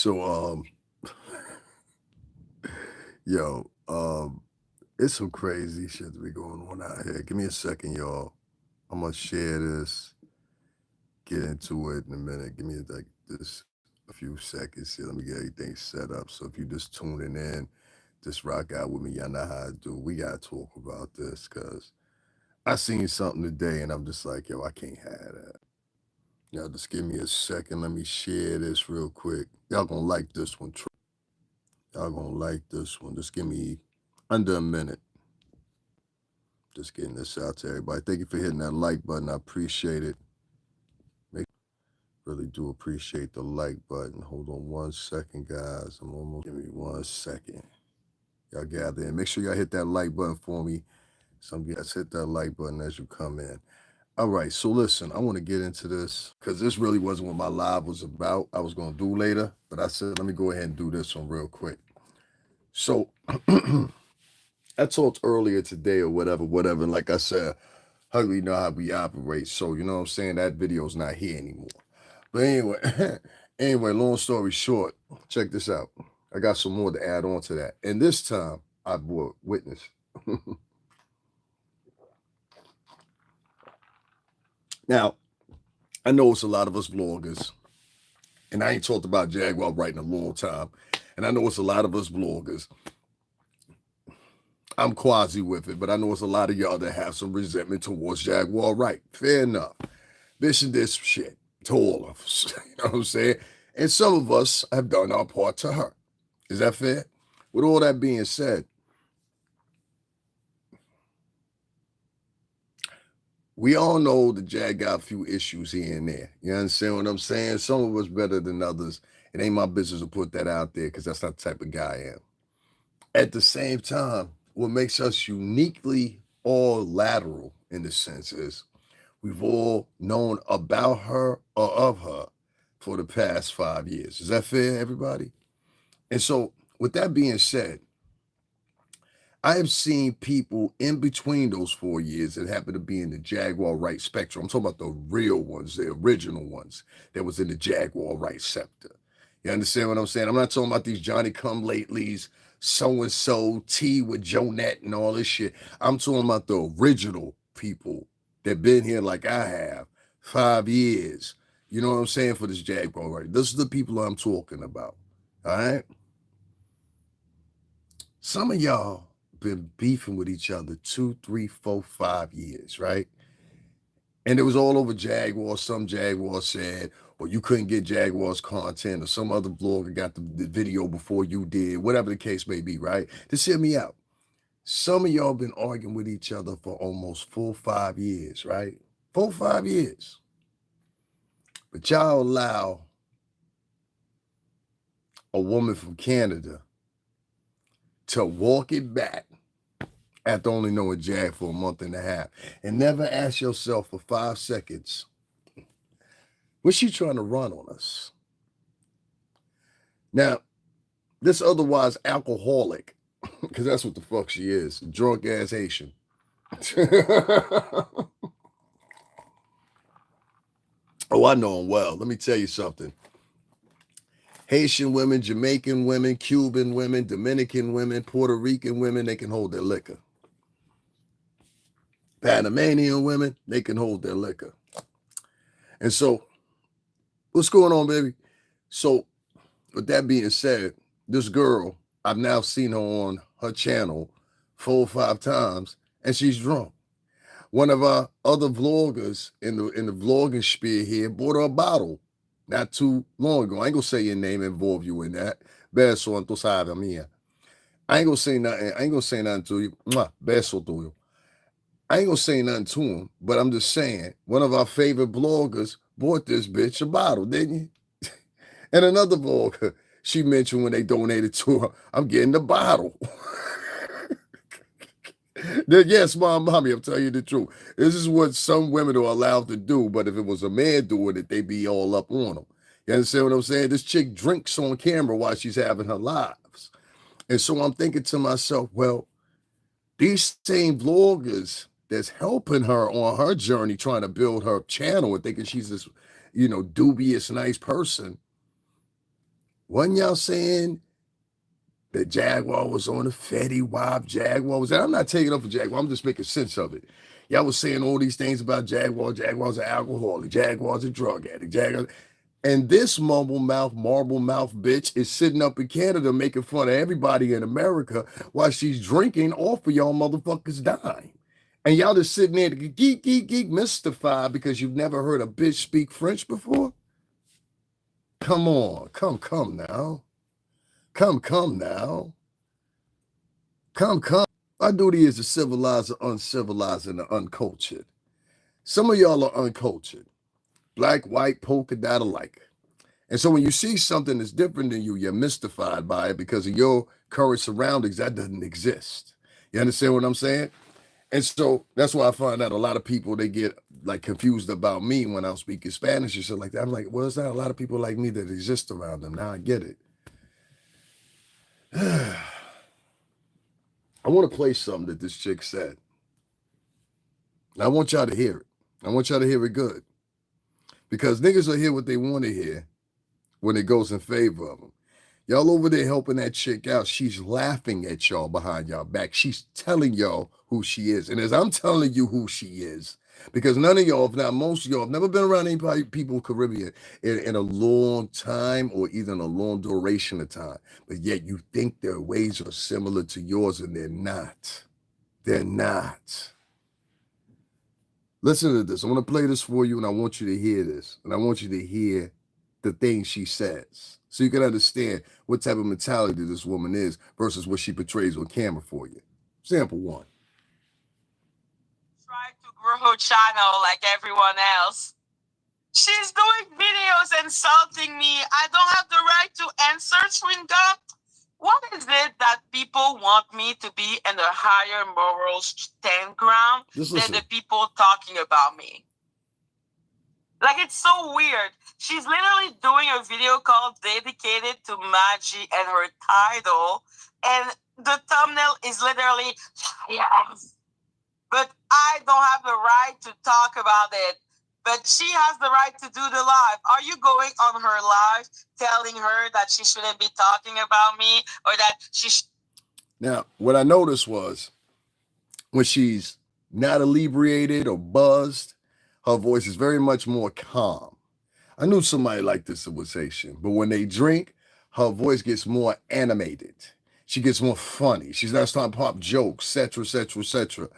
So, yo, it's some crazy shit to be going on out here. Give me a second, y'all. I'm gonna share this, get into it in a minute. Give me like just a few seconds here. Let me get everything set up. So if you just tuning in, just rock out with me. Y'all know how I do. We gotta talk about this because I seen something today and I'm just like, yo, I can't have that. Y'all just give me a second. Let me share this real quick. Y'all gonna like this one. Y'all gonna like this one. Just give me under a minute. Just getting this out to everybody. Thank you for hitting that like button. I appreciate it. Make really do appreciate the like button. Hold on 1 second, guys. I'm almost give me 1 second. Y'all gather in. Make sure y'all hit that like button for me. Some guys hit that like button as you come in. All right, so listen, I want to get into this because this really wasn't what my live was about. I was gonna do later, but I said let me go ahead and do this one real quick. So I talked earlier today or whatever. And like I said, Hugly know how we operate. So, you know what I'm saying? That video's not here anymore. But anyway, long story short, check this out. I got some more to add on to that. And this time I brought witness. Now, I know it's a lot of us vloggers, and I ain't talked about Jaguar Wright in a long time. And I know it's a lot of us vloggers. I'm quasi with it, but I know it's a lot of y'all that have some resentment towards Jaguar Wright. Fair enough. This and this shit to all of us. You know what I'm saying? And some of us have done our part to her. Is that fair? With all that being said, we all know the Jag got a few issues here and there. You understand what I'm saying? Some of us better than others. It ain't my business to put that out there because that's not the type of guy I am. At the same time, what makes us uniquely all lateral in the sense is we've all known about her or of her for the past 5 years. Is that fair, everybody? And so, with that being said, I have seen people in between those 4 years that happen to be in the Jaguar Wright spectrum. I'm talking about the real ones, the original ones that was in the Jaguar Wright sector. You understand what I'm saying? I'm not talking about these Johnny come latelys, so-and-so, T with Johnathan and all this shit. I'm talking about the original people that been here like I have 5 years. You know what I'm saying? For this Jaguar Wright. This is the people I'm talking about. All right? Some of y'all been beefing with each other 2, 3, 4, 5 years, right? And it was all over Jaguar. Some Jaguar said, or you couldn't get Jaguar's content, or some other blogger got the video before you did, whatever the case may be, right? Just hear me out. Some of y'all been arguing with each other for almost 4, 5 years, right? 4, 5 years. But y'all allow a woman from Canada to walk it back after only knowing Jag for a month and a half, and never ask yourself for 5 seconds, what's she trying to run on us? Now, this otherwise alcoholic, because that's what the fuck she is, drunk ass Haitian. Oh, I know him well. Let me tell you something. Haitian women, Jamaican women, Cuban women, Dominican women, Puerto Rican women, they can hold their liquor. Panamanian women, they can hold their liquor. And so, what's going on, baby? So, with that being said, this girl, I've now seen her on her channel 4 or 5 times, and she's drunk. One of our other vloggers in the vlogging sphere here bought her a bottle not too long ago. I ain't gonna say your name, involve you in that. Beso en tu sabe mía. I ain't gonna say nothing. I ain't gonna say nothing to you. Beso tuyo. I ain't gonna say nothing to him, but I'm just saying, one of our favorite bloggers bought this bitch a bottle, didn't you? And another vlogger, she mentioned when they donated to her, I'm getting the bottle. Yes, mommy, I'm telling you the truth. This is what some women are allowed to do, but if it was a man doing it, they'd be all up on them. You understand what I'm saying? This chick drinks on camera while she's having her lives. And so I'm thinking to myself, well, these same vloggers that's helping her on her journey, trying to build her channel and thinking she's this, dubious, nice person, Wasn't y'all saying that Jaguar was on the Fetty Wap? Jaguar was. I'm not taking up for Jaguar. I'm just making sense of it. Y'all was saying all these things about Jaguar. Jaguar's an alcoholic. Jaguar's a drug addict. Jaguar. And this marble mouth bitch is sitting up in Canada making fun of everybody in America while she's drinking off of y'all motherfuckers' dime. And y'all just sitting there geek mystified because you've never heard a bitch speak French before? Come on. Come now. Come now. Come. Our duty is to civilize the uncivilized and the uncultured. Some of y'all are uncultured. Black, white, polka dot alike. And so when you see something that's different than you, you're mystified by it because of your current surroundings. That doesn't exist. You understand what I'm saying? And so that's why I find out a lot of people, they get like confused about me when I'm speaking Spanish and shit like that. I'm like, well, there's not a lot of people like me that exist around them. Now I get it. I want to play something that this chick said. I want y'all to hear it. I want y'all to hear it good. Because niggas will hear what they want to hear when it goes in favor of them. Y'all over there helping that chick out. She's laughing at y'all behind y'all back. She's telling y'all who she is. And as I'm telling you who she is, because none of y'all, if not most of y'all, have never been around anybody, people in Caribbean in a long time or even a long duration of time. But yet you think their ways are similar to yours and they're not. They're not. Listen to this. I'm going to play this for you and I want you to hear this. And I want you to hear the things she says so you can understand what type of mentality this woman is versus what she portrays on camera for you. Sample one. Try to grow her channel like everyone else. She's doing videos insulting me. I don't have the right to answer, Swinga. What is it that people want me to be in a higher moral stand ground than the people talking about me? Like, it's so weird. She's literally doing a video called dedicated to Maggie and her title, and the thumbnail is literally, yes. But I don't have the right to talk about it. But she has the right to do the live. Are you going on her live telling her that she shouldn't be talking about me or that she Now, what I noticed was when she's not inebriated or buzzed, her voice is very much more calm. I knew somebody like this civilization, but when they drink, her voice gets more animated. She gets more funny. She's not starting to pop jokes, etc.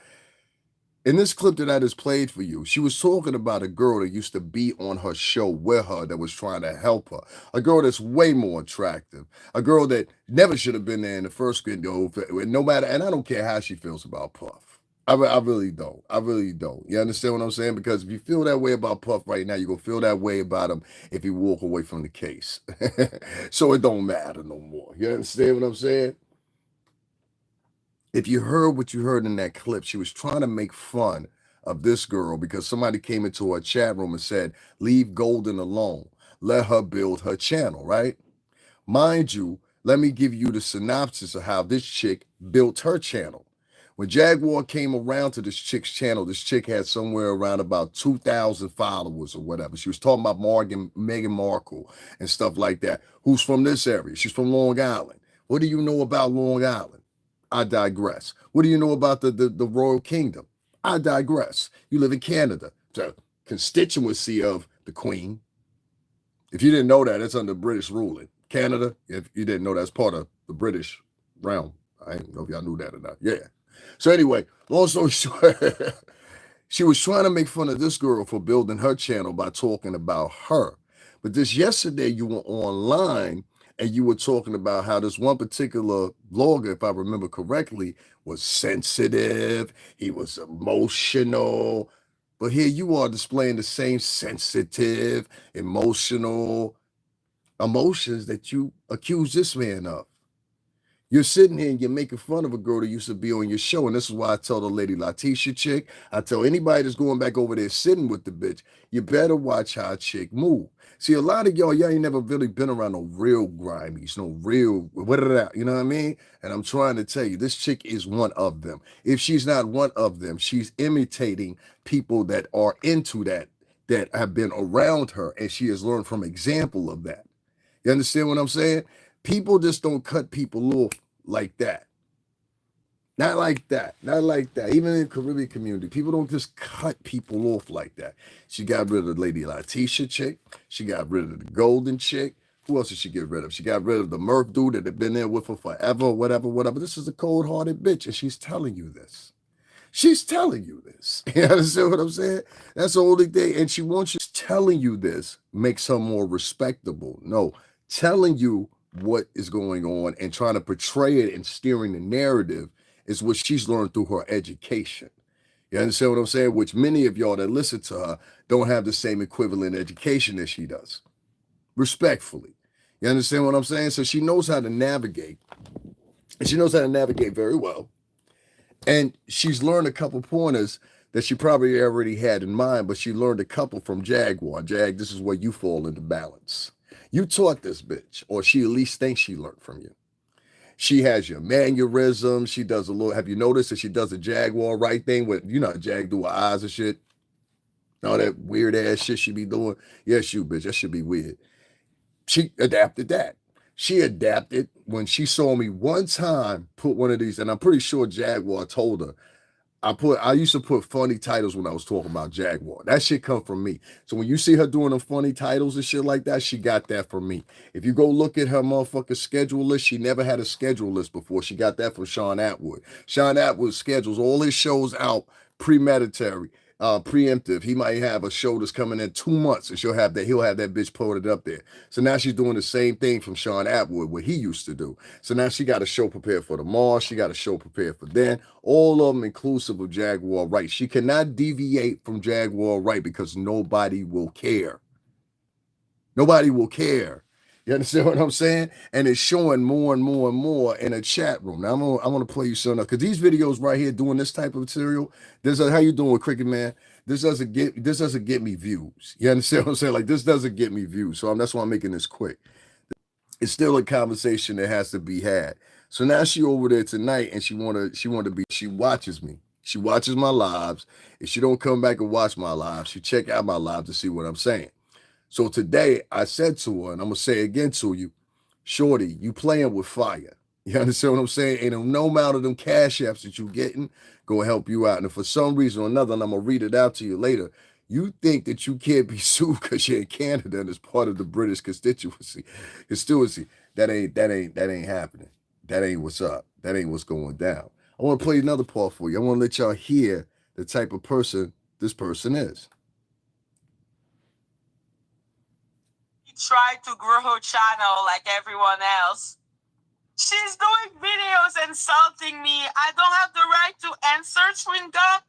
In this clip that I just played for you, she was talking about a girl that used to be on her show with her that was trying to help her. A girl that's way more attractive. A girl that never should have been there in the first video. No matter, and I don't care how she feels about Puff. I really don't. I really don't. You understand what I'm saying? Because if you feel that way about Puff right now, you're going to feel that way about him if you walk away from the case. So it don't matter no more. You understand what I'm saying? If you heard what you heard in that clip, she was trying to make fun of this girl because somebody came into her chat room and said, leave Golden alone. Let her build her channel, right? Mind you, let me give you the synopsis of how this chick built her channel. When Jaguar came around to this chick's channel, this chick had somewhere around about 2,000 followers or whatever. She was talking about Meghan Markle and stuff like that. Who's from this area? She's from Long Island. What do you know about Long Island? I digress. What do you know about the Royal Kingdom? I digress. You live in Canada, the constituency of the Queen. If you didn't know that, it's under British ruling. Canada, if you didn't know, that's part of the British realm. I don't know if y'all knew that or not. Yeah. So anyway, long story short, she was trying to make fun of this girl for building her channel by talking about her. But this yesterday, you were online and you were talking about how this one particular blogger, if I remember correctly, was sensitive, he was emotional. But here you are displaying the same sensitive, emotional emotions that you accuse this man of. You're sitting here and you're making fun of a girl that used to be on your show. And this is why I tell the lady Letitia chick, I tell anybody that's going back over there sitting with the bitch, you better watch how a chick move. See, a lot of y'all ain't never really been around no real grimies, no real, you know what I mean? And I'm trying to tell you, this chick is one of them. If she's not one of them, she's imitating people that are into that have been around her. And she has learned from example of that. You understand what I'm saying? People just don't cut people off like that. Not like that. Not like that. Even in the Caribbean community, people don't just cut people off like that. She got rid of the Lady Letitia chick. She got rid of the Golden chick. Who else did she get rid of? She got rid of the Murph dude that had been there with her forever, whatever, whatever. This is a cold-hearted bitch, and she's telling you this. She's telling you this. You understand what I'm saying? That's the only thing. And she wants you telling you this makes her more respectable. No, telling you what is going on and trying to portray it and steering the narrative is what she's learned through her education. You understand what I'm saying? Which many of y'all that listen to her don't have the same equivalent education as she does. Respectfully. You understand what I'm saying? So she knows how to navigate. And she knows how to navigate very well. And she's learned a couple pointers that she probably already had in mind, but she learned a couple from Jaguar. Jag, this is where you fall into balance. You taught this bitch, or she at least thinks she learned from you. She has your mannerisms. She does a little. Have you noticed that she does a Jaguar right thing with, you know, Jag do her eyes and shit? All that weird ass shit she be doing. Yes, you bitch. That should be weird. She adapted that. She adapted when she saw me one time put one of these, and I'm pretty sure Jaguar told her. I used to put funny titles when I was talking about Jaguar. That shit come from me. So when you see her doing them funny titles and shit like that, she got that from me. If you go look at her motherfucking schedule list, she never had a schedule list before. She got that from Sean Atwood. Sean Atwood schedules all his shows out premeditary, preemptive. He might have a show that's coming in 2 months, and he'll have that bitch put up there. So now she's doing the same thing from Sean Atwood, what he used to do. So now she got a show prepared for tomorrow. She got a show prepared for then. All of them inclusive of Jaguar Wright. She cannot deviate from Jaguar Wright because nobody will care. Nobody will care. You understand what I'm saying? And it's showing more and more and more in a chat room. Now I'm gonna play you something because these videos right here doing this type of material. This is how you doing with Cricket Man. This doesn't get me views. You understand what I'm saying? Like this doesn't get me views. So that's why I'm making this quick. It's still a conversation that has to be had. So now she over there tonight and she watches me. She watches my lives. If she don't come back and watch my lives, she check out my lives to see what I'm saying. So today I said to her, and I'm gonna say again to you, Shorty, you playing with fire. You understand what I'm saying? And no amount of them cash apps that you getting gonna help you out. And if for some reason or another, and I'm gonna read it out to you later, you think that you can't be sued because you're in Canada and it's part of the British constituency, that ain't happening. That ain't what's up. That ain't what's going down. I want to play another part for you. I want to let y'all hear the type of person this person is. Try to grow her channel like everyone else. She's doing videos insulting me. I don't have the right to answer, Swinga.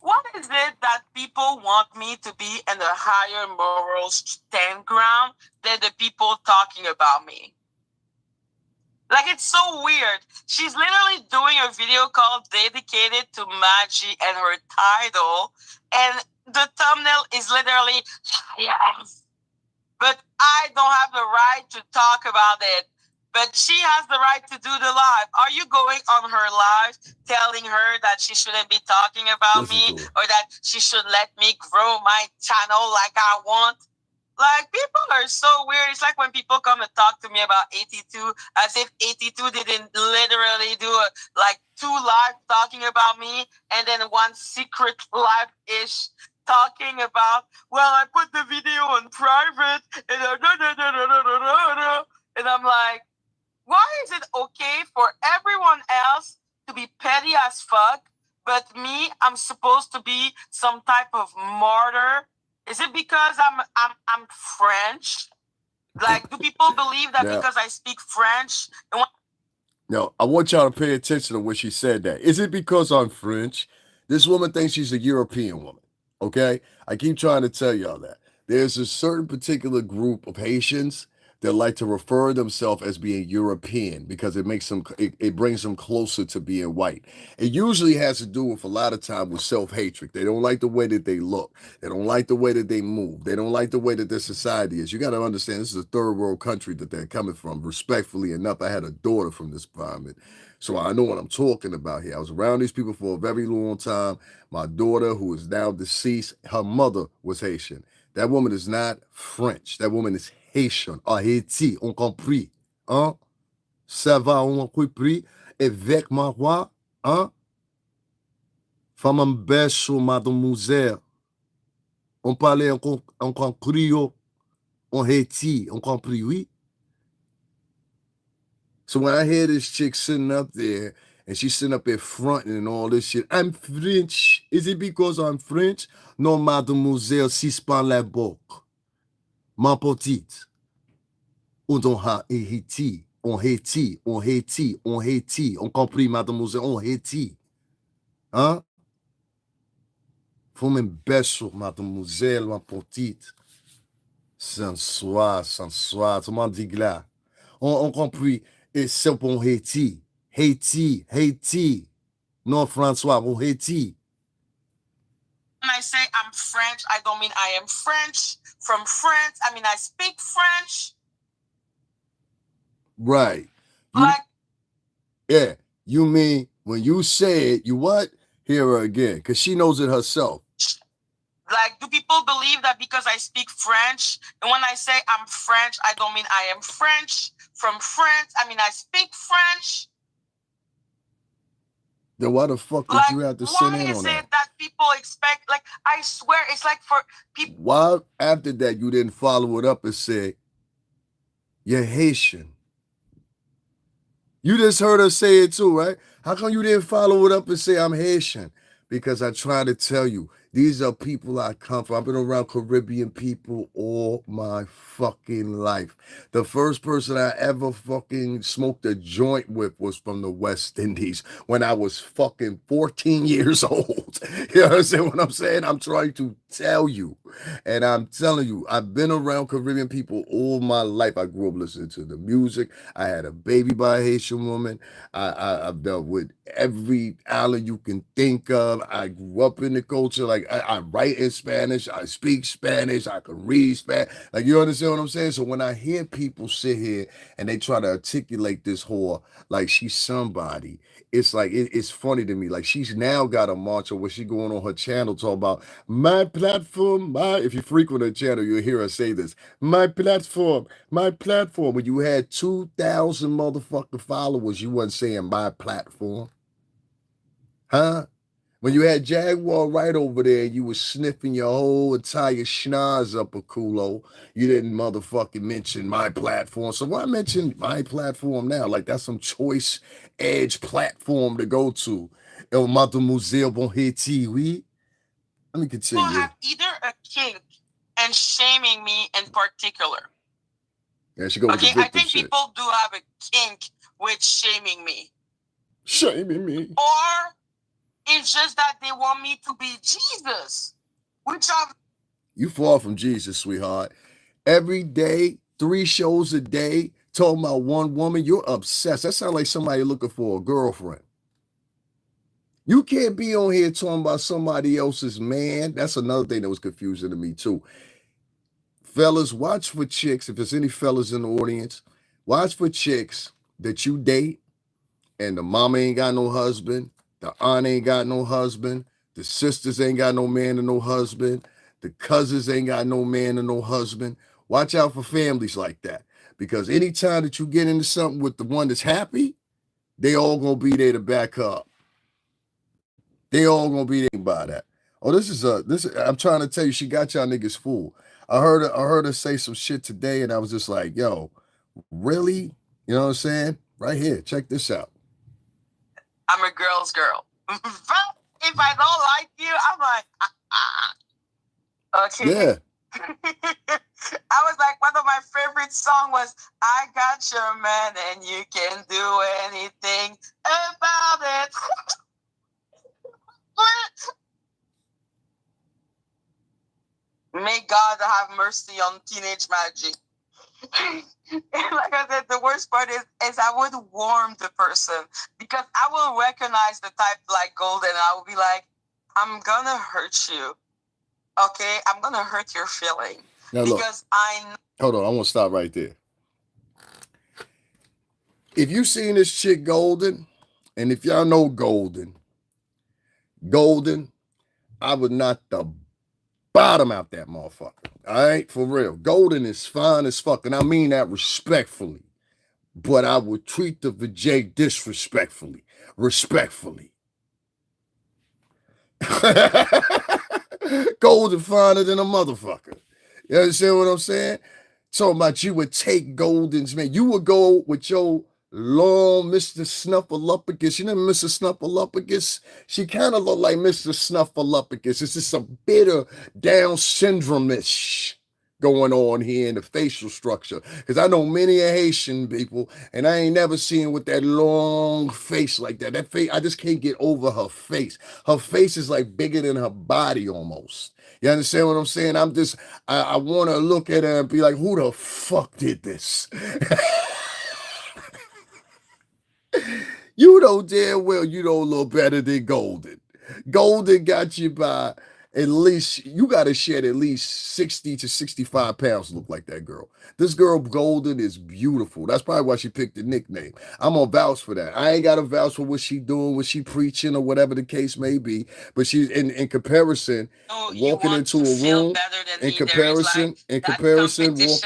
What is it that people want me to be in a higher moral stand ground than the people talking about me? Like, it's so weird. She's literally doing a video called dedicated to Maggie and her title, and the thumbnail is literally, yes. But I don't have the right to talk about it. But she has the right to do the live. Are you going on her live telling her that she shouldn't be talking about me or that she should let me grow my channel like I want? Like, people are so weird. It's like when people come and talk to me about 82 as if 82 didn't literally do like 2 live talking about me and then 1 secret live-ish talking about, well, I put the video on private and and I'm like, why is it okay for everyone else to be petty as fuck, but me, I'm supposed to be some type of martyr? Is it because I'm French? Like, do people believe that because I speak French? No, I want y'all to pay attention to when she said that. Is it because I'm French? This woman thinks she's a European woman. Okay? I keep trying to tell y'all that. There's a certain particular group of Haitians that like to refer themselves as being European because it makes them, it brings them closer to being white. It usually has to do with a lot of time with self-hatred. They don't like the way that they look. They don't like the way that they move. They don't like the way that their society is. You got to understand, this is a third world country that they're coming from. Respectfully enough, I had a daughter from this environment, so I know what I'm talking about here. I was around these people for a very long time. My daughter, who is now deceased, her mother was Haitian. That woman is not French. That woman is Haitian, Haiti, on compris, hein? Ça va, on compris, avec ma voix, hein? Femme bêche, mademoiselle, on parlait en criollo, on Haiti, on compris, oui? So when I hear this chick sitting up there and she's sitting up there fronting and all this shit, I'm French. Is it because I'm French? Non, mademoiselle, si je parle la boque. Ma petite. On Haiti, on Haiti, on Haiti, on Haiti. On compris, mademoiselle, on Haiti. Hein? Faut même beso, mademoiselle, ma petite. Sensual, sensual. Tout le monde dit là. On compris. Et c'est pour Haiti. Haiti, Haiti. Non, François, on Haiti. When I say I'm French, I don't mean I am French from France. I mean I speak French. Right. Yeah. You mean when you say it, you what? Hear her again, because she knows it herself. Like, do people believe that because I speak French, and when I say I'm French, I don't mean I am French from France. I mean I speak French. Then why the fuck did you have to sit in on that? Why is it that people expect, like, I swear, it's like for people. Why after that you didn't follow it up and say, you're Haitian? You just heard her say it too, right? How come you didn't follow it up and say I'm Haitian? Because I try to tell you, these are people I come from. I've been around Caribbean people all my fucking life. The first person I ever fucking smoked a joint with was from the West Indies when I was fucking 14 years old. You understand what I'm saying? I'm trying to tell you. And I'm telling you, I've been around Caribbean people all my life. I grew up listening to the music. I had a baby by a Haitian woman. I've dealt with every island you can think of. I grew up in the culture. Like I write in Spanish. I speak Spanish. I can read Spanish. Like, you understand what I'm saying? So when I hear people sit here and they try to articulate this whore like she's somebody, it's like it's funny to me. Like, she's now got a mantra where she going on her channel talking about my platform. If you frequent her channel, you'll hear her say this. My platform, my platform. When you had 2,000 motherfucking followers, you wasn't saying my platform. Huh? When you had Jaguar right over there, you was sniffing your whole entire schnoz up a culo. You didn't motherfucking mention my platform. So why mention my platform now? Like, that's some choice edge platform to go to. El Mademoiselle Bon Haiti, oui? Let me continue. People have either a kink and shaming me in particular. Yeah, she go with okay, the I think shit. people do have a kink with shaming me. Shaming me. Or it's just that they want me to be Jesus. Which I've... You far from Jesus, sweetheart. Every day, 3 shows a day, talking about one woman, you're obsessed. That sounds like somebody looking for a girlfriend. You can't be on here talking about somebody else's man. That's another thing that was confusing to me too. Fellas, watch for chicks. If there's any fellas in the audience, watch for chicks that you date and the mama ain't got no husband, the aunt ain't got no husband, the sisters ain't got no man and no husband, the cousins ain't got no man and no husband. Watch out for families like that. Because anytime that you get into something with the one that's happy, they all gonna be there to back up. They all gonna be there by that. Oh, I'm trying to tell you, she got y'all niggas fooled. I heard her say some shit today, and I was just like, yo, really? You know what I'm saying? Right here, check this out. I'm a girl's girl. If I don't like you, I'm like, okay. Yeah. I was like, one of my favorite songs was I Got Your Man and You Can Do Anything About It. May God have mercy on teenage magic. Like I said, the worst part is I would warn the person because I will recognize the type like Golden. And I will be like, I'm gonna hurt you. Okay, I'm gonna hurt your feeling. Now because look, hold on, I want to stop right there. If you seen this chick Golden, and if y'all know Golden, I would knock the bottom out that motherfucker. All right, for real. Golden is fine as fuck, and I mean that respectfully. But I would treat the Vijay disrespectfully. Respectfully. Golden finer than a motherfucker. You understand what I'm saying? Talking about you would take Golden's man. You would go with your long Mr. Snuffleupagus. You know Mr. Snuffleupagus? She kind of look like Mr. Snuffleupagus. It's just a bit of Down syndrome-ish going on here in the facial structure. Because I know many Haitian people, and I ain't never seen with that long face like that. That face, I just can't get over her face. Her face is like bigger than her body almost. You understand what I'm saying? I want to look at her and be like, who the fuck did this? You know damn well you don't look better than Golden. Golden got you by at least, you got to shed at least 60 to 65 pounds to look like that girl. This girl, Golden, is beautiful. That's probably why she picked the nickname. I'm going to vouch for that. I ain't got to vouch for what she doing, what she preaching, or whatever the case may be. But she's, in comparison, walking into a room,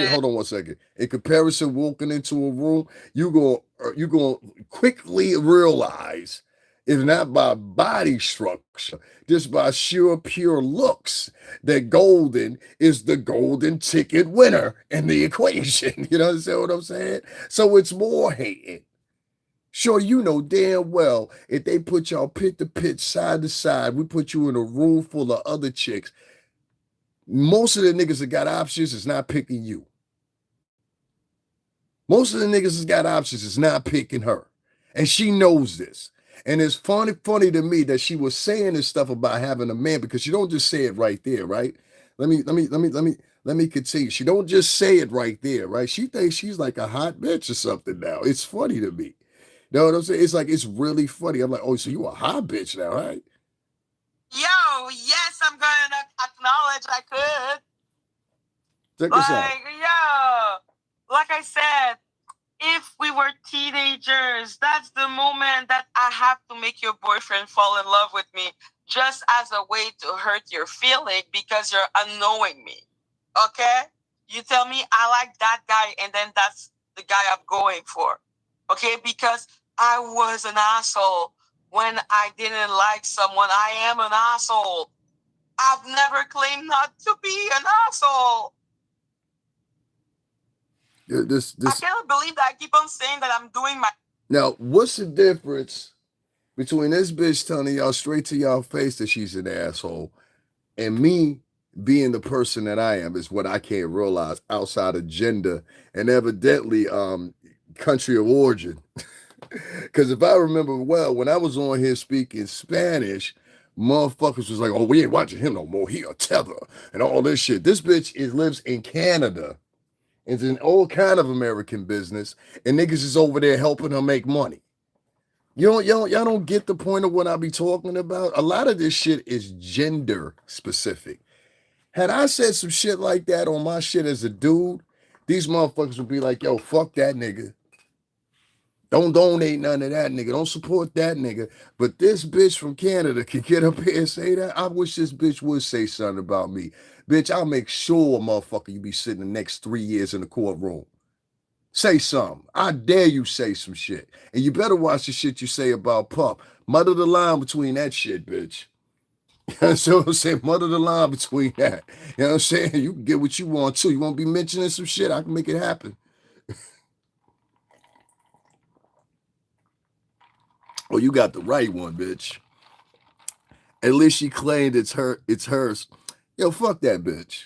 hold on one second. In comparison, walking into a room, you going to quickly realize, if not by body structure, just by sheer pure looks, that Golden is the golden ticket winner in the equation. You understand what I'm saying? So it's more hating. Sure, you know damn well if they put y'all pit to pit, side to side, we put you in a room full of other chicks, most of the niggas that got options is not picking you. Most of the niggas that got options is not picking her. And she knows this. And it's funny to me that she was saying this stuff about having a man, because she don't just say it right there, right? Let me continue. She don't just say it right there, right? She thinks she's like a hot bitch or something now. It's funny to me. You know what I'm saying? It's like, it's really funny. I'm like, oh, so you a hot bitch now, right? Yo, yes, I'm gonna acknowledge I could. Check this out. Yo, like I said, if we were teenagers, that's the moment that I have to make your boyfriend fall in love with me, just as a way to hurt your feeling because you're annoying me. Okay? You tell me I like that guy, and then that's the guy I'm going for. Okay? Because I was an asshole when I didn't like someone. I am an asshole. I've never claimed not to be an asshole. I cannot believe that I keep on saying that I'm doing my... Now, what's the difference between this bitch telling y'all straight to y'all face that she's an asshole and me being the person that I am? Is what I can't realize outside of gender and evidently country of origin. Because if I remember well, when I was on here speaking Spanish, motherfuckers was like, oh, we ain't watching him no more. He a tether and all this shit. This bitch lives in Canada. It's an old kind of American business, and niggas is over there helping her make money. Y'all don't get the point of what I be talking about. A lot of this shit is gender specific. Had I said some shit like that on my shit as a dude, these motherfuckers would be like, yo, fuck that nigga. Don't donate none of that nigga. Don't support that nigga. But this bitch from Canada can get up here and say that. I wish this bitch would say something about me. Bitch, I'll make sure, motherfucker, you be sitting the next 3 years in the courtroom. Say something. I dare you say some shit. And you better watch the shit you say about Pup. Mutter the line between that shit, bitch. You know what I'm saying? Mutter the line between that. You know what I'm saying? You can get what you want too. You want to be mentioning some shit? I can make it happen. Oh, you got the right one, bitch. At least she claimed it's hers. Yo, fuck that bitch.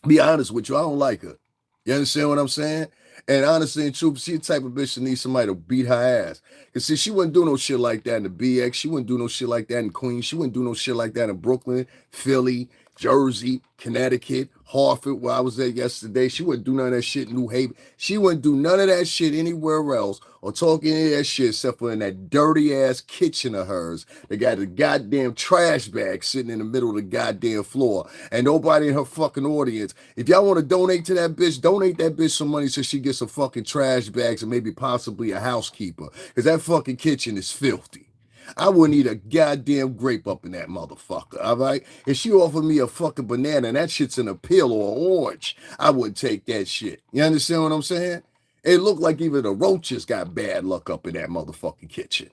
Be honest with you, I don't like her. You understand what I'm saying? And honestly and truth, she the type of bitch that needs somebody to beat her ass. Cause see, she wouldn't do no shit like that in the BX. She wouldn't do no shit like that in Queens. She wouldn't do no shit like that in Brooklyn, Philly, Jersey, Connecticut, Hartford, where I was at yesterday. She wouldn't do none of that shit in New Haven. She wouldn't do none of that shit anywhere else or talk any of that shit except for in that dirty ass kitchen of hers. They got the goddamn trash bag sitting in the middle of the goddamn floor. And nobody in her fucking audience. If y'all want to donate to that bitch, donate that bitch some money so she gets some fucking trash bags and maybe possibly a housekeeper. Because that fucking kitchen is filthy. I wouldn't eat a goddamn grape up in that motherfucker, all right? If she offered me a fucking banana and that shit's in a peel or an orange, I wouldn't take that shit. You understand what I'm saying? It looked like even the roaches got bad luck up in that motherfucking kitchen.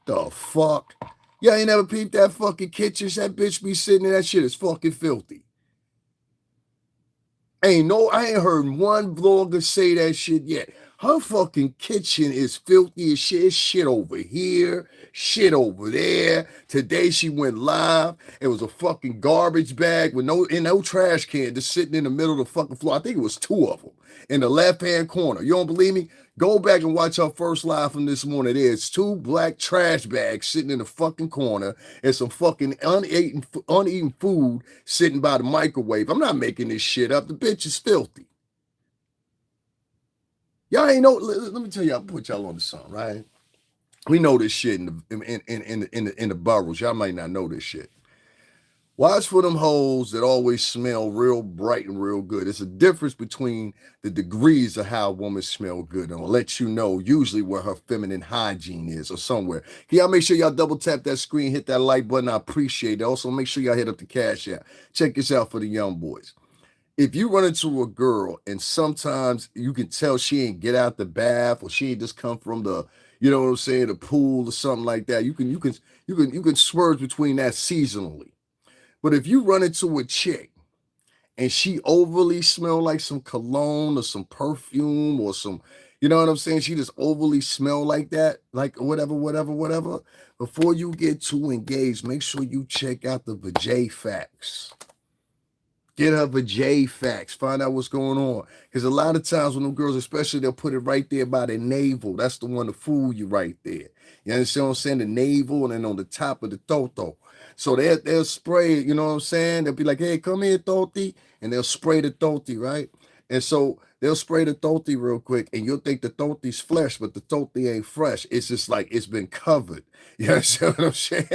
The fuck? Y'all ain't never peeped that fucking kitchen? That bitch be sitting in that shit is fucking filthy. I ain't heard one vlogger say that shit yet. Her fucking kitchen is filthy as shit. It's shit over here, shit over there. Today she went live. It was a fucking garbage bag with no trash can just sitting in the middle of the fucking floor. I think it was two of them in the left-hand corner. You don't believe me? Go back and watch her first live from this morning. There's two black trash bags sitting in the fucking corner and some fucking uneaten food sitting by the microwave. I'm not making this shit up. The bitch is filthy. Y'all ain't know. Let me tell y'all, put y'all on to something, right? We know this shit in the boroughs. Y'all might not know this shit. Watch for them hoes that always smell real bright and real good. It's a difference between the degrees of how a woman smell good. And I'll let you know usually where her feminine hygiene is or somewhere. Can y'all make sure y'all double tap that screen, hit that like button? I appreciate it. Also, make sure y'all hit up the Cash App. Check this out for the young boys. If you run into a girl and sometimes you can tell she ain't get out the bath or she ain't just come from the, you know what I'm saying, the pool or something like that, you can swerve between that seasonally. But if you run into a chick and she overly smell like some cologne or some perfume or some, you know what I'm saying? She just overly smell like that, like whatever. Before you get too engaged, make sure you check out the Vajay facts. Get her Vajay facts. Find out what's going on. Because a lot of times when them girls, especially, they'll put it right there by the navel. That's the one to fool you right there. You understand what I'm saying? The navel and then on the top of the toto. So they'll spray, you know what I'm saying? They'll be like, hey, come here, Toti. And they'll spray the Toti, right? And so they'll spray the Toti real quick, and you'll think the Toti's fresh, but the Toti ain't fresh. It's just like it's been covered. You understand what I'm saying?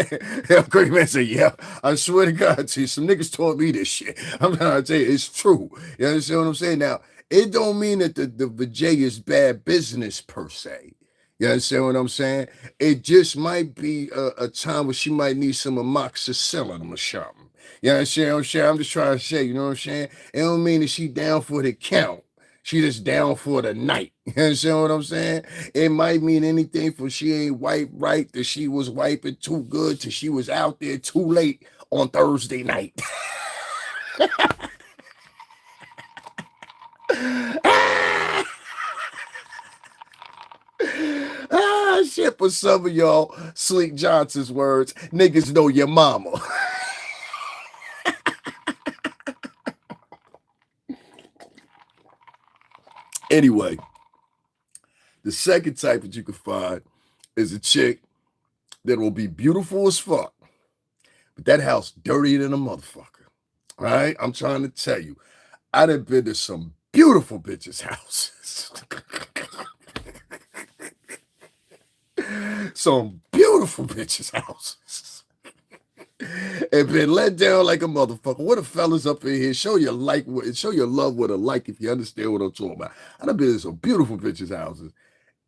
Yeah, great man said, yeah, I swear to God, to you, some niggas told me this shit. I'm trying to tell you, it's true. You understand what I'm saying? Now, it don't mean that the Vajay is bad business per se. You understand what I'm saying? It just might be a time where she might need some amoxicillin or something. You understand what I'm saying? I'm just trying to say, you know what I'm saying? It don't mean that she down for the count. She just down for the night. You understand what I'm saying? It might mean anything from she ain't wiped right to she was wiping too good to she was out there too late on Thursday night. Shit, for some of y'all, Sleek Johnson's words, niggas know your mama. Anyway, the second type that you can find is a chick that will be beautiful as fuck, but that house dirtier than a motherfucker. All right? I'm trying to tell you, I done been to some beautiful bitches' houses. Some beautiful bitches' houses. And been let down like a motherfucker. What the fellas up in here? Show your love with a like if you understand what I'm talking about. I done been to some beautiful bitches' houses,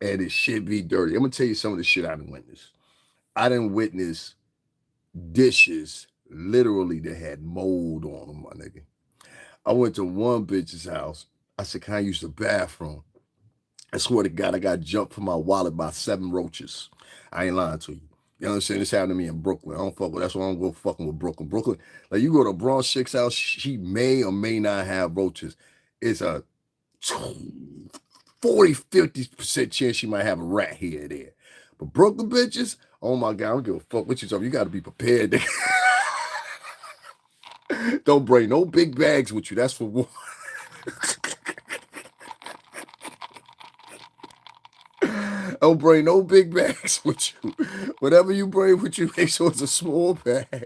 and it shit be dirty. I'm gonna tell you some of the shit I done witnessed. I done witnessed dishes literally that had mold on them, my nigga. I went to one bitch's house. I said, can I use the bathroom? I swear to God, I got jumped for my wallet by 7 roaches. I ain't lying to you. You know what I'm saying? This happened to me in Brooklyn. I don't fuck with. That's why I don't go fucking with Brooklyn. Brooklyn, like you go to Bronx Chick's house, she may or may not have roaches. It's a 40-50% chance she might have a rat here or there. But Brooklyn bitches, oh my God, I don't give a fuck what you talking. You got to be prepared. Don't bring no big bags with you. That's for one. Don't bring no big bags with you. Whatever you bring with you, make sure it's a small bag.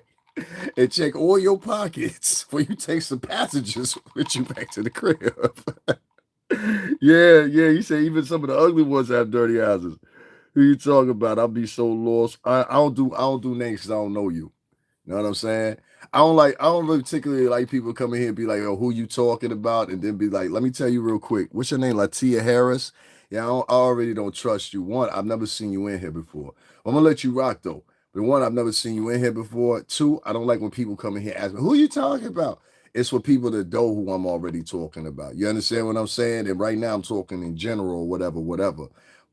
And check all your pockets before you take some passengers with you back to the crib. Yeah. You say even some of the ugly ones have dirty houses. Who you talking about? I'll be so lost. I don't do names because I don't know you. You know what I'm saying? I don't really particularly like people coming here and be like, oh, who you talking about? And then be like, let me tell you real quick. What's your name? Latia Harris? Yeah, I already don't trust you. One, I've never seen you in here before. I'm gonna let you rock though. The one, I've never seen you in here before. Two, I don't like when people come in here asking, who are you talking about? It's for people that know who I'm already talking about. You understand what I'm saying? And right now I'm talking in general, whatever.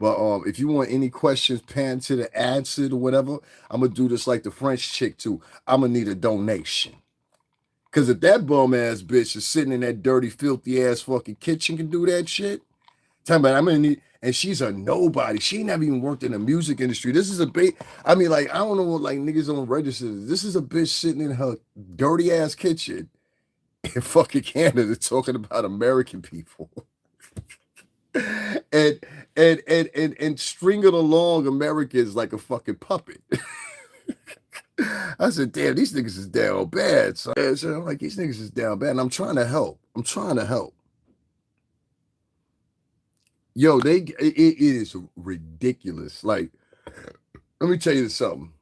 But if you want any questions patented or answered or whatever, I'm gonna do this like the French chick too. I'm gonna need a donation. Cause if that bum ass bitch is sitting in that dirty, filthy ass fucking kitchen can do that shit, talking about I'm gonna need, and she's a nobody. She never even worked in the music industry. This is a big, I mean, like, I don't know what like niggas don't register. This is a bitch sitting in her dirty ass kitchen in fucking Canada talking about American people. and and stringing along Americans like a fucking puppet. I said, damn, these niggas is down bad. So I'm like, these niggas is down bad. And I'm trying to help. Yo, it is ridiculous. Like, let me tell you something.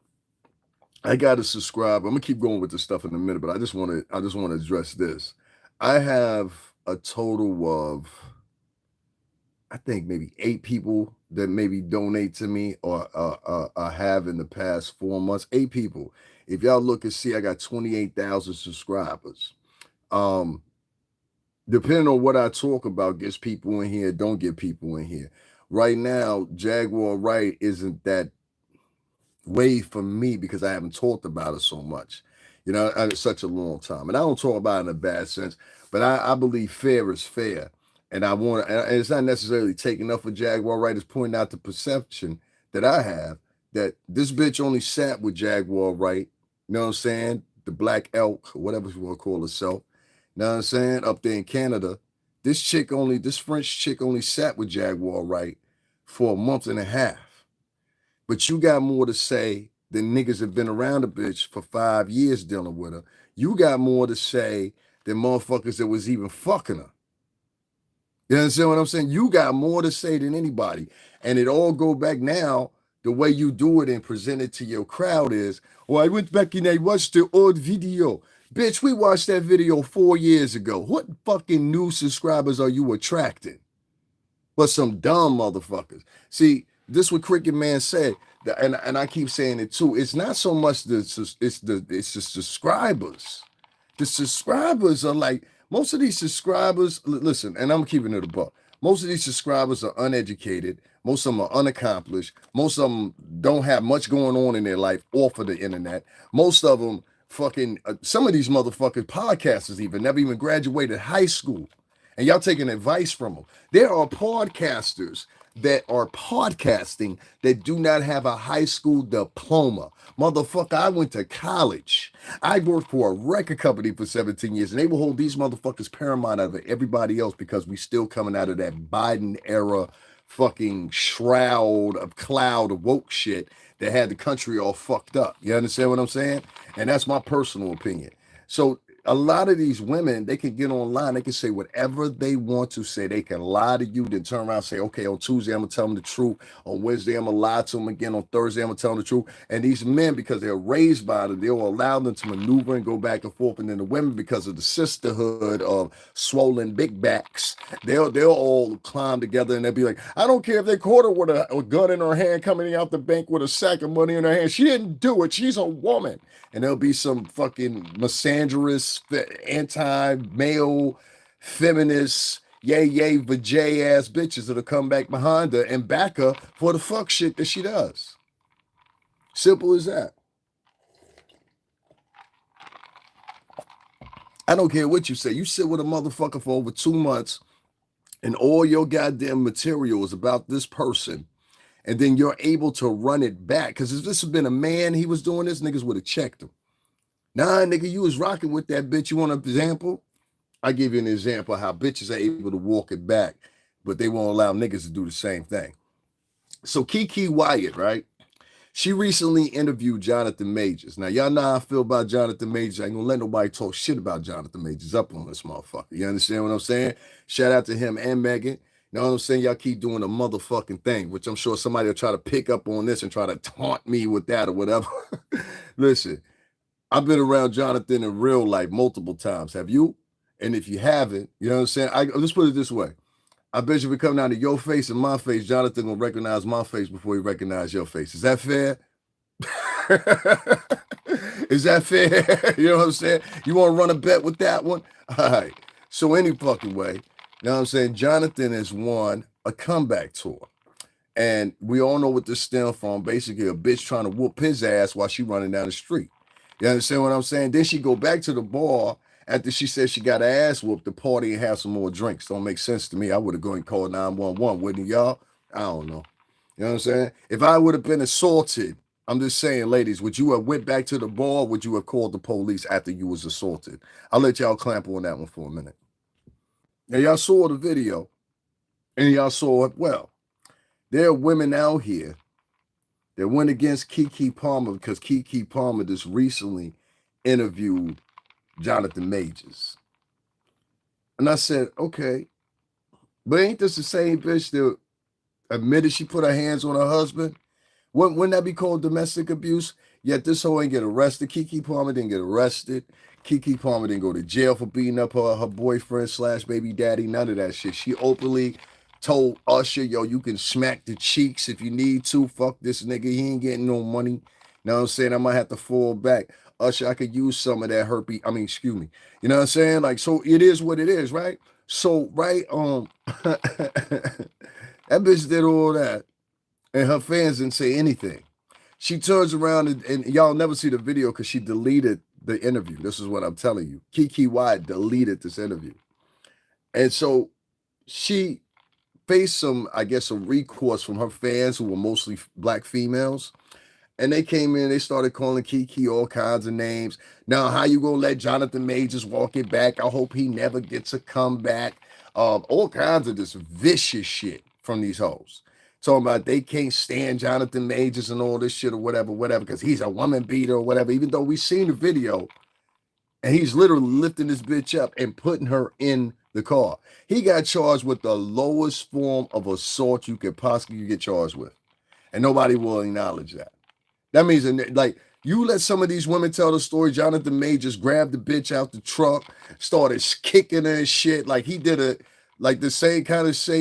I gotta subscribe. I'm gonna keep going with the stuff in a minute, but I just want to address this. I have a total of, I think maybe 8 people that maybe donate to me or I have in the past 4 months. 8 people. If y'all look and see, I got 28,000 subscribers. Depending on what I talk about, gets people in here, don't get people in here. Right now, Jaguar Wright isn't that way for me because I haven't talked about it so much. You know, it's such a long time. And I don't talk about it in a bad sense, but I believe fair is fair. And and it's not necessarily taking up for Jaguar Wright, it's pointing out the perception that I have that this bitch only sat with Jaguar Wright, you know what I'm saying? The Black Elk, or whatever you want to call herself. You know what I'm saying? Up there in Canada. This French chick only sat with Jaguar Wright for a month and a half. But you got more to say than niggas have been around a bitch for 5 years dealing with her. You got more to say than motherfuckers that was even fucking her. You understand what I'm saying? You got more to say than anybody. And it all go back now, the way you do it and present it to your crowd is, well, I went back and I watched the old video. Bitch, we watched that video 4 years ago. What fucking new subscribers are you attracting? But some dumb motherfuckers. See, this what Cricket Man said, and I keep saying it too. It's not so much it's the subscribers. The subscribers are like, most of these subscribers, listen, and I'm keeping it a buck. Most of these subscribers are uneducated. Most of them are unaccomplished. Most of them don't have much going on in their life off of the internet. Most of them some of these motherfuckers, podcasters even, never even graduated high school. And y'all taking advice from them. There are podcasters that are podcasting that do not have a high school diploma. Motherfucker, I went to college. I worked for a record company for 17 years, and they will hold these motherfuckers paramount over everybody else because we still coming out of that Biden era fucking shroud of cloud of woke shit that had the country all fucked up. You understand what I'm saying? And that's my personal opinion. So a lot of these women, they can get online, they can say whatever they want to say. They can lie to you, then turn around and say, okay, on Tuesday, I'm going to tell them the truth. On Wednesday, I'm going to lie to them again. On Thursday, I'm going to tell them the truth. And these men, because they're raised by them, they'll allow them to maneuver and go back and forth. And then the women, because of the sisterhood of swollen big backs, they'll all climb together and they'll be like, I don't care if they caught her with a gun in her hand coming out the bank with a sack of money in her hand. She didn't do it. She's a woman. And there'll be some fucking misandrous, anti-male, feminist, vajay ass bitches that'll come back behind her and back her for the fuck shit that she does. Simple as that. I don't care what you say. You sit with a motherfucker for over 2 months and all your goddamn material is about this person, and then you're able to run it back. Because if this had been a man, he was doing this, niggas would have checked him. Nah, nigga, you was rocking with that bitch. You want an example? I give you an example of how bitches are able to walk it back, but they won't allow niggas to do the same thing. So Keke Wyatt, right? She recently interviewed Johnathan Majors. Now, y'all know how I feel about Johnathan Majors. I ain't gonna let nobody talk shit about Johnathan Majors up on this motherfucker. You understand what I'm saying? Shout out to him and Megan. You know what I'm saying? Y'all keep doing the motherfucking thing, which I'm sure somebody will try to pick up on this and try to taunt me with that or whatever. Listen, I've been around Johnathan in real life multiple times. Have you? And if you haven't, you know what I'm saying? Let's put it this way. I bet you if we come down to your face and my face, Johnathan will recognize my face before he recognize your face. Is that fair? Is that fair? You know what I'm saying? You want to run a bet with that one? All right. So any fucking way, you know what I'm saying? Johnathan has won a comeback tour. And we all know what this stem from. Basically, a bitch trying to whoop his ass while she running down the street. You understand what I'm saying? Then she go back to the bar after she said she got her ass whooped to party and have some more drinks. Don't make sense to me. I would have gone and called 911, wouldn't y'all? I don't know. You know what I'm saying? If I would have been assaulted, I'm just saying, ladies, would you have went back to the bar? Would you have called the police after you was assaulted? I'll let y'all clamp on that one for a minute. Now, y'all saw the video, and y'all saw it well. There are women out here that went against Keke Palmer because Keke Palmer just recently interviewed Johnathan Majors. And I said, okay, but ain't this the same bitch that admitted she put her hands on her husband? Wouldn't that be called domestic abuse? Yet this hoe ain't get arrested. Keke Palmer didn't get arrested. Keke Palmer didn't go to jail for beating up her boyfriend / baby daddy. None of that shit. She openly told Usher, yo, you can smack the cheeks if you need to. Fuck this nigga. He ain't getting no money. You know what I'm saying? I might have to fall back. Usher, I could use some of that herpes. I mean, excuse me. You know what I'm saying? Like, so it is what it is, right? So, right, that bitch did all that. And her fans didn't say anything. She turns around and y'all never see the video because she deleted the interview. This is what I'm telling you. Keke Wyatt deleted this interview. And so she faced some, I guess, some recourse from her fans who were mostly black females. And they came in, they started calling Keke all kinds of names. Now, how you gonna let Johnathan Majors walk it back? I hope he never gets a comeback. All kinds of this vicious shit from these hoes. Talking about they can't stand Johnathan Majors and all this shit or whatever, because he's a woman beater or whatever, even though we've seen the video and he's literally lifting this bitch up and putting her in the car. He got charged with the lowest form of assault you could possibly get charged with. And nobody will acknowledge that. That means, like, you let some of these women tell the story. Johnathan Majors grabbed the bitch out the truck, started kicking her and shit. Like, he did like the same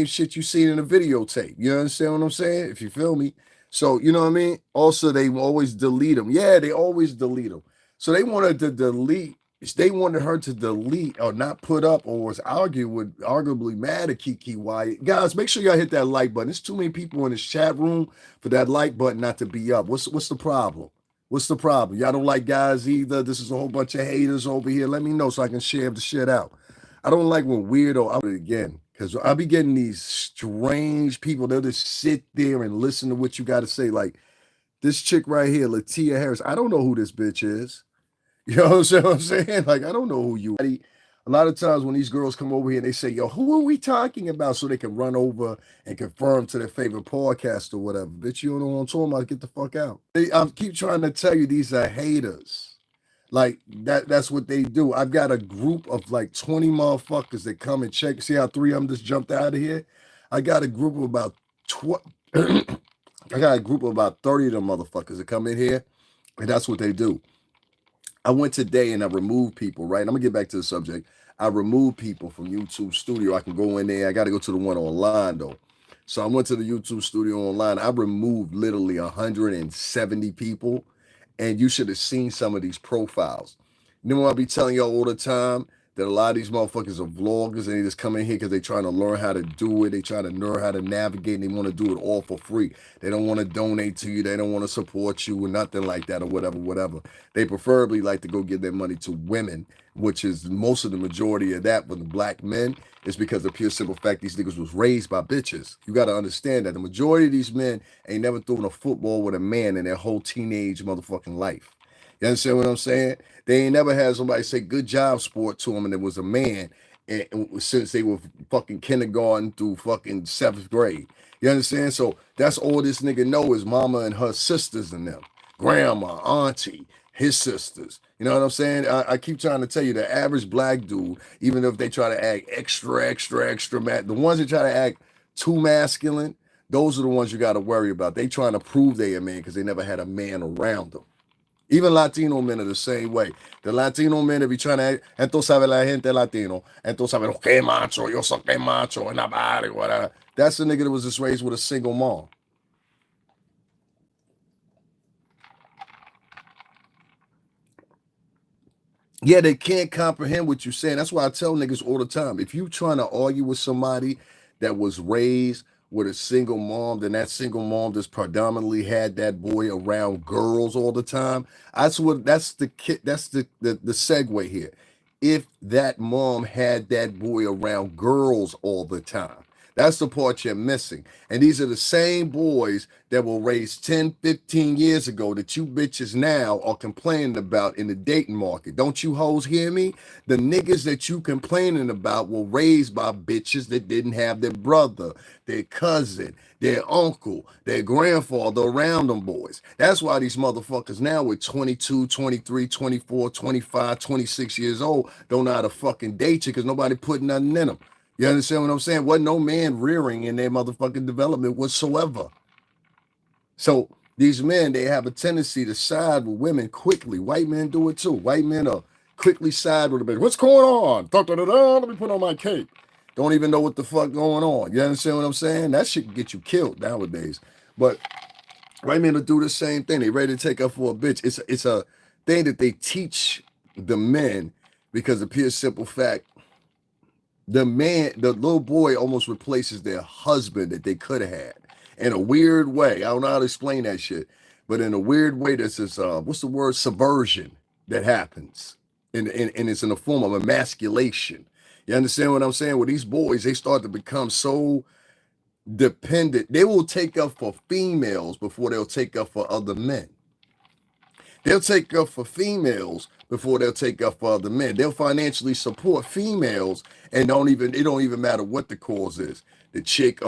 shit you seen in the videotape. You understand what I'm saying? If you feel me. So, you know what I mean? Also, they always delete them. Yeah, they always delete them. So they wanted her to delete or not put up or was arguably mad at Keke Wyatt. Guys, make sure y'all hit that like button. There's too many people in this chat room for that like button not to be up. What's the problem? What's the problem? Y'all don't like guys either. This is a whole bunch of haters over here. Let me know so I can share the shit out. I don't like when weirdo out again, because I'll be getting these strange people. They'll just sit there and listen to what you got to say. Like this chick right here, Latia Harris. I don't know who this bitch is. You know what I'm saying? Like, I don't know who you are. A lot of times when these girls come over here and they say, yo, who are we talking about? So they can run over and confirm to their favorite podcast or whatever. Bitch, you don't know what I'm talking about. Get the fuck out. I keep trying to tell you, these are haters. Like, that's what they do. I've got a group of like 20 motherfuckers that come and check. See how 3 of them just jumped out of here? I got a group of about 30 of them motherfuckers that come in here, and that's what they do. I went today and I removed people, right? I'm going to get back to the subject. I removed people from YouTube Studio. I can go in there. I got to go to the one online, though. So I went to the YouTube Studio online. I removed literally 170 people, and you should have seen some of these profiles. You know what I'll be telling y'all all the time? That a lot of these motherfuckers are vloggers and they just come in here because they're trying to learn how to do it. They try to learn how to navigate and they want to do it all for free. They don't want to donate to you. They don't want to support you or nothing like that or whatever. They preferably like to go give their money to women, which is most of the majority of that with the black men is because of the pure simple fact these niggas was raised by bitches. You got to understand that the majority of these men ain't never thrown a football with a man in their whole teenage motherfucking life. You understand what I'm saying? They ain't never had somebody say good job sport to them and it was a man and since they were fucking kindergarten through fucking 7th grade. You understand? So that's all this nigga know is mama and her sisters and them. Grandma, auntie, his sisters. You know what I'm saying? I keep trying to tell you the average black dude, even if they try to act extra, the ones that try to act too masculine, those are the ones you got to worry about. They trying to prove they a man because they never had a man around them. Even Latino men are the same way. The Latino men, if you trying to, entonces sabe la gente latino, entonces sabe, okay, macho, yo soy que macho, and nobody, whatever. That's the nigga that was just raised with a single mom. Yeah, they can't comprehend what you're saying. That's why I tell niggas all the time. If you trying to argue with somebody that was raised with a single mom, then that single mom just predominantly had that boy around girls all the time. That's the kid. That's the segue here. If that mom had that boy around girls all the time. That's the part you're missing. And these are the same boys that were raised 10, 15 years ago that you bitches now are complaining about in the dating market. Don't you hoes hear me? The niggas that you complaining about were raised by bitches that didn't have their brother, their cousin, their uncle, their grandfather around them boys. That's why these motherfuckers now with 22, 23, 24, 25, 26 years old don't know how to fucking date you because nobody put nothing in them. You understand what I'm saying? Wasn't no man rearing in their motherfucking development whatsoever. So these men, they have a tendency to side with women quickly. White men do it too. White men are quickly side with a bitch. What's going on? Da, da, da, da, let me put on my cape. Don't even know what the fuck going on. You understand what I'm saying? That shit can get you killed nowadays. But white men will do the same thing. They ready to take up for a bitch. It's a thing that they teach the men because of pure simple fact the little boy almost replaces their husband that they could have had in a weird way. I don't know how to explain that shit, but in a weird way, there's this what's the word, subversion that happens, and it's in the form of emasculation. You understand what I'm saying? With these boys, they start to become so dependent. They will take up for females before they'll take up for other men. They'll take up for females before they'll take up for other men. They'll financially support females and it don't even matter what the cause is. The chick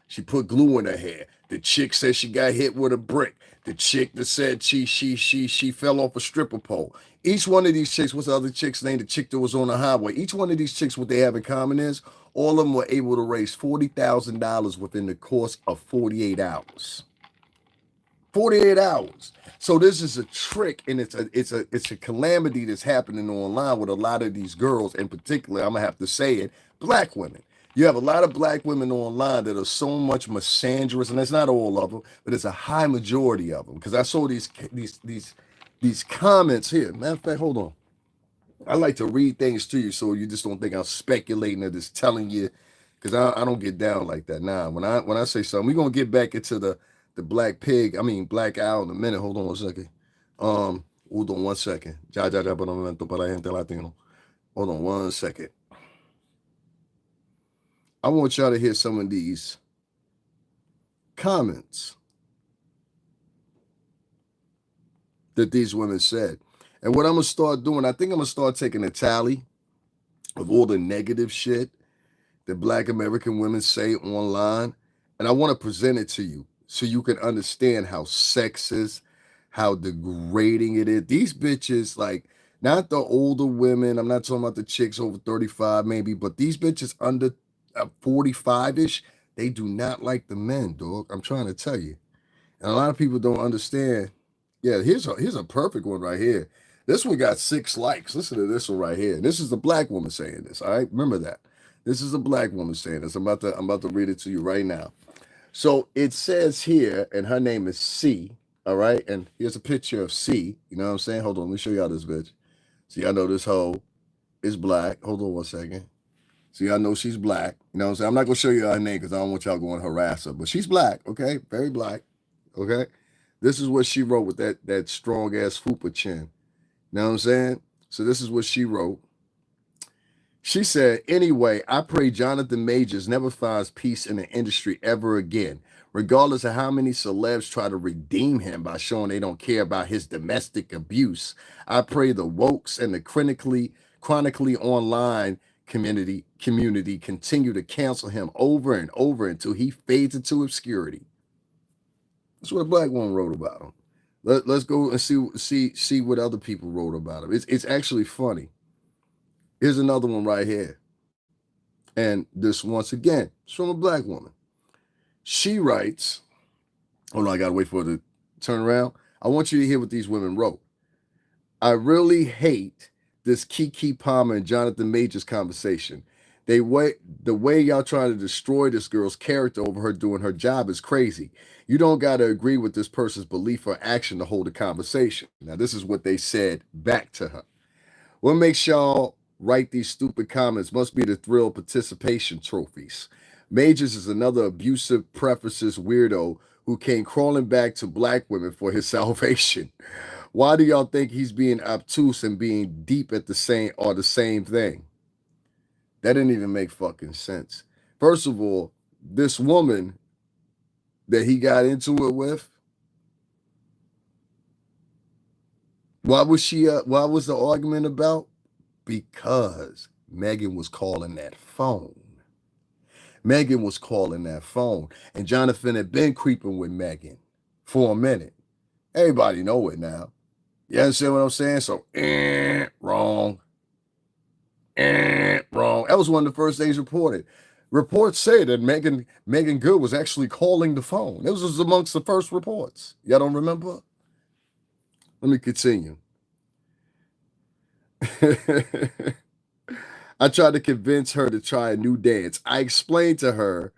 she put glue in her hair. The chick said she got hit with a brick. The chick that said she fell off a stripper pole. Each one of these chicks, what's the other chick's name? The chick that was on the highway. Each one of these chicks, what they have in common is all of them were able to raise $40,000 within the course of 48 hours. 48 hours. So this is a trick, and it's a calamity that's happening online with a lot of these girls, in particular, I'm gonna have to say it, black women. You have a lot of black women online that are so much misandrous, and it's not all of them, but it's a high majority of them. Because I saw these comments here. Matter of fact, hold on. I like to read things to you so you just don't think I'm speculating or just telling you, because I don't get down like that. Nah, when I say something, we're gonna get back into the black pig, I mean black owl in a minute. Hold on one second. Hold on one second. Ya, ya, ya, para un momento para la gente latino. Hold on one second. I want y'all to hear some of these comments that these women said. And what I'm gonna start doing, I think I'm gonna start taking a tally of all the negative shit that black American women say online, and I want to present it to you so you can understand how sexist, how degrading it is. These bitches, like, not the older women, I'm not talking about the chicks over 35 maybe, but these bitches under 45-ish, they do not like the men, dog. I'm trying to tell you. And a lot of people don't understand. Yeah, here's a perfect one right here. This one got 6 likes. Listen to this one right here. This is the black woman saying this. All right, remember that. This is a black woman saying this. I'm about to read it to you right now. So it says here, and her name is C. All right, and here's a picture of C. You know what I'm saying? Hold on, let me show y'all this bitch. See, I know this hoe is black. Hold on one second. See, I know she's black. You know what I'm saying? I'm not gonna show you her name because I don't want y'all going to harass her, but she's black. Okay, very black. Okay, this is what she wrote with that strong ass fupa chin. You know what I'm saying? So this is what she wrote. She said, anyway, I pray Jonathan Majors never finds peace in the industry ever again, regardless of how many celebs try to redeem him by showing they don't care about his domestic abuse. I pray the wokes and the chronically online community continue to cancel him over and over until he fades into obscurity. That's what a black woman wrote about him. Let's go and see what other people wrote about him. It's actually funny. Here's another one right here. And this, once again, is from a black woman. She writes, oh no, I gotta wait for her to turn around. I want you to hear what these women wrote. I really hate this Keke Palmer and Jonathan Majors conversation. The way y'all trying to destroy this girl's character over her doing her job is crazy. You don't got to agree with this person's belief or action to hold a conversation. Now, this is what they said back to her. What makes y'all write these stupid comments? Must be the thrill of participation trophies. Majors is another abusive preferences weirdo who came crawling back to black women for his salvation. Why do y'all think he's being obtuse and being deep at the same thing? That didn't even make fucking sense. First of all, this woman that he got into it with, why was the argument about? Because Megan was calling that phone. Megan was calling that phone. And Johnathan had been creeping with Megan for a minute. Everybody know it now. You understand what I'm saying? So, wrong. Wrong. That was one of the first things reported. Reports say that Megan Good was actually calling the phone. This was amongst the first reports. Y'all don't remember? Let me continue. I tried to convince her to try a new dance. I explained to her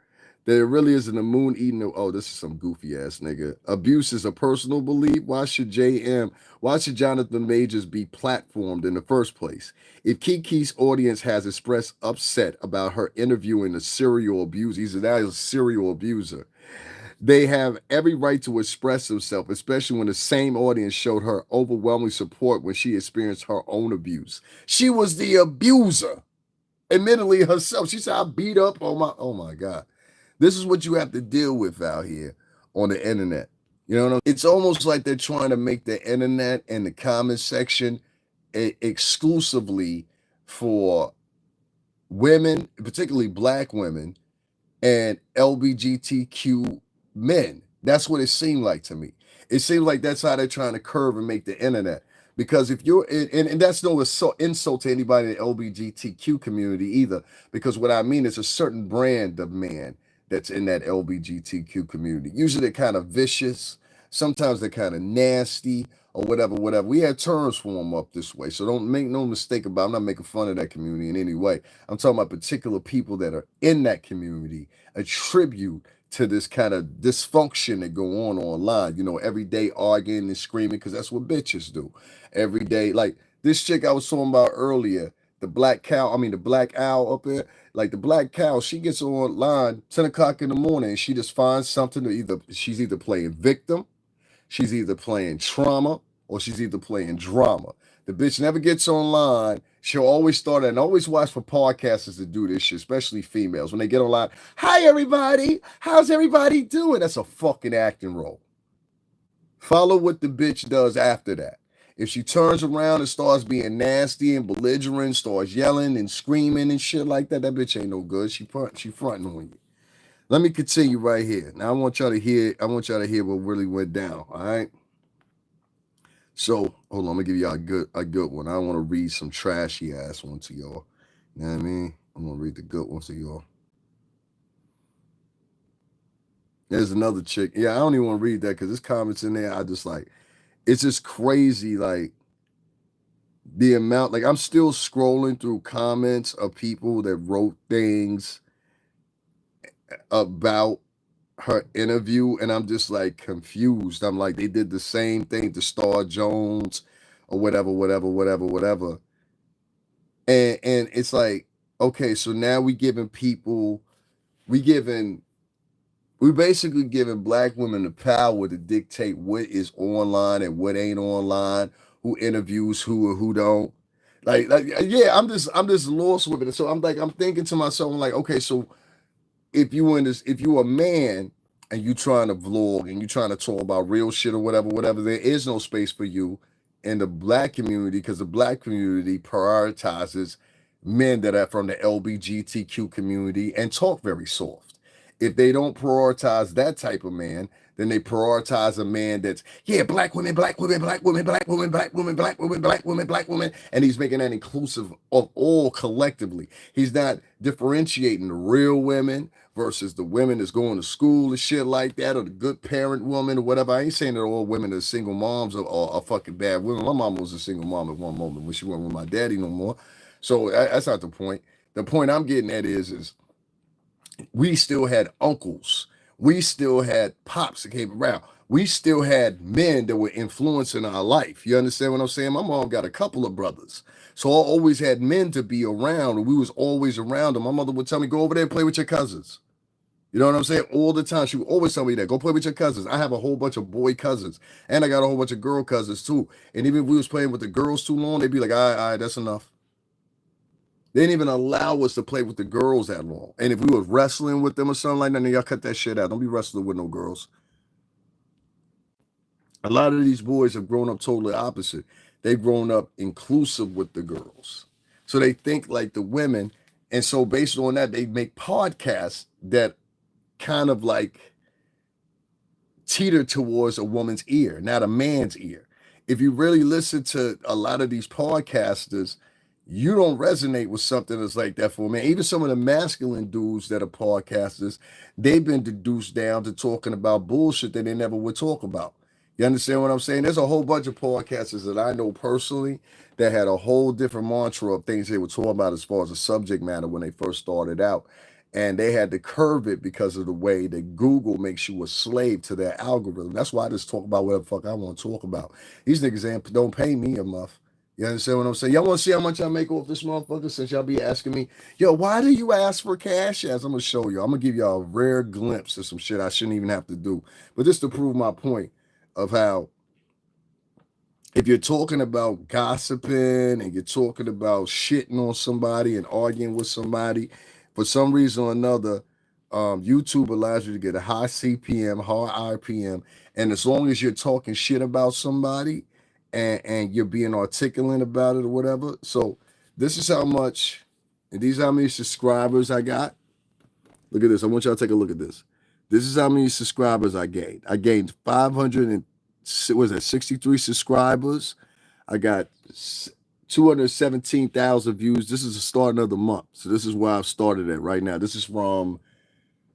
that it really isn't a moon eating. Oh, this is some goofy ass nigga. Abuse is a personal belief. Why should Johnathan Majors be platformed in the first place? If Keke's audience has expressed upset about her interviewing a serial abuser, he's now a serial abuser. They have every right to express themselves, especially when the same audience showed her overwhelming support when she experienced her own abuse. She was the abuser, admittedly herself. She said, "I beat up on my." Oh my God, this is what you have to deal with out here on the internet. You know what I mean? It's almost like they're trying to make the internet and the comment section exclusively for women, particularly black women, and LGBTQ men. That's what it seemed like to me. It seems like that's how they're trying to curve and make the internet. Because if you're, and that's no insult to anybody in the LGBTQ community either, because what I mean is a certain brand of man that's in that LGBTQ community. Usually they're kind of vicious, sometimes they're kind of nasty or whatever, whatever. We had terms for them up this way. So don't make no mistake about it. I'm not making fun of that community in any way. I'm talking about particular people that are in that community attribute to this kind of dysfunction that go on online. You know, every day arguing and screaming because that's what bitches do. Every day, like this chick I was talking about earlier, the black owl up there. Like the black cow, she gets online 10 o'clock in the morning and she just finds something to she's either playing victim, she's either playing trauma, or she's either playing drama. The bitch never gets online. She'll always start and always watch for podcasters to do this shit, especially females. When they get online, hi everybody, how's everybody doing? That's a fucking acting role. Follow what the bitch does after that. If she turns around and starts being nasty and belligerent, starts yelling and screaming and shit like that, that bitch ain't no good. She fronting on you. Let me continue right here. Now I want y'all to hear what really went down. All right. So hold on, I'm gonna give y'all a good one. I don't want to read some trashy ass one to y'all. You know what I mean? I'm gonna read the good one to y'all. There's another chick. Yeah, I don't even want to read that because there's comments in there. I just like it's just crazy, like the amount, like I'm still scrolling through comments of people that wrote things about her interview, and I'm just like confused. I'm like, they did the same thing to Star Jones or whatever, whatever, whatever, whatever. And it's like, okay, so now we basically giving black women the power to dictate what is online and what ain't online, who interviews who or who don't. Like yeah, I'm just lost with it. So I'm thinking to myself, I'm like, okay, so if you a man and you trying to vlog and you trying to talk about real shit or whatever, whatever, there is no space for you in the black community because the black community prioritizes men that are from the LGBTQ community and talk very soft. If they don't prioritize that type of man, then they prioritize a man that's, yeah, black women, black women, black women, black women, black women, black women, black women, black women. And he's making that inclusive of all collectively. He's not differentiating the real women versus the women that's going to school and shit like that, or the good parent woman or whatever. I ain't saying that all women are single moms or fucking bad women. My mom was a single mom at one moment when she wasn't with my daddy no more. So that's not the point. The point I'm getting at is we still had uncles. We still had pops that came around. we still had men that were influencing our life. You understand what I'm saying? My mom got a couple of brothers. So I always had men to be around, and we was always around them. My mother would tell me, go over there and play with your cousins. You know what I'm saying? All the time. She would always tell me that. Go play with your cousins. I have a whole bunch of boy cousins. And I got a whole bunch of girl cousins too. And even if we was playing with the girls too long, they'd be like, all right, that's enough. They didn't even allow us to play with the girls that long. And if we was wrestling with them or something like that, then y'all cut that shit out. Don't be wrestling with no girls. A lot of these boys have grown up totally opposite. They've grown up inclusive with the girls. So they think like the women. And so based on that, they make podcasts that kind of like teeter towards a woman's ear, not a man's ear. If you really listen to a lot of these podcasters, you don't resonate with something that's like that for a man. Even some of the masculine dudes that are podcasters, they've been deduced down to talking about bullshit that they never would talk about. You understand what I'm saying? There's a whole bunch of podcasters that I know personally that had a whole different mantra of things they would talk about as far as the subject matter when they first started out. And they had to curve it because of the way that Google makes you a slave to their algorithm. That's why I just talk about whatever the fuck I want to talk about. These niggas don't pay me enough. You understand what I'm saying? Y'all want to see how much I make off this motherfucker since y'all be asking me, yo, why do you ask for cash ads? I'm going to show you. I'm going to give y'all a rare glimpse of some shit I shouldn't even have to do. But just to prove my point of how if you're talking about gossiping and you're talking about shitting on somebody and arguing with somebody, for some reason or another, YouTube allows you to get a high CPM, high RPM, and as long as you're talking shit about somebody and you're being articulate about it or whatever. So this is how much, and these are how many subscribers I got. Look at this. I want y'all to take a look at this. This is how many subscribers I gained. I gained 63 subscribers. I got 217,000 views. This is the start of the month. So this is where I've started at right now. This is from,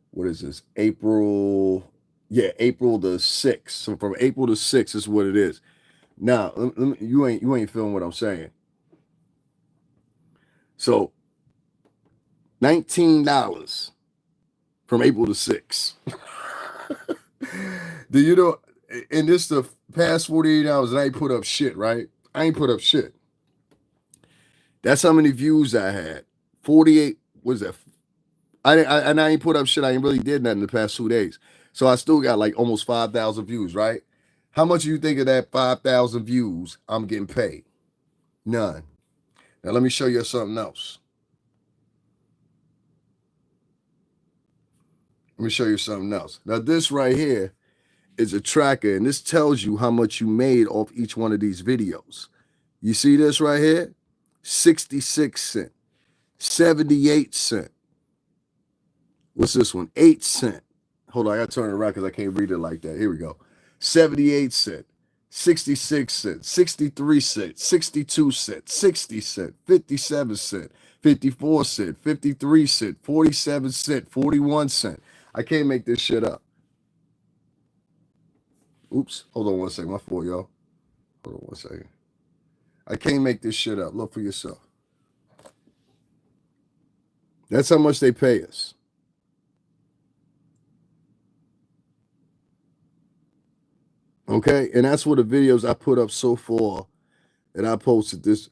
what is this? April the 6th. So from April the 6th is what it is. Now, you ain't feeling what I'm saying. So $19 from April the 6th. Do you know, in this the past 48 hours, I ain't put up shit, right? I ain't put up shit. That's how many views I had. 48, what is that? I ain't put up shit. I ain't really did nothing the past 2 days. So I still got like almost 5,000 views, right? How much do you think of that 5,000 views I'm getting paid? None. Now let me show you something else. Let me show you something else. Now this right here is a tracker, and this tells you how much you made off each one of these videos. You see this right here? 66 cents, 78 cents. What's this one? 8 cents. Hold on, I gotta turn it around because I can't read it like that. Here we go. 78 cents, 66 cents, 63 cents, 62 cents, 60 cents, 57 cents, 54 cents, 53 cents, 47 cents, 41 cents. I can't make this shit up. Oops, hold on one second. My fault, y'all. Hold on one second. I can't make this shit up. Look for yourself. That's how much they pay us. Okay, and that's what the videos I put up so far that I posted this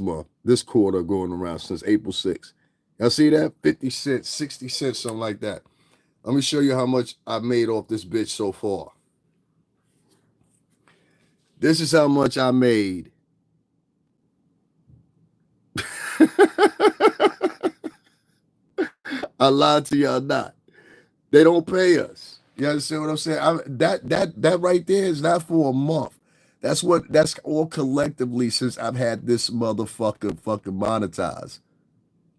month, this quarter going around since April 6th. Y'all see that? 50 cents, 60 cents, something like that. Let me show you how much I made off this bitch so far. This is how much I made. I lied to y'all not. They don't pay us. You understand what I'm saying? That right there is not for a month. That's all collectively since I've had this motherfucker fucking monetized.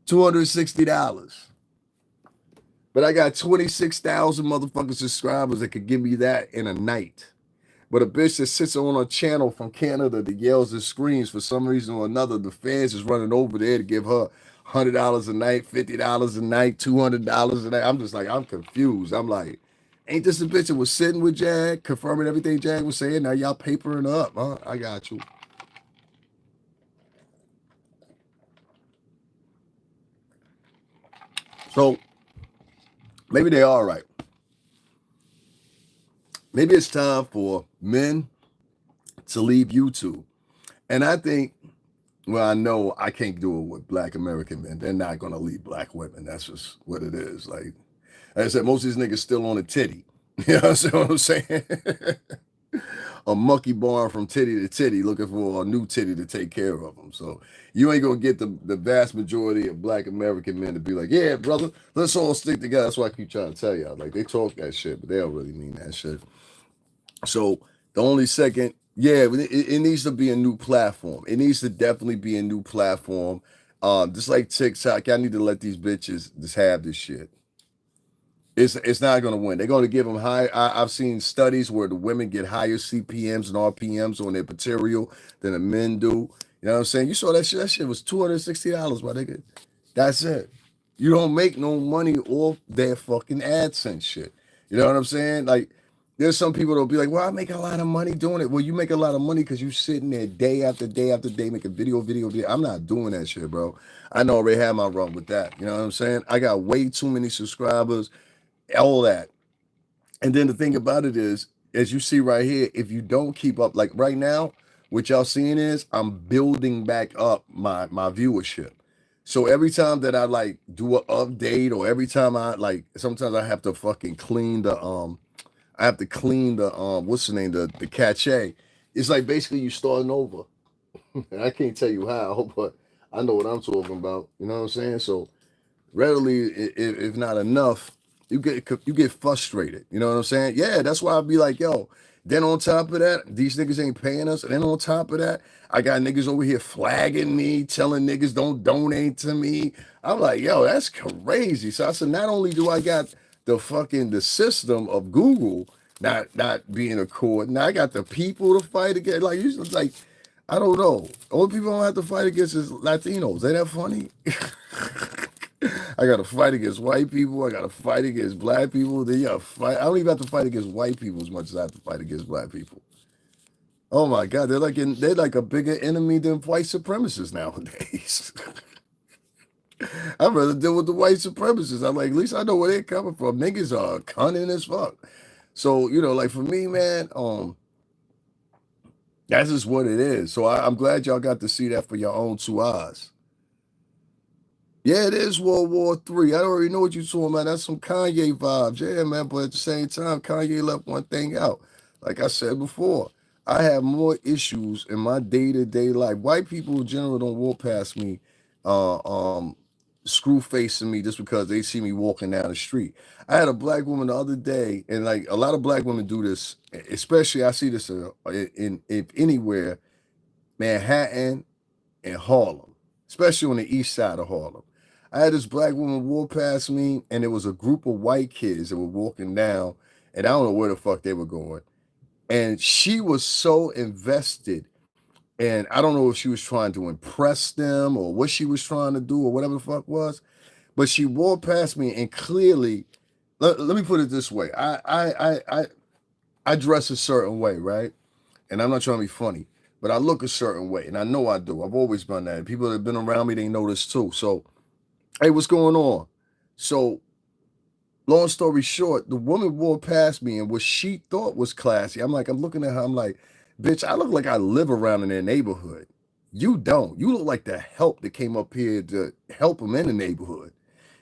$260. But I got 26,000 motherfucking subscribers that could give me that in a night. But a bitch that sits on a channel from Canada that yells and screams for some reason or another, the fans is running over there to give her $100 a night, $50 a night, $200 a night. I'm just like, I'm confused. I'm like, ain't this the bitch that was sitting with Jag, confirming everything Jag was saying? Now y'all papering up, huh? I got you. So maybe they are right. maybe it's time for men to leave YouTube. And I think, well, I know I can't do it with black American men. They're not gonna leave black women. That's just what it is. Like I said, most of these niggas still on a titty. You know what I'm saying? A monkey barn from titty to titty looking for a new titty to take care of them. So you ain't gonna get the vast majority of black American men to be like, yeah, brother, let's all stick together. That's why I keep trying to tell y'all. Like they talk that shit, but they don't really mean that shit. So the only second, yeah, it needs to be a new platform. It needs to definitely be a new platform. Just like TikTok, I need to let these bitches just have this shit. It's not going to win. They're going to give them high. I've seen studies where the women get higher CPMs and RPMs on their material than the men do. You know what I'm saying? You saw that shit. That shit was $260, my nigga. That's it. You don't make no money off their fucking AdSense shit. You know what I'm saying? Like, there's some people that'll be like, well, I make a lot of money doing it. Well, you make a lot of money because you sitting there day after day after day making video. I'm not doing that shit, bro. I know I already had my run with that. You know what I'm saying? I got way too many subscribers, all that. And then the thing about it is, as you see right here, if you don't keep up, like right now, what y'all seeing is I'm building back up my viewership. So every time that I like do an update, or every time I like, sometimes I have to fucking clean I have to clean the what's the name, the cache. It's like basically you starting over. And I can't tell you how, but I know what I'm talking about. You know what I'm saying? So readily, if not enough, you get frustrated. You know what I'm saying? Yeah, that's why I'd be like, yo. Then on top of that, these niggas ain't paying us. And then on top of that, I got niggas over here flagging me, telling niggas don't donate to me. I'm like, yo, that's crazy. So I said, not only do I got the system of Google not being a court, now I got the people to fight against. Like usually, like I don't know. Only people I don't have to fight against is Latinos. Ain't that funny? I gotta fight against white people. I gotta fight against black people. Then you gotta fight. I don't even have to fight against white people as much as I have to fight against black people. Oh my God, they're like a bigger enemy than white supremacists nowadays. I'd rather deal with the white supremacists. I'm like, at least I know where they're coming from. Niggas are cunning as fuck. So like for me, man, that's just what it is. So I'm glad y'all got to see that for your own two eyes. Yeah, it is World War III. I already know what you're talking about. That's some Kanye vibes. Yeah, man. But at the same time, Kanye left one thing out. Like I said before, I have more issues in my day-to-day life. White people in general don't walk past me, uh, um, screw facing me just because they see me walking down the street. I had a black woman the other day, and like a lot of black women do this, especially I see this in anywhere, Manhattan and Harlem, especially on the east side of Harlem. I had this black woman walk past me, and there was a group of white kids that were walking down, and I don't know where the fuck they were going. And she was so invested, and I don't know if she was trying to impress them or what she was trying to do or whatever the fuck was. But she walked past me, and clearly, let me put it this way: I dress a certain way, right? And I'm not trying to be funny, but I look a certain way, and I know I do. I've always done that. And people that have been around me, they know this too. So, hey, what's going on? So, long story short, the woman walked past me, and what she thought was classy. I'm looking at her. I'm like, bitch, I look like I live around in their neighborhood. You don't. You look like the help that came up here to help them in the neighborhood.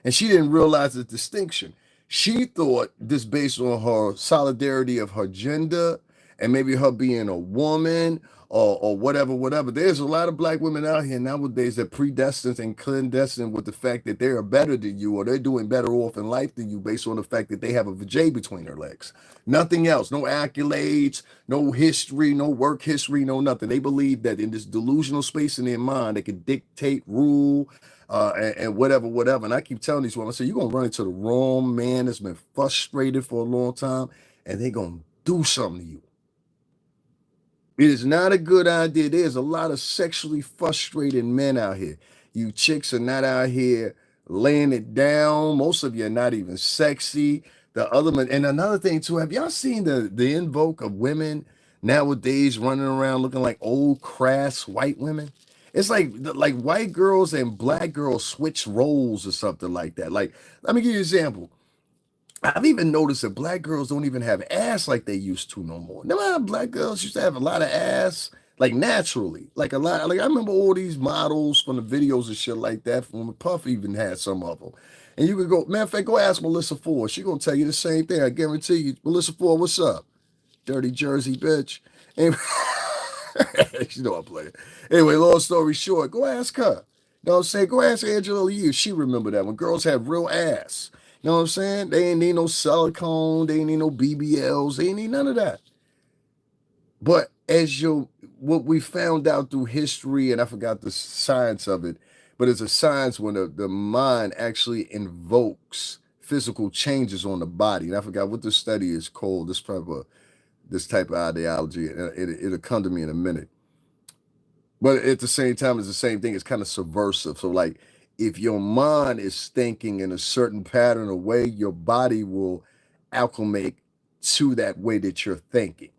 And she didn't realize the distinction. She thought this based on her solidarity of her gender and maybe her being a woman or whatever. There's a lot of black women out here nowadays that predestined and clandestine with the fact that they are better than you or they're doing better off in life than you based on the fact that they have a vajay between their legs. Nothing else. No accolades, no history, no work history, no nothing. They believe that in this delusional space in their mind, they can dictate, rule, and whatever. And I keep telling these women, I say, you're going to run into the wrong man that's been frustrated for a long time, and they're going to do something to you. It is not a good idea. There's a lot of sexually frustrated men out here. You chicks are not out here laying it down. Most of you are not even sexy. The other men, and another thing too, have y'all seen the invoke of women nowadays running around looking like old crass white women? It's like white girls and black girls switch roles or something like that. Like, let me give you an example. I've even noticed that black girls don't even have ass like they used to no more. Remember how black girls used to have a lot of ass, like naturally, like a lot. Like I remember all these models from the videos and shit like that. From Puff even had some of them, and you could go. Matter of fact, go ask Melissa Ford. She gonna tell you the same thing. I guarantee you, Melissa Ford. What's up, dirty Jersey bitch? Anyway, you know I'm playing. Anyway, long story short, go ask her. You know what I'm saying? Go ask Angela Yee. She remember that when girls had real ass. You know what I'm saying? They ain't need no silicone. They ain't need no BBLs. They ain't need none of that. But what we found out through history, and I forgot the science of it, but it's a science when the mind actually invokes physical changes on the body. And I forgot what the study is called. This type of ideology. It'll come to me in a minute. But at the same time, it's the same thing. It's kind of subversive. So, like, if your mind is thinking in a certain pattern or way, your body will acclimate to that way that you're thinking.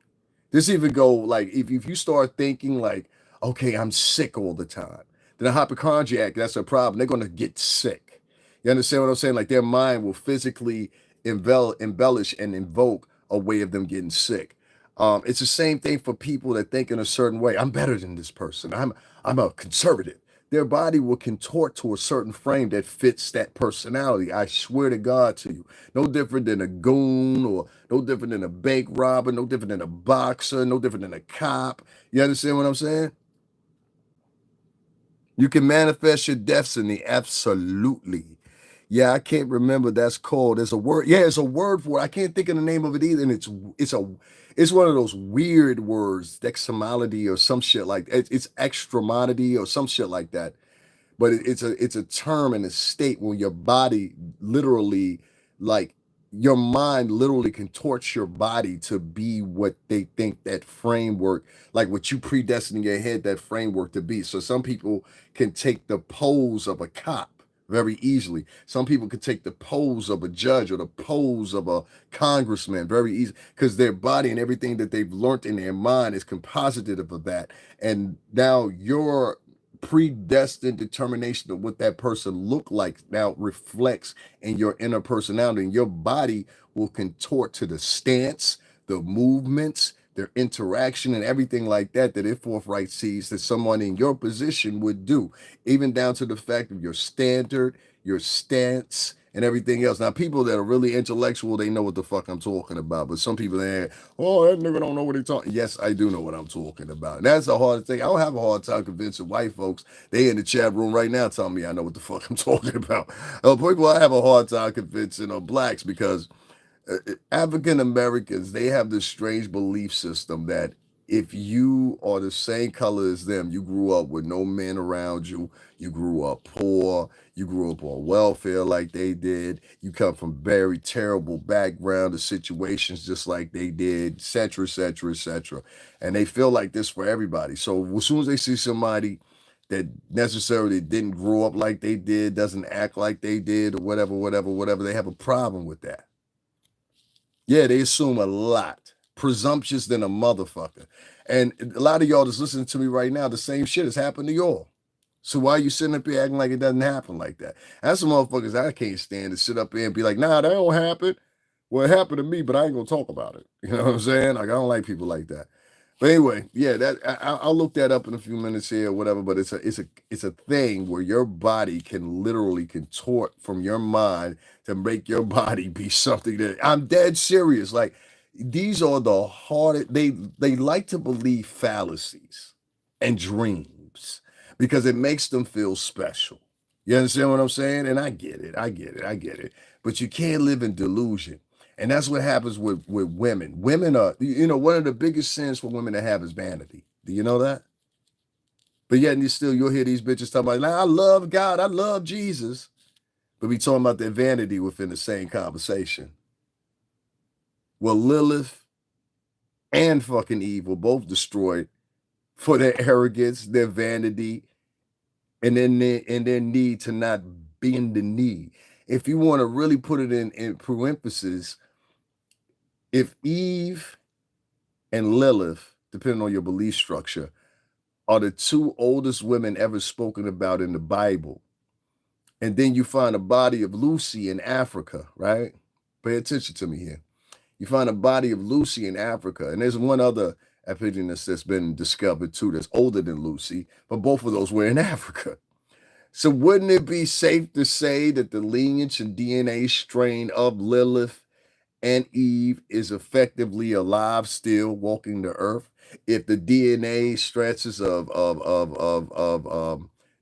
This even go like if you start thinking like, okay, I'm sick all the time, then a hypochondriac, that's a problem. They're gonna get sick. You understand what I'm saying? Like their mind will physically embellish and invoke a way of them getting sick. It's the same thing for people that think in a certain way. I'm better than this person. I'm a conservative. Their body will contort to a certain frame that fits that personality. I swear to God to you. No different than a goon or no different than a bank robber, no different than a boxer, no different than a cop. You understand what I'm saying? You can manifest your destiny, absolutely. Yeah, I can't remember that's called. There's a word. Yeah, it's a word for it. I can't think of the name of it either. And it's one of those weird words, dexamality or some shit like it's extramonity or some shit like that. But it's a term and a state when your body literally like your mind literally contorts your body to be what they think that framework, like what you predestined in your head that framework to be. So some people can take the pose of a cop very easily. Some people can take the pose of a judge or the pose of a congressman very easy because their body and everything that they've learned in their mind is compositive of that. And now your predestined determination of what that person looked like now reflects in your inner personality, and your body will contort to the stance, the movements, their interaction, and everything like that that it forthright sees that someone in your position would do, even down to the fact of your standard, your stance, and everything else. Now, people that are really intellectual, they know what the fuck I'm talking about. But some people, they, oh, that nigga don't know what he's talking. Yes, I do know what I'm talking about. And that's the hard thing. I don't have a hard time convincing white folks. They in the chat room right now telling me I know what the fuck I'm talking about. People I have a hard time convincing are blacks because African Americans, they have this strange belief system that if you are the same color as them, you grew up with no men around you, you grew up poor, you grew up on welfare like they did, you come from very terrible background or situations just like they did, etc., etc., etc. And they feel like this for everybody. So as soon as they see somebody that necessarily didn't grow up like they did, doesn't act like they did, or whatever, whatever, whatever, they have a problem with that. Yeah, they assume a lot. Presumptuous than a motherfucker. And a lot of y'all that's listening to me right now, the same shit has happened to y'all. So why are you sitting up here acting like it doesn't happen like that? That's some motherfuckers I can't stand to sit up here and be like, nah, that don't happen. Well, it happened to me, but I ain't gonna talk about it. You know what I'm saying? Like I don't like people like that. But anyway, yeah, I'll look that up in a few minutes here or whatever. But it's a thing where your body can literally contort from your mind to make your body be something that I'm dead serious. Like these are the hardest. They like to believe fallacies and dreams because it makes them feel special. You understand what I'm saying? And I get it. I get it. I get it. But you can't live in delusion. And that's what happens with women. Women are, one of the biggest sins for women to have is vanity. Do you know that? But yet, you'll hear these bitches talking about, I love God, I love Jesus. But we talking about their vanity within the same conversation. Well, Lilith and fucking Eve were both destroyed for their arrogance, their vanity, and then their need to not bend the knee. If you want to really put it in parentheses, if Eve and Lilith, depending on your belief structure, are the two oldest women ever spoken about in the Bible, and then you find a body of Lucy in Africa, right? Pay attention to me here. You find a body of Lucy in Africa, and there's one other epigenus that's been discovered too that's older than Lucy, but both of those were in Africa. So wouldn't it be safe to say that the lineage and DNA strain of Lilith and Eve is effectively alive still walking the earth? If the DNA stretches of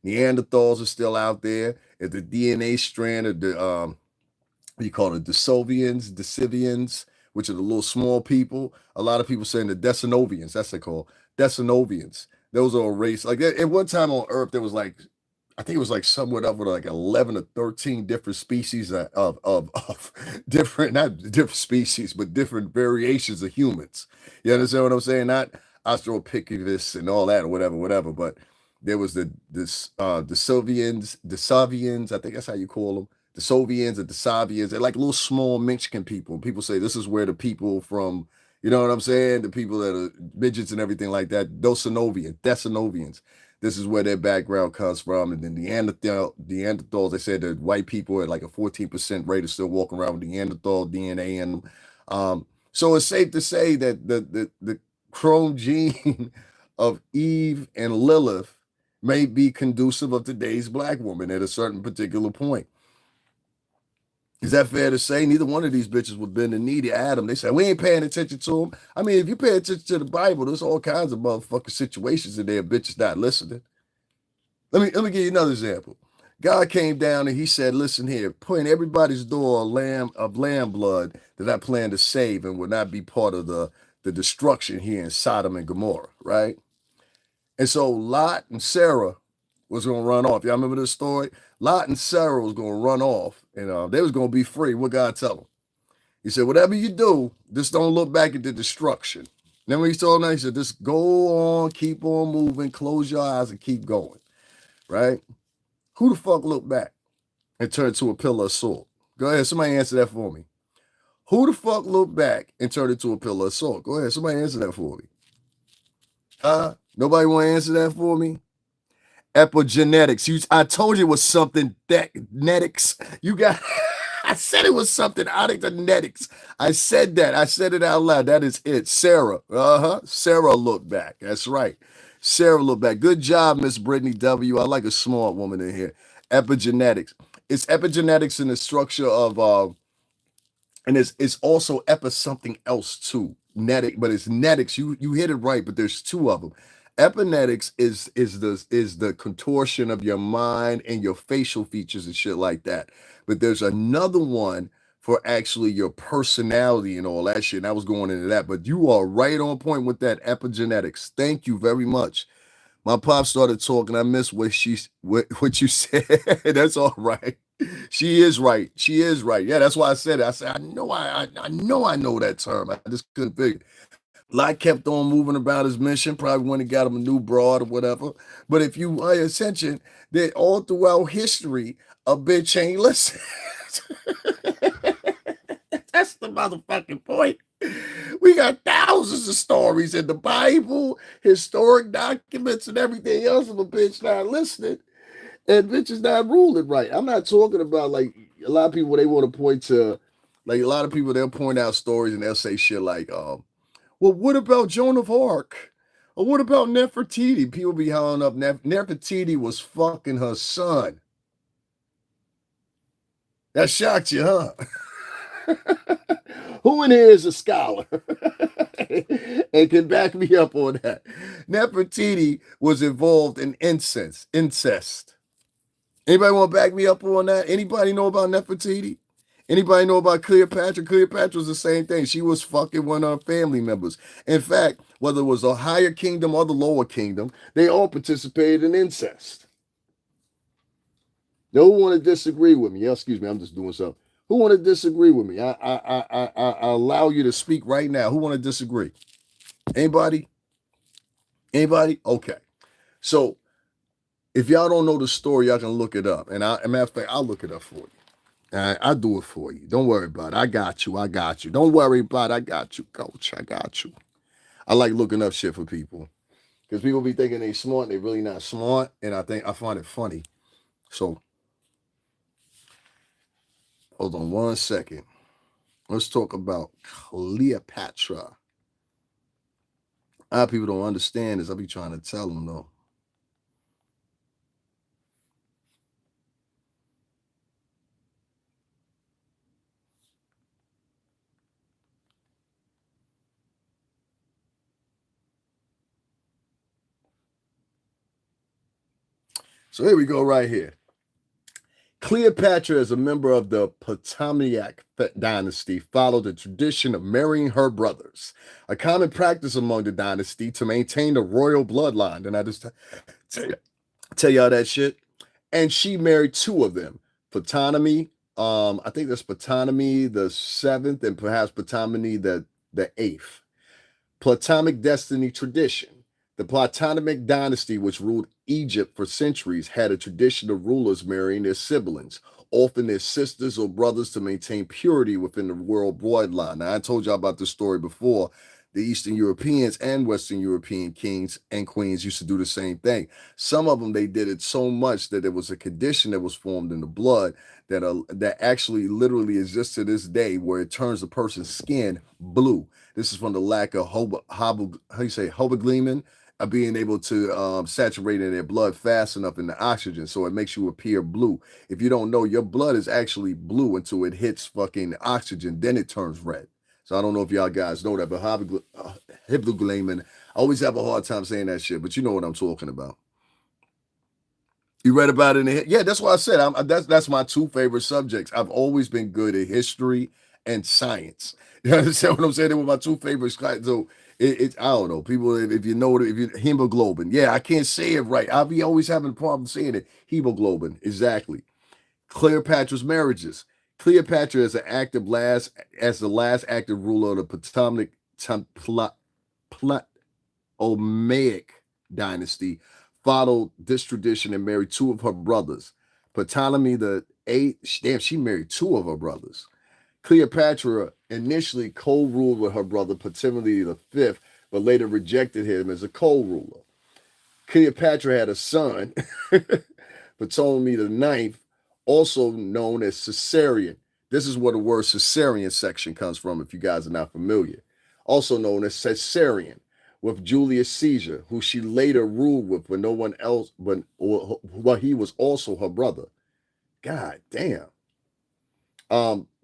Neanderthals are still out there, if the DNA strand of the what do you call it, Decivians, which are the little small people. A lot of people saying the Decinovians, that's what they call Decinovians. Those are a race. Like at one time on Earth, there was like, I think it was like somewhere up with like 11 or 13 different species of different, not different species, but different variations of humans. You understand what I'm saying? Not Australopithecus and all that or whatever. But there was the Savians, I think that's how you call them. The Soviets and the Savians, they're like little small Mexican people. People say this is where the people from, you know what I'm saying? The people that are midgets and everything like that, Decinovians. This is where their background comes from. And then Neanderthals, they said that white people at like a 14% rate are still walking around with Neanderthal DNA in them. So it's safe to say that the chrome gene of Eve and Lilith may be conducive of today's black woman at a certain particular point. Is that fair to say? Neither one of these bitches would bend the knee to Adam. They said, we ain't paying attention to them. I mean, if you pay attention to the Bible, there's all kinds of motherfucking situations in there, bitches not listening. Let me give you another example. God came down and he said, listen here, put in everybody's door of lamb blood that I plan to save and will not be part of the destruction here in Sodom and Gomorrah, right? And so Lot and Sarah was going to run off. Y'all remember this story? Lot and Sarah was going to run off, and they was going to be free. What God tell them? He said, whatever you do, just don't look back at the destruction. Then when he told them, he said, just go on, keep on moving, close your eyes and keep going, right? Who the fuck looked back and turned to a pillar of salt? Go ahead, somebody answer that for me. Who the fuck looked back and turned into a pillar of salt? Go ahead, somebody answer that for me. Nobody want to answer that for me? Epigenetics. I told you it was something genetics. You got I said it was something out of genetics. I said that. I said it out loud. That is it. Sarah. Sarah looked back. That's right. Sarah looked back. Good job, Miss Brittany W. I like a smart woman in here. Epigenetics. It's epigenetics in the structure of and it's also epi something else too. Netic, but it's netics. You hit it right, but there's two of them. Epinetics is the contortion of your mind and your facial features and shit like that. But there's another one for actually your personality and all that shit. And I was going into that, but you are right on point with that epigenetics. Thank you very much. My pop started talking. I missed what you said. That's all right. She is right. She is right. Yeah, that's why I said it. I said, I know that term. I just couldn't figure. Lot kept on moving about his mission, probably when he got him a new broad or whatever. But if you pay attention, that all throughout history, a bitch ain't listen. That's the motherfucking point. We got thousands of stories in the Bible, historic documents, and everything else of a bitch not listening and bitches not ruling right. I'm not talking about like a lot of people, they want to point to, like a lot of people, they'll point out stories and they'll say shit like, well, what about Joan of Arc? Or what about Nefertiti? People be hollering up, Nefertiti was fucking her son. That shocked you, huh? Who in here is a scholar and can back me up on that? Nefertiti was involved in incest. Anybody want to back me up on that? Anybody know about Nefertiti? Anybody know about Cleopatra? Cleopatra was the same thing. She was fucking one of her family members. In fact, whether it was the higher kingdom or the lower kingdom, they all participated in incest. No one want to disagree with me. Yeah, excuse me, I'm just doing something. Who want to disagree with me? I allow you to speak right now. Who want to disagree? Anybody? Anybody? Okay. So if y'all don't know the story, y'all can look it up. And as a matter of fact, I'll look it up for you. I'll do it for you. Don't worry about it. I got you. Don't worry about it. I got you, coach. I got you. I like looking up shit for people. Because people be thinking they smart and they really not smart. And I find it funny. So hold on one second. Let's talk about Cleopatra. A lot of people don't understand this. I'll be trying to tell them though. So here we go right here. Cleopatra, as a member of the Ptolemaic dynasty, followed the tradition of marrying her brothers, a common practice among the dynasty to maintain the royal bloodline. And I just tell y'all that shit. And she married two of them, Ptolemy. I think that's Ptolemy the seventh, and perhaps Ptolemy the eighth. Platonic destiny tradition. The Platonic dynasty, which ruled Egypt for centuries, had a tradition of rulers marrying their siblings, often their sisters or brothers, to maintain purity within the royal bloodline. Now, I told y'all about this story before. The Eastern Europeans and Western European kings and queens used to do the same thing. Some of them, they did it so much that there was a condition that was formed in the blood that actually literally exists to this day, where it turns a person's skin blue. This is from the lack of hemoglobin, being able to saturate in their blood fast enough in the oxygen, so it makes you appear blue. If you don't know, your blood is actually blue until it hits fucking oxygen, then it turns red. So I don't know if y'all guys know that, but hemoglobin, I always have a hard time saying that shit, but you know what I'm talking about. You read about it in the, yeah, that's why I said that's my two favorite subjects. I've always been good at history and science. You understand what I'm saying? They were my two favorites. So I don't know. People, if you know it, if you hemoglobin, yeah, I can't say it right. I'll be always having a problem saying it. Hemoglobin, exactly. Cleopatra's marriages. Cleopatra is the last active ruler of the Ptolemaic dynasty, followed this tradition and married two of her brothers. Ptolemy the eighth, damn, she married two of her brothers. Cleopatra initially co-ruled with her brother Ptolemy the fifth, but later rejected him as a co-ruler. Cleopatra had a son, Ptolemy the ninth, also known as Caesarion. This is where the word Caesarion section comes from, if you guys are not familiar. Also known as Caesarion, with Julius Caesar, who she later ruled with, but no one else, but he was also her brother. God damn.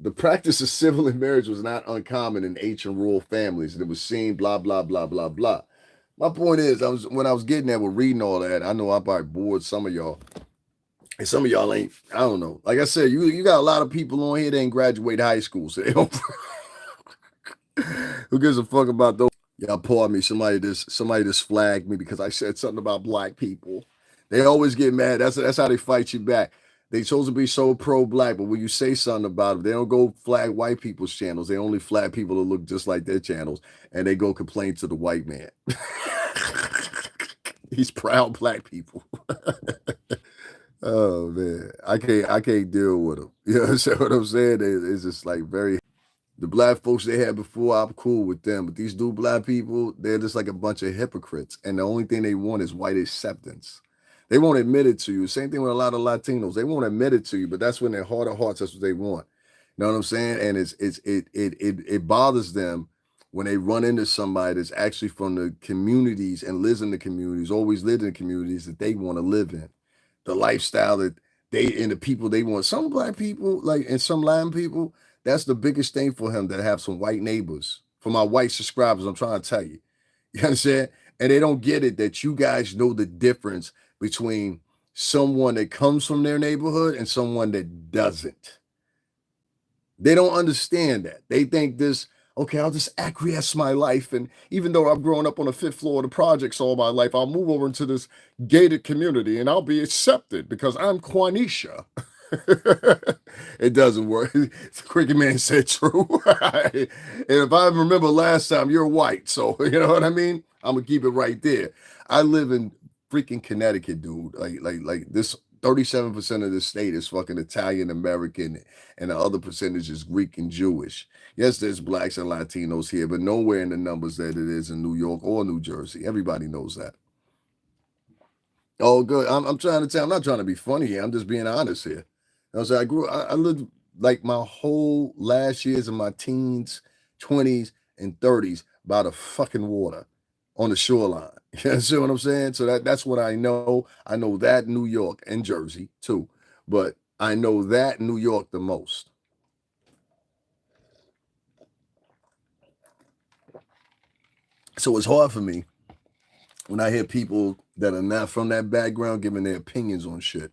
The practice of civil marriage was not uncommon in ancient royal families, and it was seen blah blah blah blah blah. My point is, when I was getting there with reading all that, I know I probably bored some of y'all. And some of y'all ain't, I don't know. Like I said, you got a lot of people on here that ain't graduate high school, so they don't who gives a fuck about those? Y'all pardon me. Somebody just flagged me because I said something about black people. They always get mad. That's how they fight you back. They supposed to be so pro-black, but when you say something about them, they don't go flag white people's channels. They only flag people that look just like their channels, and they go complain to the white man. He's proud black people. Oh man, I can't deal with them. You know what I'm saying? It's just like the black folks they had before, I'm cool with them. But these new black people, they're just like a bunch of hypocrites. And the only thing they want is white acceptance. They won't admit it to you. Same thing with a lot of Latinos. They won't admit it to you, but that's when their heart of hearts, that's what they want. You know what I'm saying? And it bothers them when they run into somebody that's actually from the communities and lives in the communities, always lived in the communities that they want to live in. The lifestyle that they and the people they want. Some black people, like, and some Latin people, that's the biggest thing for him, to have some white neighbors. For my white subscribers, I'm trying to tell you. You understand? And they don't get it that you guys know the difference between someone that comes from their neighborhood and someone that doesn't. They don't understand that. They think this, okay, I'll just acquiesce my life. And even though I've grown up on the fifth floor of the projects all my life, I'll move over into this gated community and I'll be accepted because I'm Quanisha. It doesn't work. The Cricket Man said true. And if I remember last time, you're white. So, you know what I mean? I'm going to keep it right there. I live in freaking Connecticut, dude. Like this 37% of the state is fucking Italian American, and the other percentage is Greek and Jewish. Yes, there's blacks and Latinos here, but nowhere in the numbers that it is in New York or New Jersey. Everybody knows that. Oh, good. I'm trying to tell. I'm not trying to be funny here. I'm just being honest here. I was like, I lived like my whole last years of my teens, 20s, and 30s by the fucking water on the shoreline. You see what I'm saying? So that's what I know. I know that New York and Jersey too, but I know that New York the most. So it's hard for me when I hear people that are not from that background giving their opinions on shit.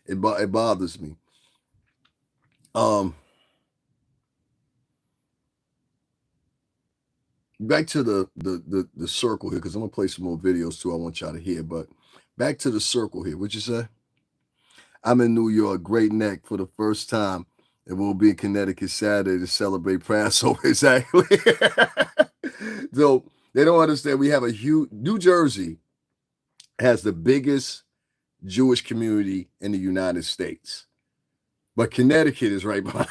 It bothers me. Um, Back to the circle here because I'm gonna play some more videos too. I want y'all to hear, but back to the circle here. What'd you say? I'm in New York, Great Neck for the first time, and we'll be in Connecticut Saturday to celebrate Passover. Exactly. So they don't understand. We have a huge New Jersey has the biggest Jewish community in the United States, but Connecticut is right behind.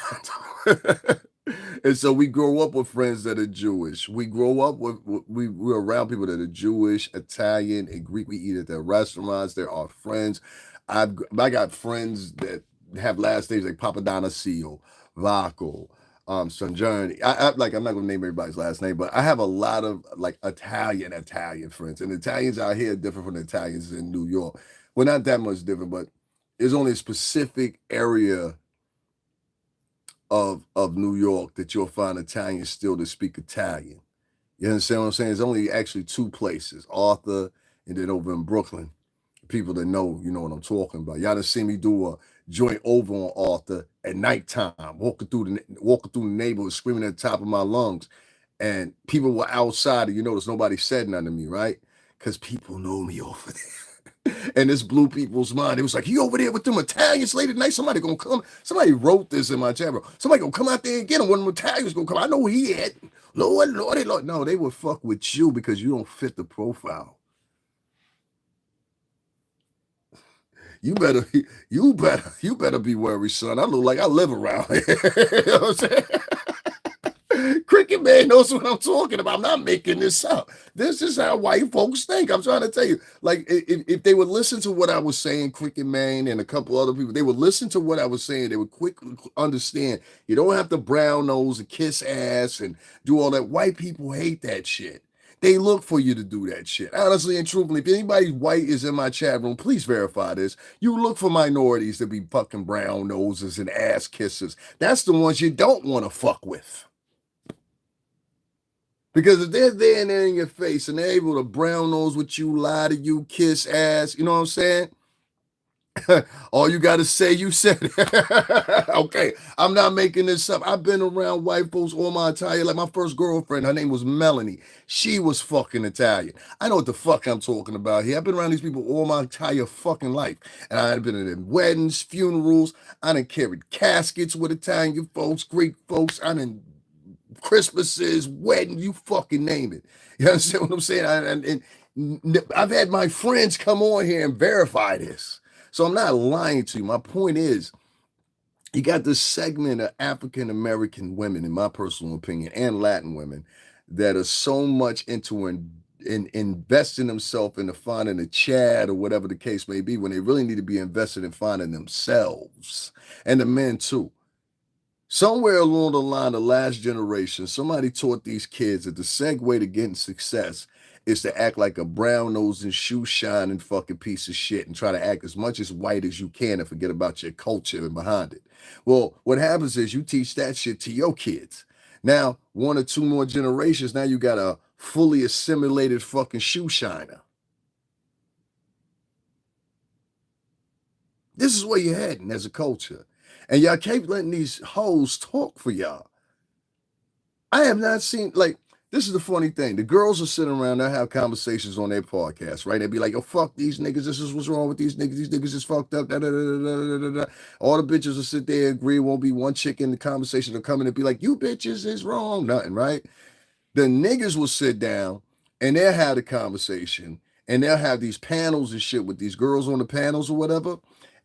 And so we grow up with friends that are Jewish. We grow up with we're around people that are Jewish, Italian, and Greek. We eat at their restaurants. They're our friends. I got friends that have last names like Papadonasio, Vaco, Sanjani. Like I'm not gonna name everybody's last name, but I have a lot of like Italian friends. And Italians out here are different from the Italians in New York. Well, not that much different, but there's only a specific area of New York that you'll find Italians still that speak Italian. You understand what I'm saying? There's only actually two places, Arthur and then over in Brooklyn. People that know, you know what I'm talking about. Y'all done seen me do a joint over on Arthur at nighttime, walking through the neighborhood, screaming at the top of my lungs. And people were outside, and you notice nobody said nothing to me, right? Because people know me over there. And this blew people's mind. It was like, he over there with them Italians late at night. Somebody gonna come. Somebody wrote this in my chat, bro. Somebody gonna come out there and get him. One of them Italians gonna come. I know who he at. Lord. No, they would fuck with you because you don't fit the profile. You better be worried, son. I look like I live around here. You know what I'm saying? Cricket Man knows what I'm talking about. I'm not making this up. This is how white folks think. I'm trying to tell you. Like, if they would listen to what I was saying, Cricket Man and a couple other people, they would listen to what I was saying. They would quickly understand. You don't have to brown nose and kiss ass and do all that. White people hate that shit. They look for you to do that shit. Honestly and truthfully, if anybody white is in my chat room, please verify this. You look for minorities to be fucking brown noses and ass kissers. That's the ones you don't want to fuck with. Because if they're there and they're in your face and they're able to brown nose with you, lie to you, kiss ass, you know what I'm saying? All you got to say, you said it. Okay, I'm not making this up. I've been around white folks all my entire life. My first girlfriend, her name was Melanie. She was fucking Italian. I know what the fuck I'm talking about here. I've been around these people all my entire fucking life. And I've been in weddings, funerals. I done carried caskets with Italian folks, Greek folks. I done Christmases, wedding, you fucking name it. You understand what I'm saying? And I've had my friends come on here and verify this. So I'm not lying to you. My point is, you got this segment of African American women, in my personal opinion, and Latin women that are so much into investing themselves into finding a Chad or whatever the case may be, when they really need to be invested in finding themselves, and the men too. Somewhere along the line, the last generation, somebody taught these kids that the segue to getting success is to act like a brown nosed and shoe shining fucking piece of shit and try to act as much as white as you can and forget about your culture and behind it. Well, what happens is you teach that shit to your kids. Now, one or two more generations, now you got a fully assimilated fucking shoe shiner. This is where you're heading as a culture. And y'all keep letting these hoes talk for y'all. I have not seen, like, this is the funny thing. The girls are sitting around, they'll have conversations on their podcast, right? They'll be like, yo, fuck these niggas. This is what's wrong with these niggas. These niggas is fucked up. Da, da, da, da, da, da. All the bitches will sit there and agree. Won't be one chick in the conversation to come in and be like, you bitches is wrong. Nothing, right? The niggas will sit down and they'll have the conversation and they'll have these panels and shit with these girls on the panels or whatever.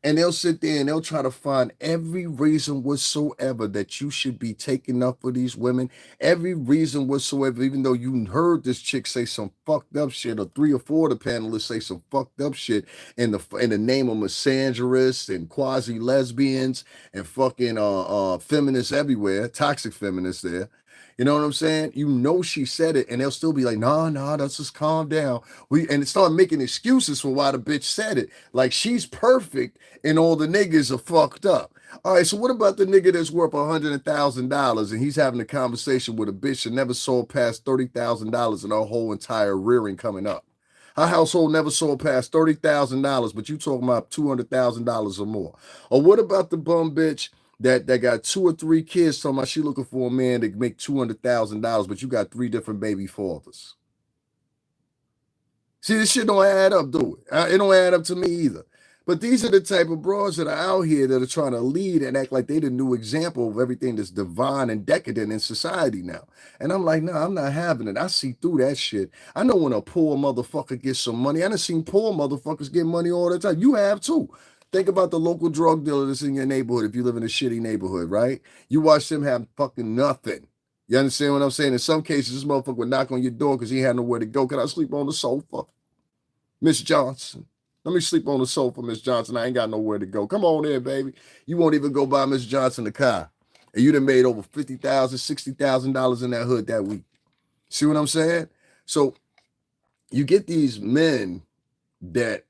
And they'll sit there and they'll try to find every reason whatsoever that you should be taking up for these women. Every reason whatsoever, even though you heard this chick say some fucked up shit, or 3 or 4 of the panelists say some fucked up shit in the name of misandrists and quasi lesbians and fucking feminists everywhere, toxic feminists there. You know what I'm saying? You know she said it, and they'll still be like, nah, let's just calm down. And start making excuses for why the bitch said it. Like she's perfect and all the niggas are fucked up. All right, so what about the nigga that's worth $100,000 and he's having a conversation with a bitch that never sold past $30,000 in her whole entire rearing coming up? Her household never sold past $30,000, but you talking about $200,000 or more. Or what about the bum bitch that got 2 or 3 kids talking about she looking for a man to make $200,000, but you got 3 different baby fathers? See, this shit don't add up, do it? It don't add up to me either. But these are the type of broads that are out here that are trying to lead and act like they the new example of everything that's divine and decadent in society now. And I'm like, nah, I'm not having it. I see through that shit. I know when a poor motherfucker gets some money. I done seen poor motherfuckers get money all the time. You have too. Think about the local drug dealer that's in your neighborhood if you live in a shitty neighborhood, right? You watch them have fucking nothing. You understand what I'm saying? In some cases, this motherfucker would knock on your door because he had nowhere to go. Can I sleep on the sofa? Miss Johnson. Let me sleep on the sofa, Miss Johnson. I ain't got nowhere to go. Come on in, baby. You won't even go buy Miss Johnson a car. And you done made over $50,000, $60,000 in that hood that week. See what I'm saying? So you get these men that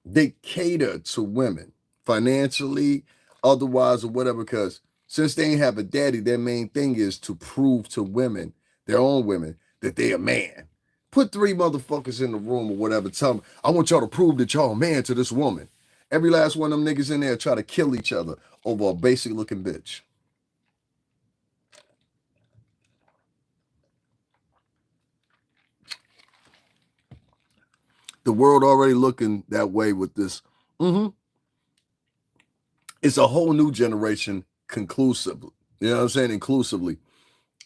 they cater to women financially, otherwise, or whatever, because since they ain't have a daddy, their main thing is to prove to women, their own women, that they a man. Put 3 motherfuckers in the room or whatever. Tell them, I want y'all to prove that y'all a man to this woman. Every last one of them niggas in there try to kill each other over a basic looking bitch. The world already looking that way with this. It's a whole new generation conclusively. You know what I'm saying? Inclusively.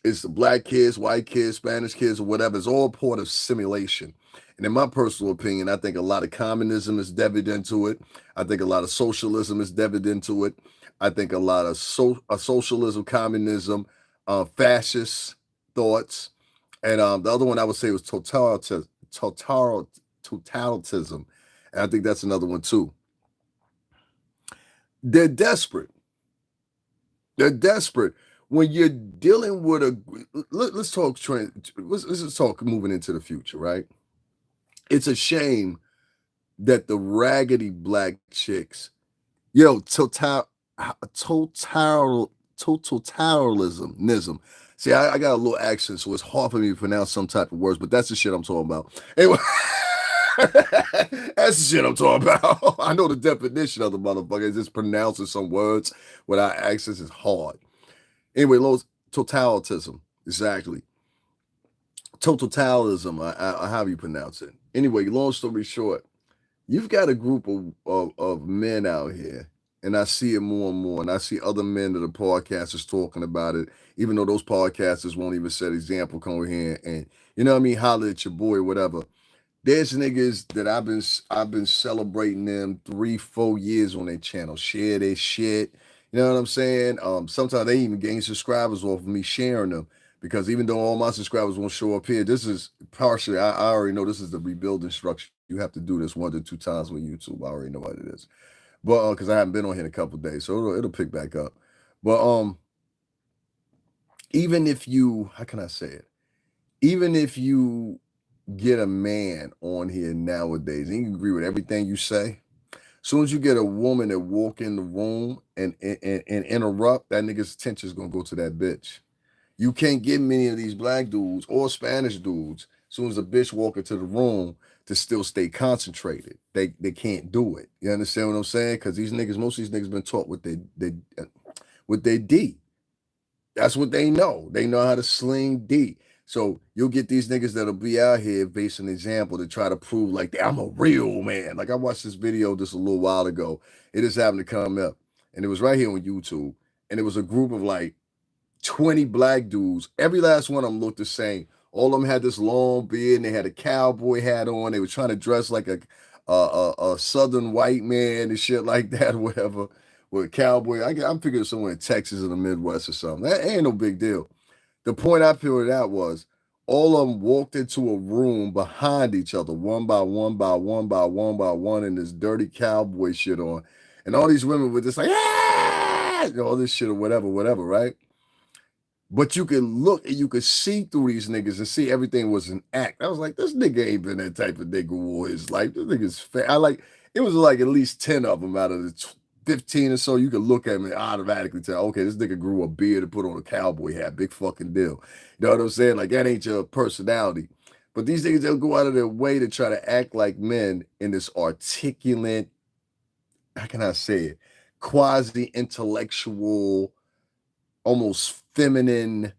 It's the black kids, white kids, Spanish kids, or whatever. It's all part of simulation. And in my personal opinion, I think a lot of communism is debited into it. I think a lot of socialism is debited into it. I think a lot of socialism, communism, fascist thoughts. And the other one I would say was totalitarianism. And I think that's another one too. They're desperate. They're desperate. When you're dealing with let's talk let's talk moving into the future, right? It's a shame that the raggedy black chicks, totalitarianism. See, I got a little accent, so it's hard for me to pronounce some type of words, but that's the shit I'm talking about. Anyway, that's the shit I'm talking about. I know the definition of the motherfucker. Just pronouncing some words without accents is hard. Anyway, totalitarianism, exactly. Totalitarianism, how you pronounce it. Anyway, long story short, you've got a group of men out here, and I see it more and more, and I see other men that are podcasters talking about it, even though those podcasters won't even set example, come over here and, you know what I mean, holler at your boy, whatever. There's niggas that I've been celebrating them 3-4 years on their channel, share their shit. You know what I'm saying? Sometimes they even gain subscribers off of me sharing them, because even though all my subscribers won't show up here, this is partially, I already know this is the rebuilding structure. You have to do this 1 to 2 times with YouTube. I already know what it is. But because I haven't been on here in a couple of days, so it'll pick back up. But even if you, how can I say it? Even if you get a man on here nowadays, and you agree with everything you say, as soon as you get a woman that walk in the room and interrupt, that nigga's attention is gonna go to that bitch. You can't get many of these black dudes or Spanish dudes, as soon as a bitch walk into the room, to still stay concentrated. They can't do it. You understand what I'm saying? Because these niggas, most of these niggas been taught with their D. That's what they know. They know how to sling D. So you'll get these niggas that'll be out here based an example to try to prove like I'm a real man. Like I watched this video just a little while ago. It just happened to come up, and it was right here on YouTube. And it was a group of like 20 black dudes. Every last one of them looked the same. All of them had this long beard, and they had a cowboy hat on. They were trying to dress like a a southern white man and shit like that, whatever, with a cowboy. I'm figuring somewhere in Texas or the Midwest or something. That ain't no big deal. The point I figured out was all of them walked into a room behind each other, one by one by one by one by one, in this dirty cowboy shit on. And all these women were just like, ah, all this shit or whatever, whatever, right? But you could look and you could see through these niggas and see everything was an act. I was like, this nigga ain't been that type of nigga all his life. This nigga's fat. It was like at least 10 of them out of the 15 or so. You could look at him and automatically tell, okay, this nigga grew a beard and put on a cowboy hat. Big fucking deal. You know what I'm saying? Like, that ain't your personality. But these niggas, they'll go out of their way to try to act like men in this articulate, how can I say it, quasi intellectual, almost feminine,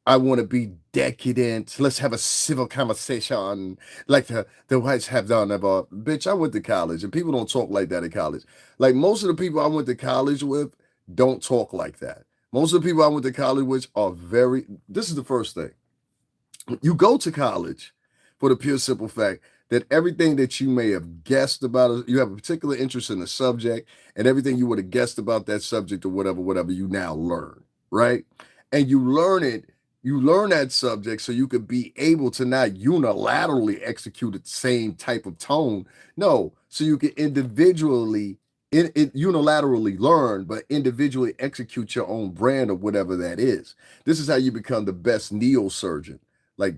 I want to be decadent. Let's have a civil conversation like the whites have done about. Bitch, I went to college and people don't talk like that in college. Like, most of the people I went to college with don't talk like that. Most of the people I went to college with are very, this is the first thing. You go to college for the pure simple fact that everything that you may have guessed about, you have a particular interest in the subject, and everything you would have guessed about that subject or whatever, whatever, you now learn, right? And you learn that subject so you could be able to not unilaterally execute the same type of tone. No, so you can individually unilaterally learn, but individually execute your own brand of whatever that is. This is how you become the best neosurgeon, like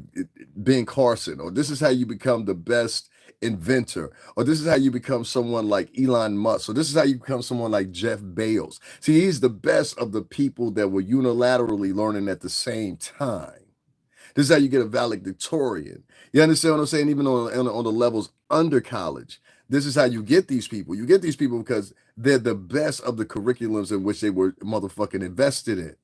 Ben Carson, or this is how you become the best inventor, or this is how you become someone like Elon Musk, or this is how you become someone like Jeff Bezos. See, he's the best of the people that were unilaterally learning at the same time. This is how you get a valedictorian. You understand what I'm saying? Even on the levels under college, this is how you get these people. You get these people because they're the best of the curriculums in which they were motherfucking invested in.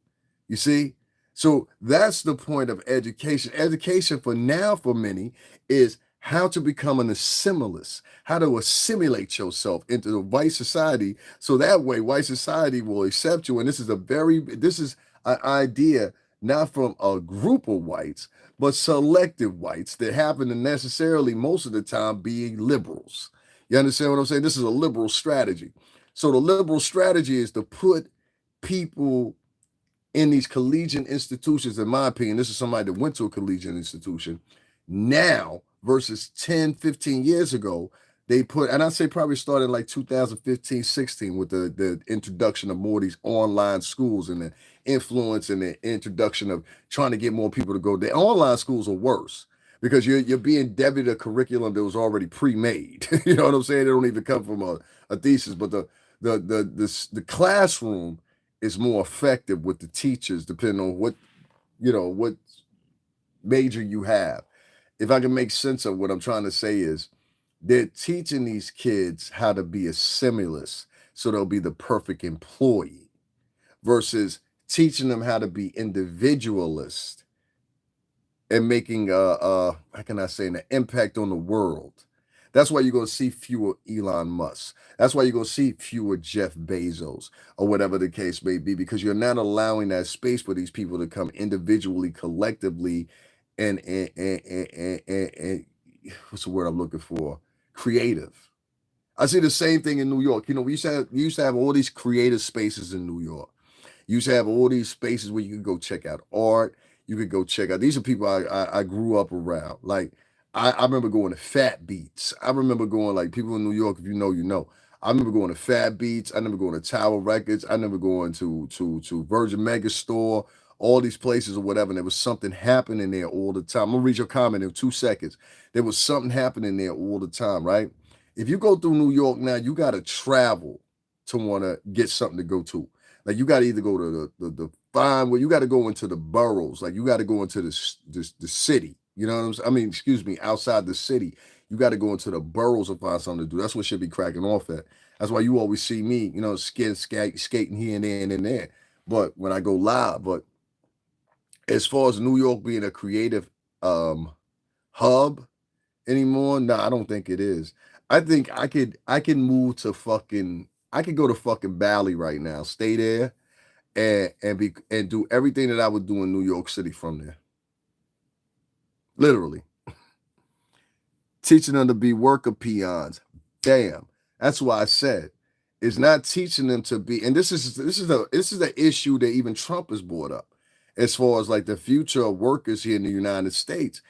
You see? So that's the point of education. Education for now, for many, is how to become an assimilist, how to assimilate yourself into the white society. So that way, white society will accept you. And this is an idea not from a group of whites, but selective whites that happen to necessarily most of the time being liberals. You understand what I'm saying? This is a liberal strategy. So the liberal strategy is to put people in these collegiate institutions. In my opinion, this is somebody that went to a collegiate institution now versus 10, 15 years ago. They put, and I say probably started like 2015, 16 with the introduction of more of these online schools and the influence and the introduction of trying to get more people to go. The online schools are worse because you're being debited a curriculum that was already pre-made. You know what I'm saying? They don't even come from a thesis, but the classroom is more effective with the teachers, depending on what major you have. If I can make sense of what I'm trying to say is they're teaching these kids how to be a simulus so they'll be the perfect employee versus teaching them how to be individualist and making how can I say, an impact on the world. That's why you're going to see fewer Elon Musk. That's why you're going to see fewer Jeff Bezos or whatever the case may be, because you're not allowing that space for these people to come individually, collectively, and what's the word I'm looking for? Creative. I see the same thing in New York. We used to have all these creative spaces in New York. You used to have all these spaces where you could go check out art. You could go check out. These are people I grew up around. Like I remember going to Fat Beats. I remember going, like, people in New York. If you know, you know. I remember going to Fat Beats. I remember going to Tower Records. I remember going to Virgin Mega Store. All these places or whatever. And there was something happening there all the time. I'm gonna read your comment in 2 seconds. There was something happening there all the time, right? If you go through New York now, you got to travel to want to get something to go to. Like, you got to either go to the fine, well, you got to go into the boroughs. Like, you got to go into the city. You know what I'm saying? I mean, excuse me, outside the city. You got to go into the boroughs and find something to do. That's what should be cracking off at. That's why you always see me, skating here and there and there. But when I go live, but as far as New York being a creative hub anymore, no, I don't think it is. I think I can move to fucking I could go to fucking Bali right now, stay there, and do everything that I would do in New York City from there. Literally. teaching them to be worker peons. Damn. That's why I said it's not teaching them to be. And this is the issue that even Trump has brought up, as far as like the future of workers here in the United States.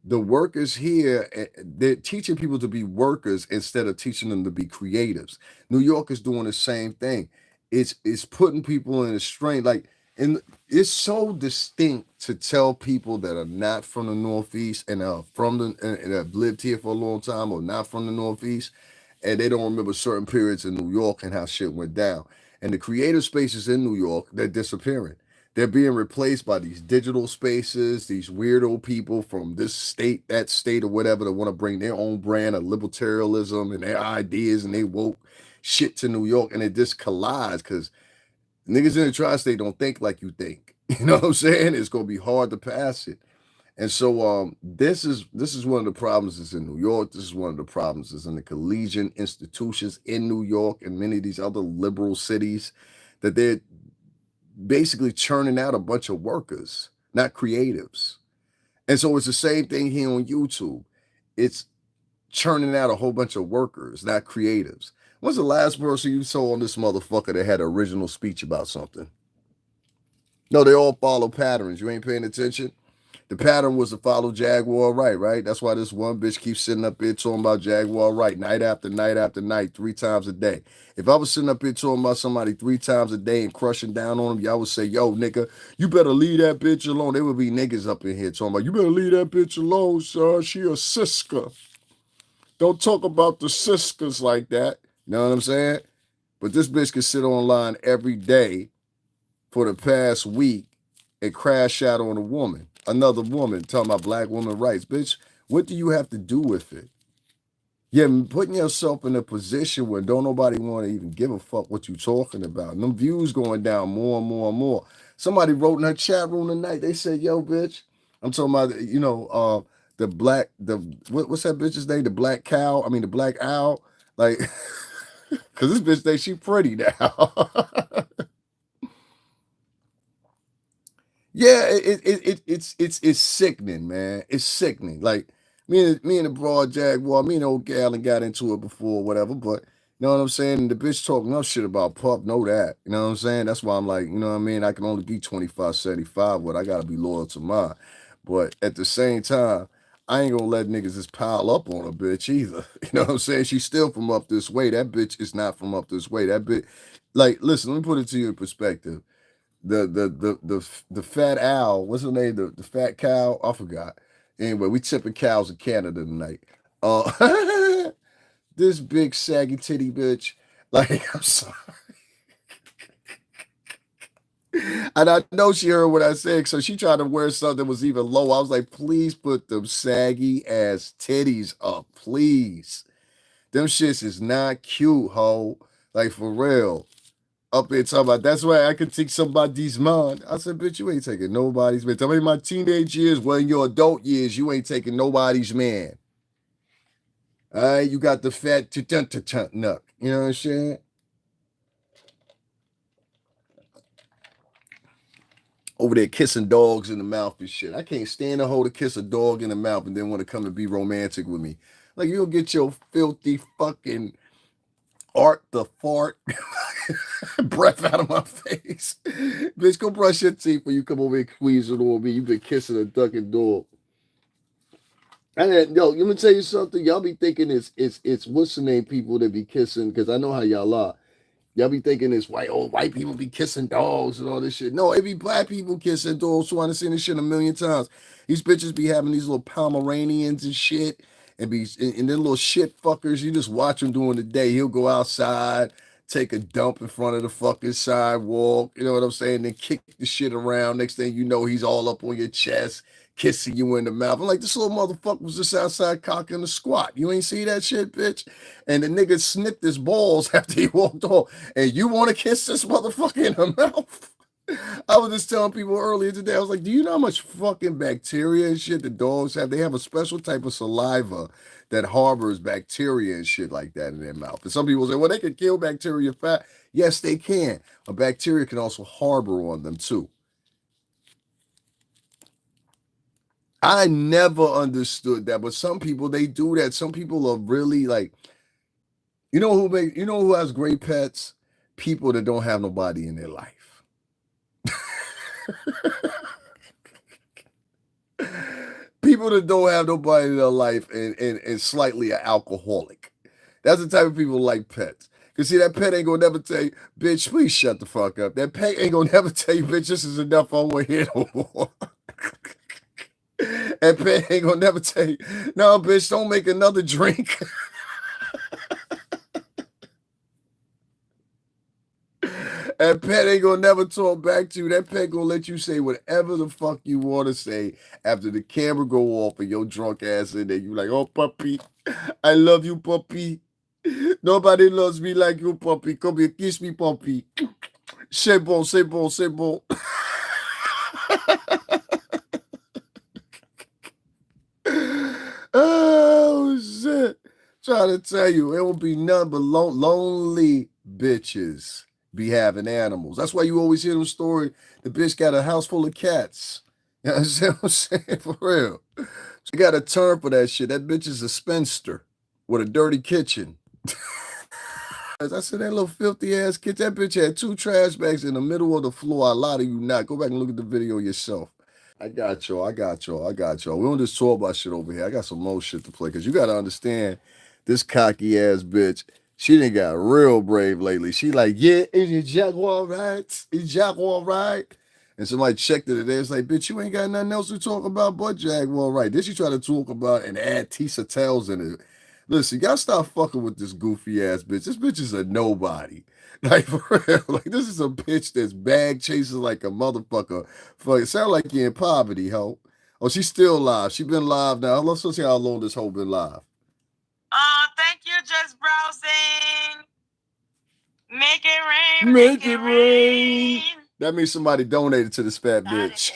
The workers here, they're teaching people to be workers instead of teaching them to be creatives. New York is doing the same thing. It's putting people in a strain. Like, and it's so distinct to tell people that are not from the Northeast and are from the and have lived here for a long time or not from the Northeast, and they don't remember certain periods in New York and how shit went down. And the creative spaces in New York, they're disappearing. They're being replaced by these digital spaces, these weirdo people from this state, that state, or whatever that want to bring their own brand of libertarianism and their ideas and they woke shit to New York, and it just collides because niggas in the tri-state don't think like you think. You know what I'm saying? It's gonna be hard to pass it. And so this is one of the problems that's in New York. This is one of the problems that's in the collegiate institutions in New York and many of these other liberal cities, that they're basically churning out a bunch of workers, not creatives. And so it's the same thing here on YouTube. It's churning out a whole bunch of workers, not creatives. When's the last person you saw on this motherfucker that had an original speech about something? No, they all follow patterns. You ain't paying attention. The pattern was to follow Jaguar Wright, right? That's why this one bitch keeps sitting up here talking about Jaguar Wright night after night after night, 3 times a day. If I was sitting up here talking about somebody 3 times a day and crushing down on them, y'all would say, yo, nigga, you better leave that bitch alone. There would be niggas up in here talking about, you better leave that bitch alone, sir. She a sisker. Don't talk about the sisters like that. You know what I'm saying? But this bitch can sit online every day for the past week and crash out on a woman, another woman, talking about black woman rights. Bitch, what do you have to do with it? You're putting yourself in a position where don't nobody want to even give a fuck what you talking about. And them views going down more and more and more. Somebody wrote in her chat room tonight, they said, yo, bitch, I'm talking about, the black, what's that bitch's name? The black cow? I mean, the black owl? Like, because this bitch thinks she pretty now. Yeah, it's sickening, man. It's sickening. Like me and the broad Jaguar, me and old Gallon got into it before, whatever. But you know what I'm saying? And the bitch talking no shit about Pup, know that. You know what I'm saying? That's why I'm like, you know what I mean? I can only be 25, 75, but I gotta be loyal to mine. But at the same time, I ain't gonna let niggas just pile up on a bitch either. You know what I'm saying? She's still from up this way. That bitch is not from up this way. That bitch, like, listen, let me put it to you in perspective. The fat owl, what's her name? The fat cow, I forgot. Anyway, we tipping cows in Canada tonight. Uh, this big saggy titty bitch, like I'm sorry, and I know she heard what I said, so she tried to wear something that was even low. I was like, please put them saggy ass titties up, please. Them shits is not cute, ho. Like for real. Up there talking about that's why I can take somebody's mind. I said, bitch, you ain't taking nobody's man. Tell me my teenage years, well, in your adult years, you ain't taking nobody's man. All right, you got the fat nut. You know what I'm saying? Over there kissing dogs in the mouth and shit. I can't stand to hold a kiss a dog in the mouth and then want to come and be romantic with me. Like, you'll get your filthy fucking art the fart breath out of my face. Bitch, go brush your teeth when you come over and squeeze it on me. You've been kissing a ducking dog. And then, yo, let me tell you something. Y'all be thinking it's what's the name people that be kissing, because I know how y'all are. Y'all be thinking it's white people be kissing dogs and all this shit. No, it be black people kissing dogs. So I've seen this shit a million times. These bitches be having these little Pomeranians and shit, and then little shit fuckers. You just watch him during the day. He'll go outside, take a dump in front of the fucking sidewalk. You know what I'm saying? Then kick the shit around. Next thing you know, he's all up on your chest, kissing you in the mouth. I'm like, this little motherfucker was just outside cocking a squat. You ain't see that shit, bitch? And the nigga snipped his balls after he walked off. And you want to kiss this motherfucker in the mouth? I was just telling people earlier today, I was like, do you know how much fucking bacteria and shit the dogs have? They have a special type of saliva that harbors bacteria and shit like that in their mouth. And some people say, well, they can kill bacteria fat. Yes, they can. A bacteria can also harbor on them too. I never understood that, but some people they do that. Some people are really like, you know who has great pets? People that don't have nobody in their life. People that don't have nobody in their life and slightly an alcoholic. That's the type of people like pets. Cause see, that pet ain't gonna never tell you, bitch, please shut the fuck up. That pet ain't gonna never tell you, bitch, this is enough. I won't hear no more. That pet ain't gonna never tell you, no, bitch, don't make another drink. That pet ain't gonna never talk back to you. That pet gonna let you say whatever the fuck you want to say after the camera go off and your drunk ass in there. You like, oh puppy, I love you, puppy. Nobody loves me like you, puppy. Come here, kiss me, puppy. C'est bon, c'est bon, c'est bon. Oh shit! Trying to tell you, it will be none but lonely bitches be having animals. That's why you always hear them story. The bitch got a house full of cats. You know what I'm saying? For real. She got a term for that shit. That bitch is a spinster with a dirty kitchen. I said, that little filthy ass kid, that bitch had 2 trash bags in the middle of the floor. I lie to you not. Go back and look at the video yourself. I got y'all. I got y'all. I got y'all. We don't just talk about shit over here. I got some more shit to play because you got to understand this cocky ass bitch. She done got real brave lately. She like, yeah, is your Jaguar right? Is Jaguar right? And somebody checked it today. It's like, bitch, you ain't got nothing else to talk about but Jaguar right. Then she try to talk about and add Tisa Tells in it. Listen, y'all stop fucking with this goofy ass bitch. This bitch is a nobody. Like for real. Like this is a bitch that's bag chases like a motherfucker. Fuck, it sound like you're in poverty, ho. Oh, she's still live. She been live now. Let's see how long this hoe been live. Thank you, just browsing. Make it rain. Make it rain. That means somebody donated to this fat bitch.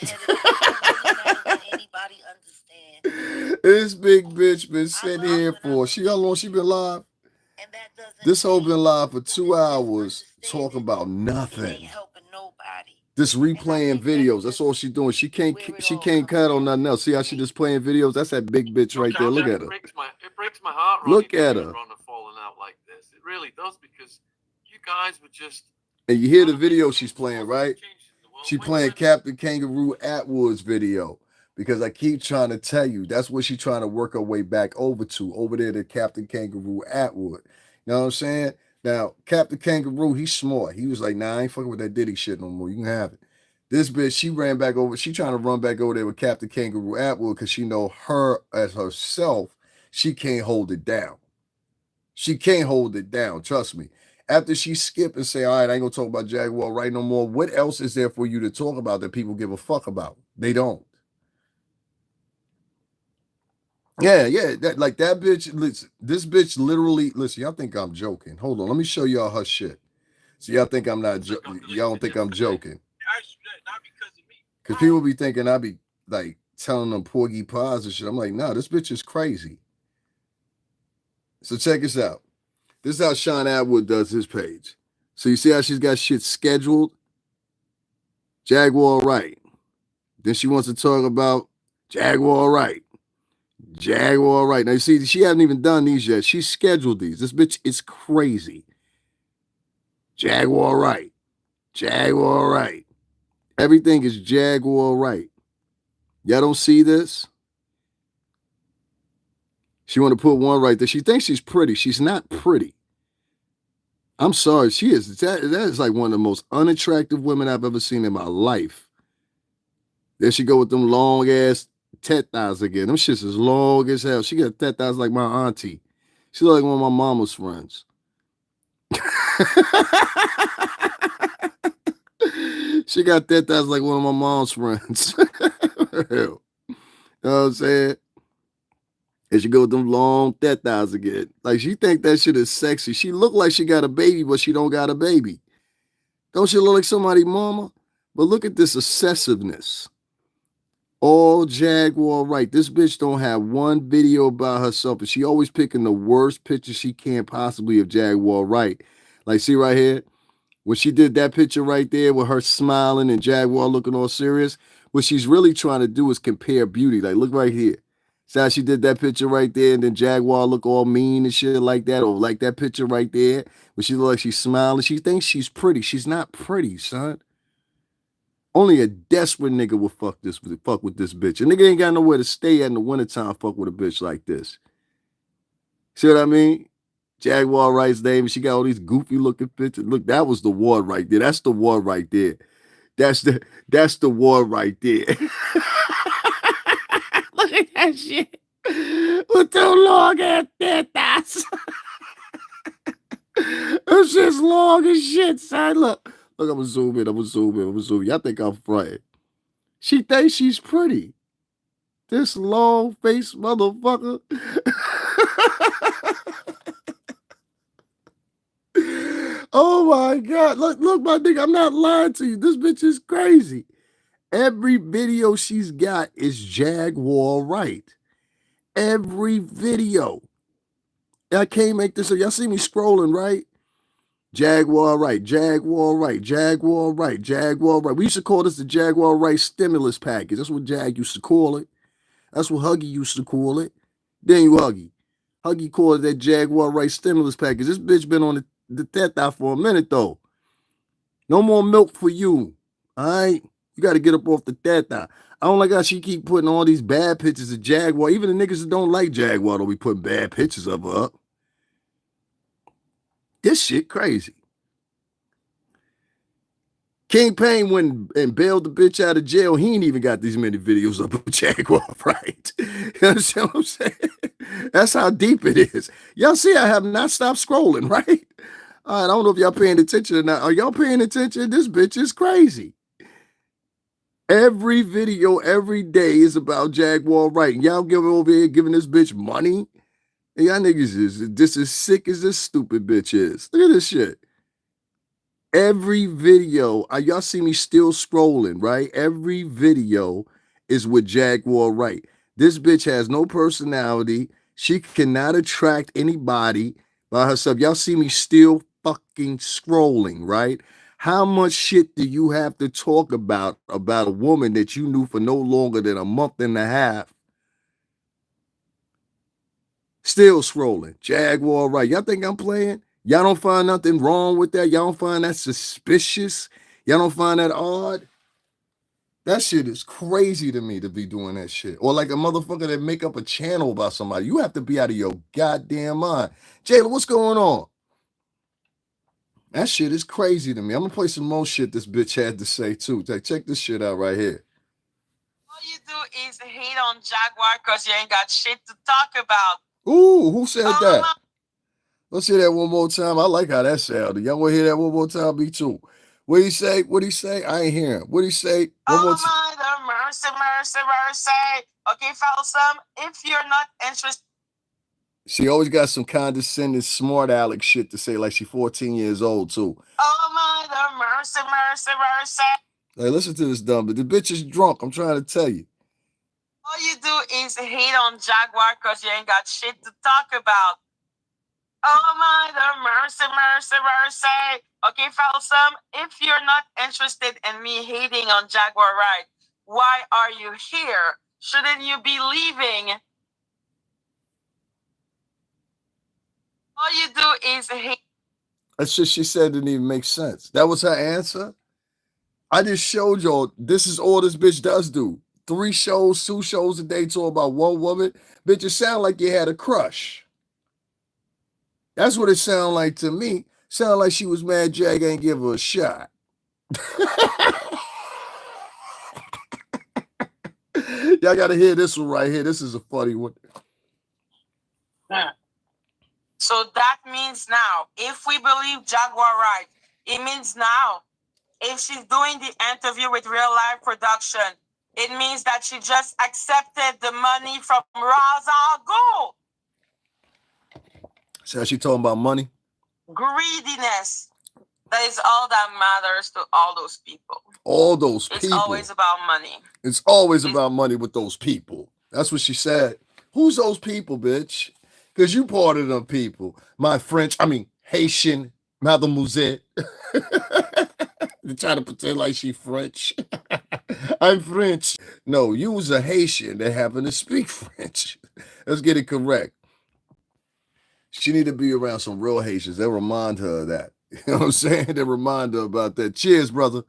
Anybody understand? This big bitch been sitting here for how long she been live? This hoe been live for 2 hours talking about nothing. Just replaying videos. That's all she doing. She can't cut on nothing else. See how she just playing videos? That's that big bitch right there. Look at her. It breaks my heart. Look at her. Falling out like this. It really does because you guys were just. And you hear the video she's playing, right? She playing Captain Kangaroo Atwood's video because I keep trying to tell you that's what she trying to work her way back over there to Captain Kangaroo Atwood. You know what I'm saying? Now, Captain Kangaroo, he's smart. He was like, nah, I ain't fucking with that Diddy shit no more. You can have it. This bitch, she ran back over. She trying to run back over there with Captain Kangaroo Atwood because she know her as herself, she can't hold it down. She can't hold it down. Trust me. After she skip and say, all right, I ain't gonna talk about Jaguar right no more. What else is there for you to talk about that people give a fuck about? They don't. Yeah. That bitch. Listen, this bitch literally. Listen, y'all think I'm joking? Hold on, let me show y'all her shit. So y'all think I'm not joking? Y'all don't think I'm joking? Because people be thinking I be like telling them porgy pies and shit. I'm like, nah, this bitch is crazy. So check this out. This is how Sean Atwood does his page. So you see how she's got shit scheduled? Jaguar Wright. Then she wants to talk about Jaguar Wright. Jaguar Wright. Now you see, she hasn't even done these yet. She scheduled these. This bitch is crazy. Jaguar Wright. Jaguar Wright. Everything is Jaguar Wright. Y'all don't see this? She want to put one right there. She thinks she's pretty. She's not pretty. I'm sorry. She is. That is like one of the most unattractive women I've ever seen in my life. There she go with them long ass tet thighs again. Them shits is long as hell. She got tet thighs like my auntie. She look like one of my mama's friends. She got tet thighs like one of my mom's friends. You know what I'm saying? And she go with them long tet thighs again. Like she think that shit is sexy. She look like she got a baby, but she don't got a baby. Don't she look like somebody mama? But look at this excessiveness. All Jaguar Wright. This bitch don't have one video about herself, and she always picking the worst picture she can possibly of Jaguar Wright. Like, see right here? When she did that picture right there with her smiling and Jaguar looking all serious, what she's really trying to do is compare beauty. Like, look right here. See how she did that picture right there, and then Jaguar look all mean and shit like that, or like that picture right there, where she look like she's smiling. She thinks she's pretty. She's not pretty, son. Only a desperate nigga would fuck with this bitch. A nigga ain't got nowhere to stay at in the wintertime. Fuck with a bitch like this. See what I mean? Jaguar Wright's name. She got all these goofy looking pictures. Look, that was the war right there. That's the war right there. That's the war right there. Look at that shit. With the long ass tetas. That shit's long as shit, son. Look, I'm gonna zoom in. Y'all think I'm fronting. She thinks she's pretty. This long faced motherfucker. Oh my God. Look, my nigga, I'm not lying to you. This bitch is crazy. Every video she's got is Jaguar Wright. Every video. I can't make this up. Y'all see me scrolling, right? Jaguar Wright. We used to call this the Jaguar Wright stimulus package. That's what Jag used to call it. That's what Huggy used to call it. Then you Huggy. Huggy called it that Jaguar Wright stimulus package. This bitch been on the teta for a minute, though. No more milk for you. All right? You got to get up off the teta. I don't like how she keep putting all these bad pictures of Jaguar. Even the niggas that don't like Jaguar don't be putting bad pictures of her up. This shit crazy. King Payne went and bailed the bitch out of jail. He ain't even got these many videos up of Jaguar, right? You understand what I'm saying? That's how deep it is. Y'all see I have not stopped scrolling, right? All right, I don't know if y'all paying attention or not. Are y'all paying attention? This bitch is crazy. Every video, every day is about Jaguar Wright. Y'all over here giving this bitch money? And y'all niggas is just as sick as this stupid bitch is. Look at this shit. Every video, y'all see me still scrolling, right? Every video is with Jaguar Wright. This bitch has no personality. She cannot attract anybody by herself. Y'all see me still fucking scrolling, right? How much shit do you have to talk about a woman that you knew for no longer than a month and a half? Still scrolling. Jaguar Wright. Y'all think I'm playing? Y'all don't find nothing wrong with that? Y'all don't find that suspicious? Y'all don't find that odd? That shit is crazy to me to be doing that shit. Or like a motherfucker that make up a channel about somebody. You have to be out of your goddamn mind. Jayla, what's going on? That shit is crazy to me. I'm gonna play some more shit this bitch had to say too. Check this shit out right here. All you do is hate on Jaguar because you ain't got shit to talk about. Ooh, who said that? Let's hear that one more time. I like how that sounded. Y'all want to hear that one more time? Me too. What he say? I ain't hearing. What he say? One more time. Mercy. Okay, Falsum, if you're not interested. She always got some condescending, smart aleck shit to say, like she 14 years old too. Mercy. Hey, listen to this dumb, but the bitch is drunk. I'm trying to tell you. All you do is hate on Jaguar because you ain't got shit to talk about. Mercy. Okay, Falsum, if you're not interested in me hating on Jaguar Wright, why are you here? Shouldn't you be leaving? All you do is hate. That's just she said didn't even make sense. That was her answer. I just showed y'all this is all this bitch does do. 2 shows a day talk about one woman. Bitch, it sound like you had a crush. That's what it sounded like to me. Sound like she was mad Jag ain't give her a shot. Y'all gotta hear this one right here. This is a funny one. So that means now, if we believe Jaguar Wright, it means now, if she's doing the interview with Real Life Production, it means that she just accepted the money from Ra's al Ghul. So she talking about money? Greediness. That is all that matters to all those people. All those people. It's always about money. It's always about money with those people. That's what she said. Who's those people, bitch? Because you part of them people. Haitian mademoiselle. They try to pretend like she French. I'm French. No, you was a Haitian that happened to speak French. Let's get it correct. She need to be around some real Haitians. They'll remind her of that. You know what I'm saying? They'll remind her about that. Cheers, brother.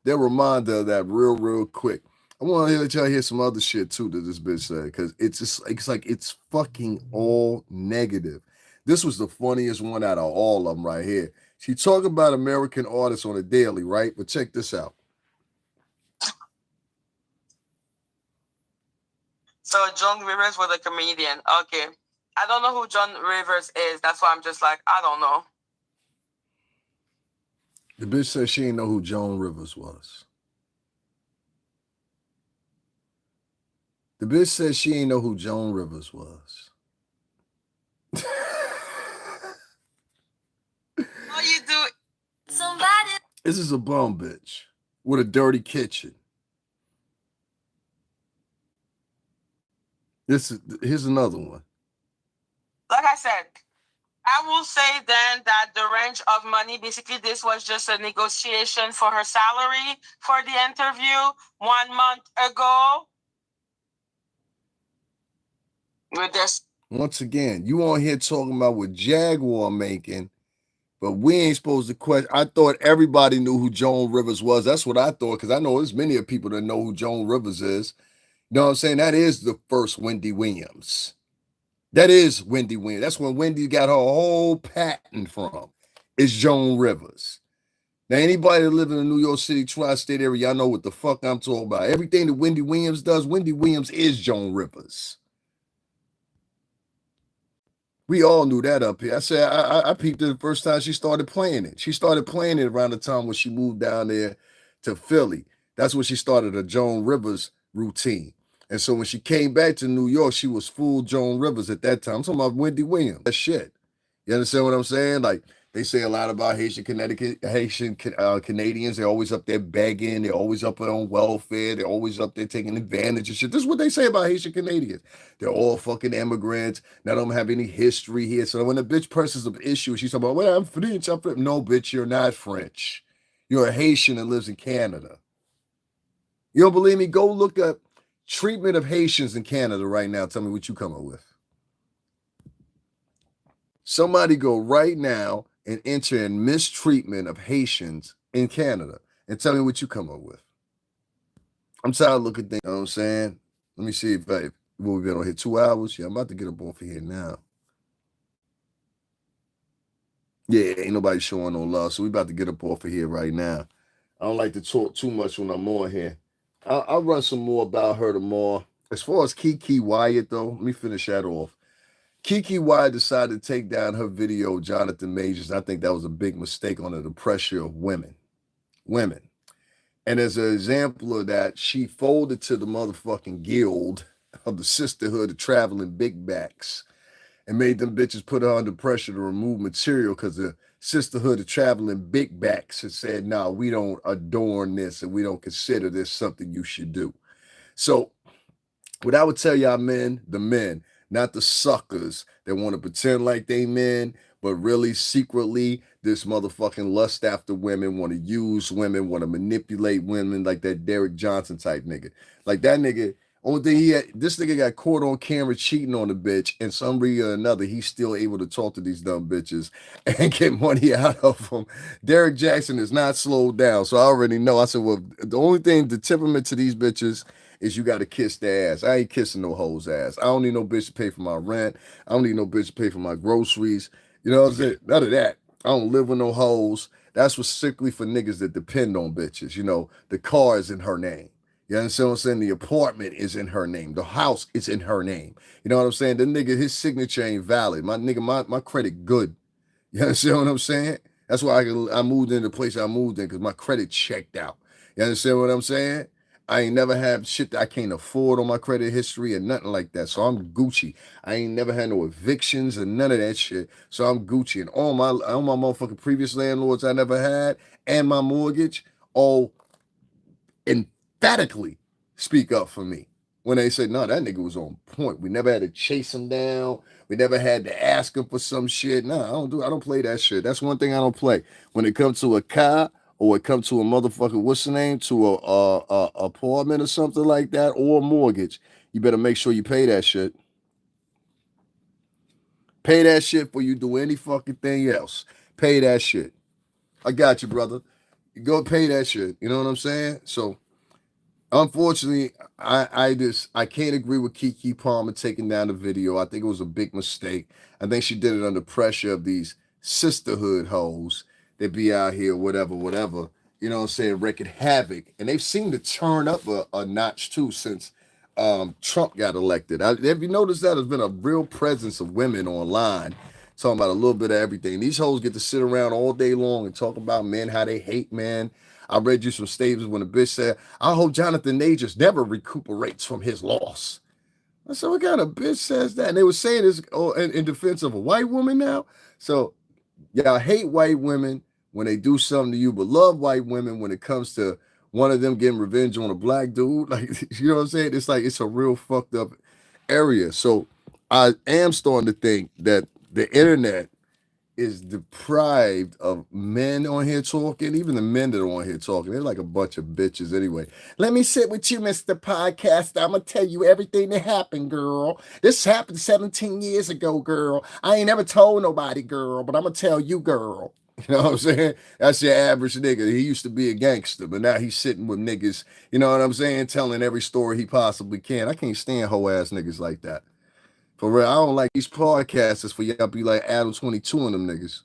They'll remind her of that real quick. I want to let y'all hear some other shit too that this bitch said because it's like it's fucking all negative. This was the funniest one out of all of them right here. She talked about American artists on a daily, right? But check this out. So John Rivers was a comedian. Okay. I don't know who John Rivers is. That's why I'm just like, I don't know. The bitch said she didn't know who Joan Rivers was. The bitch said she didn't know who Joan Rivers was. All you do. Somebody. This is a bum bitch with a dirty kitchen. Here's another one. Like I said, I will say then that the range of money, basically this was just a negotiation for her salary for the interview 1 month ago. With this. Once again, you on here talking about what Jaguar making, but we ain't supposed to question. I thought everybody knew who Joan Rivers was. That's what I thought, because I know there's many of people that know who Joan Rivers is. You know what I'm saying? That is the first Wendy Williams. That is Wendy Williams. That's when Wendy got her whole patent from. It's Joan Rivers. Now, anybody that live in the New York City tri-state area, y'all know what the fuck I'm talking about. Everything that Wendy Williams does, Wendy Williams is Joan Rivers. We all knew that up here. I said I peeped it the first time she started playing it. She started playing it around the time when she moved down there to Philly. That's when she started a Joan Rivers routine. And so when she came back to New York, she was full Joan Rivers at that time. I'm talking about Wendy Williams. That shit. You understand what I'm saying? Like, they say a lot about Haitian Canadians. They're always up there begging. They're always up on welfare. They're always up there taking advantage of shit. This is what they say about Haitian Canadians. They're all fucking immigrants. They don't have any history here. So when a bitch presses an issue, she's talking about, well, I'm French. No, bitch, you're not French. You're a Haitian that lives in Canada. You don't believe me? Go look up treatment of Haitians in Canada right now. Tell me what you come up with. Somebody go right now and enter in mistreatment of Haitians in Canada and tell me what you come up with. I'm tired of looking at things, you know what I'm saying? Let me see if we've been on here 2 hours. Yeah, I'm about to get up off of here now. Yeah, ain't nobody showing no love, so we about to get up off of here right now. I don't like to talk too much when I'm on here. I'll run some more about her tomorrow. As far as Keke Wyatt, though, let me finish that off. Keke Wyatt decided to take down her video, Johnathan Majors. I think that was a big mistake under the pressure of women. And as an example of that, she folded to the motherfucking guild of the Sisterhood of Traveling Big Backs and made them bitches put her under pressure to remove material because the Sisterhood of Traveling Big Backs had said, no, we don't adorn this and we don't consider this something you should do. So what I would tell y'all men, the men, not the suckers that want to pretend like they men, but really secretly this motherfucking lust after women, want to use women, want to manipulate women like that Derek Johnson type nigga. Like that nigga, only thing he had, this nigga got caught on camera cheating on a bitch, and some reason or another, he's still able to talk to these dumb bitches and get money out of them. Derek Jackson is not slowed down. So I already know. I said, well, the only thing, the temperament to these bitches is you got to kiss their ass. I ain't kissing no hoe's ass. I don't need no bitch to pay for my rent. I don't need no bitch to pay for my groceries. You know what I'm saying? None of that. I don't live with no hoes. That's for strictly for niggas that depend on bitches. You know, the car is in her name. You understand what I'm saying? The apartment is in her name. The house is in her name. You know what I'm saying? The nigga, his signature ain't valid. My nigga, my credit good. You understand what I'm saying? That's why I moved into the place I moved in, because my credit checked out. You understand what I'm saying? I ain't never had shit that I can't afford on my credit history or nothing like that. So I'm Gucci. I ain't never had no evictions or none of that shit. So I'm Gucci. And all my motherfucking previous landlords I never had and my mortgage all emphatically speak up for me. When they say, no, that nigga was on point. We never had to chase him down. We never had to ask him for some shit. No, I don't play that shit. That's one thing I don't play. When it comes to a car or it come to a motherfucker, what's the name, to a apartment or something like that, or a mortgage, you better make sure you pay that shit. Pay that shit before you do any fucking thing else. Pay that shit. I got you, brother. You go pay that shit. You know what I'm saying? So unfortunately, I can't agree with Keke Palmer taking down the video. I think it was a big mistake. I think she did it under pressure of these sisterhood hoes that be out here, whatever. You know what I'm saying, wreaking havoc. And they've seemed to turn up a notch too since Trump got elected. Have you noticed that there's been a real presence of women online talking about a little bit of everything? These hoes get to sit around all day long and talk about men, how they hate men. I read you some statements when a bitch said, I hope Johnathan Majors never recuperates from his loss. I said, what kind of bitch says that? And they were saying this in defense of a white woman now. So y'all hate white women when they do something to you, but love white women when it comes to one of them getting revenge on a black dude. Like, you know what I'm saying? It's like, it's a real fucked up area. So I am starting to think that the internet is deprived of men on here talking. Even the men that are on here talking, they're like a bunch of bitches anyway. Let me sit with you, Mr. Podcast. I'm gonna tell you everything that happened, girl. This happened 17 years ago, girl. I ain't never told nobody, girl, but I'm gonna tell you, girl. You know what I'm saying? That's your average nigga. He used to be a gangster, but now he's sitting with niggas, you know what I'm saying, telling every story he possibly can. I can't stand hoe ass niggas like that. For real, I don't like these podcasters for y'all be like Adam 22 and them niggas.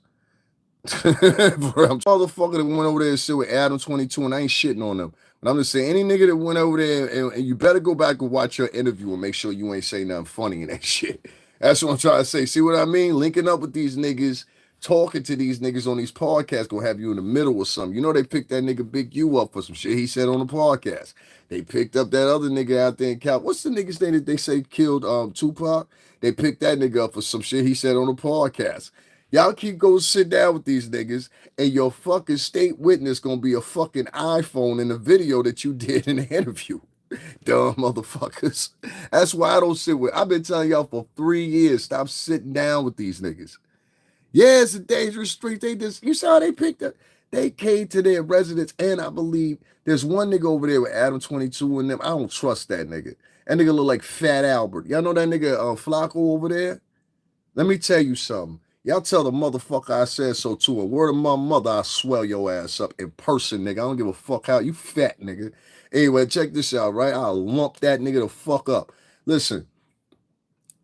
I'm motherfucker that went over there and shit with Adam 22, and I ain't shitting on them. But I'm just saying, any nigga that went over there, and you better go back and watch your interview and make sure you ain't say nothing funny in that shit. That's what I'm trying to say. See what I mean? Linking up with these niggas, talking to these niggas on these podcasts, gonna have you in the middle or something. You know they picked that nigga Big U up for some shit he said on the podcast. They picked up that other nigga out there in Cal. What's the nigga's name that they say killed Tupac? They picked that nigga up for some shit he said on the podcast. Y'all keep going sit down with these niggas, and your fucking state witness gonna be a fucking iPhone in the video that you did in the interview. Dumb motherfuckers. That's why I don't sit with. I've been telling y'all for 3 years, stop sitting down with these niggas. Yeah, it's a dangerous street. You saw how they picked up. They came to their residence, and I believe there's one nigga over there with Adam 22 and them. I don't trust that nigga. That nigga look like Fat Albert. Y'all know that nigga Flacco over there? Let me tell you something. Y'all tell the motherfucker I said so too. A word of my mother, I swell your ass up in person, nigga. I don't give a fuck how you fat, nigga. Anyway, check this out, right? I'll lump that nigga the fuck up. Listen,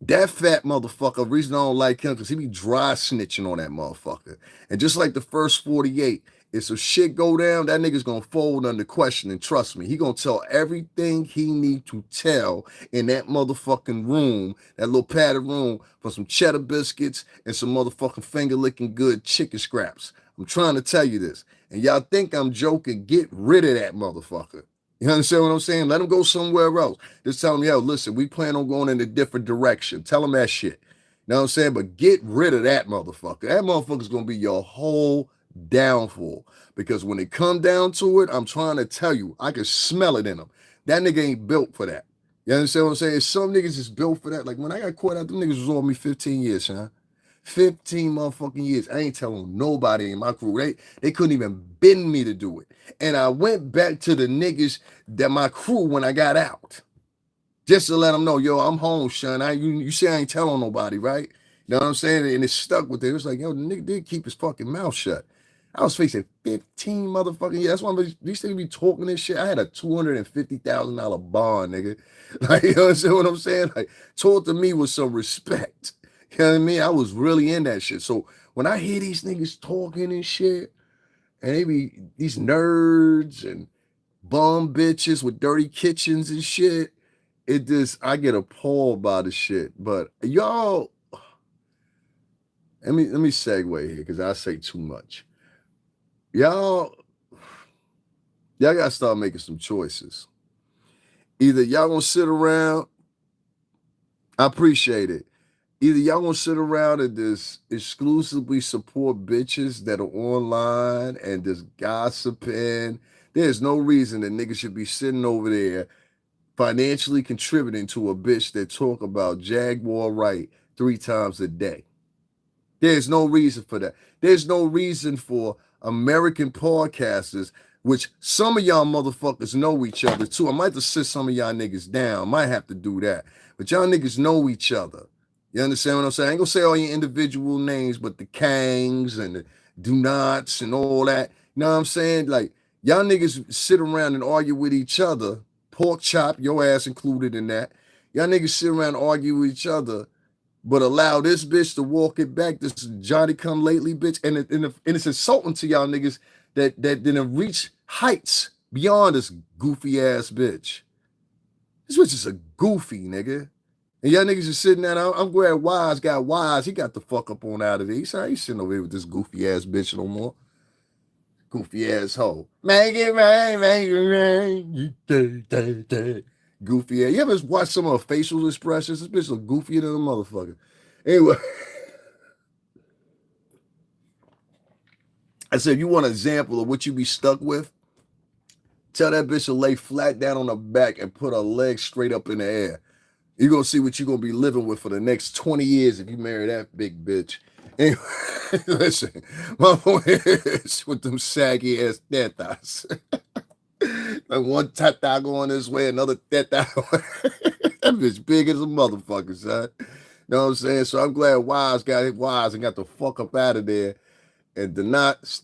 that fat motherfucker, reason I don't like him, because he be dry snitching on that motherfucker. And just like the first 48, if some shit go down, that nigga's gonna fold under question, and trust me, he gonna tell everything he need to tell in that motherfucking room, that little padded room, for some cheddar biscuits and some motherfucking finger-licking good chicken scraps. I'm trying to tell you this. And y'all think I'm joking, get rid of that motherfucker. You understand what I'm saying? Let him go somewhere else. Just tell him, yo, listen, we plan on going in a different direction. Tell him that shit. You know what I'm saying? But get rid of that motherfucker. That motherfucker's going to be your whole downfall. Because when it come down to it, I'm trying to tell you, I can smell it in him. That nigga ain't built for that. You understand what I'm saying? Some niggas is built for that. Like when I got caught out, them niggas was on me 15 years, huh? 15 motherfucking years. I ain't telling nobody in my crew. They couldn't even bend me to do it. And I went back to the niggas that my crew when I got out. Just to let them know, yo, I'm home, son. You say I ain't telling nobody, right? You know what I'm saying? And it stuck with it. It was like, yo, the nigga did keep his fucking mouth shut. I was facing 15 motherfucking years. That's why these niggas be talking this shit. I had a $250,000 bond, nigga. Like, you understand what I'm saying? Like, talk to me with some respect. You know what I mean? I was really in that shit. So when I hear these niggas talking and shit, and they be these nerds and bum bitches with dirty kitchens and shit, I get appalled by the shit. But y'all, let me segue here because I say too much. Y'all gotta start making some choices. Either y'all gonna sit around, I appreciate it. Either y'all gonna sit around and just exclusively support bitches that are online and just gossiping. There's no reason that niggas should be sitting over there financially contributing to a bitch that talk about Jaguar Wright 3 times a day. There's no reason for that. There's no reason for American podcasters, which some of y'all motherfuckers know each other too. I might have to sit some of y'all niggas down. Might have to do that. But y'all niggas know each other. You understand what I'm saying? I ain't gonna say all your individual names, but the Kangs and the Do Nots and all that. You know what I'm saying? Like, y'all niggas sit around and argue with each other. Pork chop, your ass included in that. Y'all niggas sit around and argue with each other, but allow this bitch to walk it back, this Johnny come lately bitch, and it's insulting to y'all niggas that didn't reach heights beyond this goofy ass bitch. This bitch is a goofy nigga. And y'all niggas are sitting there. I'm glad Wise got Wise. He got the fuck up on out of there. He said, I ain't sitting over here with this goofy ass bitch no more. Goofy ass hoe. Make it rain, make it rain. Goofy ass. You ever watch some of her facial expressions? This bitch look goofier than a motherfucker. Anyway. I said, if you want an example of what you be stuck with, tell that bitch to lay flat down on her back and put her legs straight up in the air. You're going to see what you're going to be living with for the next 20 years if you marry that big bitch. Anyway, listen, my point is with them saggy ass tetas. Like one teta going this way, another teta going. That bitch big as a motherfucker, son. You know what I'm saying? So I'm glad Wise got it wise and got the fuck up out of there. And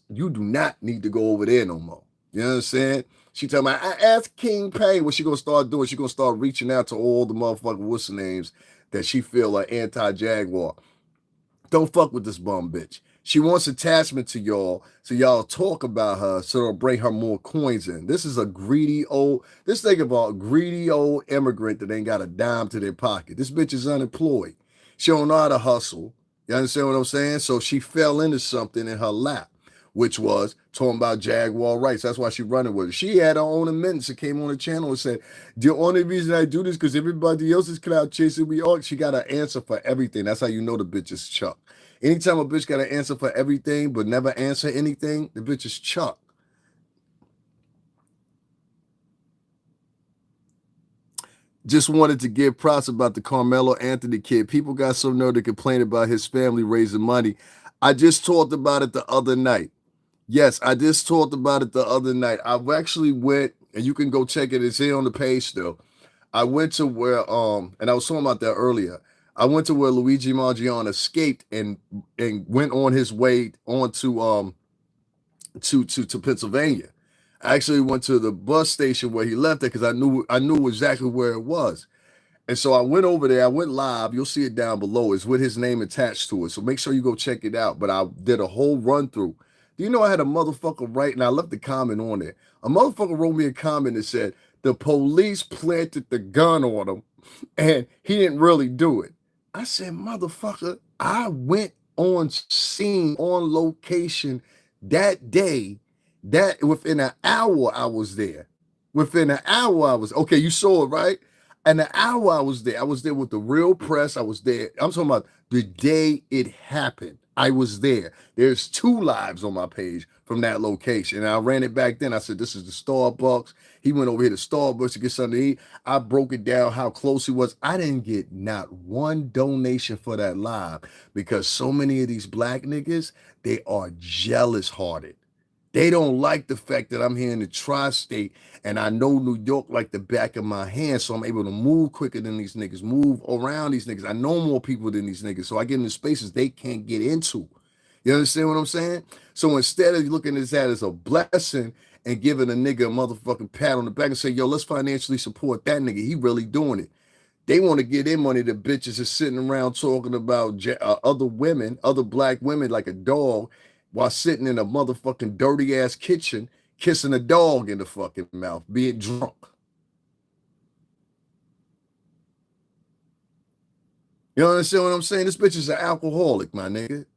you do not need to go over there no more. You know what I'm saying? She talking about, I asked King Pay what she gonna start doing. She gonna start reaching out to all the motherfucking what's the names that she feel are anti-Jaguar. Don't fuck with this bum bitch. She wants attachment to y'all, so y'all talk about her, so it'll bring her more coins in. This is a greedy old, this thing about a greedy old immigrant that ain't got a dime to their pocket. This bitch is unemployed. She don't know how to hustle. You understand what I'm saying? So she fell into something in her lap, which was talking about Jaguar rights. That's why she running with it. She had her own amendments that came on the channel and said, the only reason I do this because everybody else is cloud chasing me. She got an answer for everything. That's how you know the bitch is Chuck. Anytime a bitch got an answer for everything but never answer anything, the bitch is Chuck. Just wanted to give props about the Carmelo Anthony kid. People got so nerve to complain about his family raising money. I just talked about it the other night. Yes, I just talked about it the other night. I actually went, and you can go check it. It's here on the page still. I went to where, and I was talking about that earlier. I went to where Luigi Margione escaped and went on his way on to Pennsylvania. I actually went to the bus station where he left it because I knew exactly where it was. And so I went over there. I went live. You'll see it down below. It's with his name attached to it. So make sure you go check it out. But I did a whole run through. Do you know I had a motherfucker write, and I left the comment on there. A motherfucker wrote me a comment that said, the police planted the gun on him and he didn't really do it. I said, motherfucker, I went on scene, on location that day. That within an hour I was there. Within an hour I was, okay, you saw it, right? And an hour I was there. I was there with the real press. I was there. I'm talking about the day it happened. I was there. There's 2 lives on my page from that location. And I ran it back then. I said, this is the Starbucks. He went over here to Starbucks to get something to eat. I broke it down how close he was. I didn't get not one donation for that live because so many of these black niggas, they are jealous hearted. They don't like the fact that I'm here in the tri-state and I know New York like the back of my hand, so I'm able to move quicker than these niggas, move around these niggas. I know more people than these niggas, so I get into spaces they can't get into. You understand what I'm saying? So instead of looking at that as a blessing and giving a nigga a motherfucking pat on the back and say, yo, let's financially support that nigga. He really doing it. They want to get their money. The bitches is sitting around talking about other women, other black women like a dog, while sitting in a motherfucking dirty ass kitchen, kissing a dog in the fucking mouth, being drunk. You understand what I'm saying? This bitch is an alcoholic, my nigga.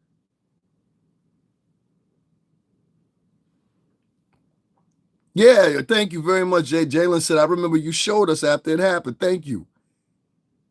Yeah, thank you very much, Jay. Jalen said, I remember you showed us after it happened. Thank you.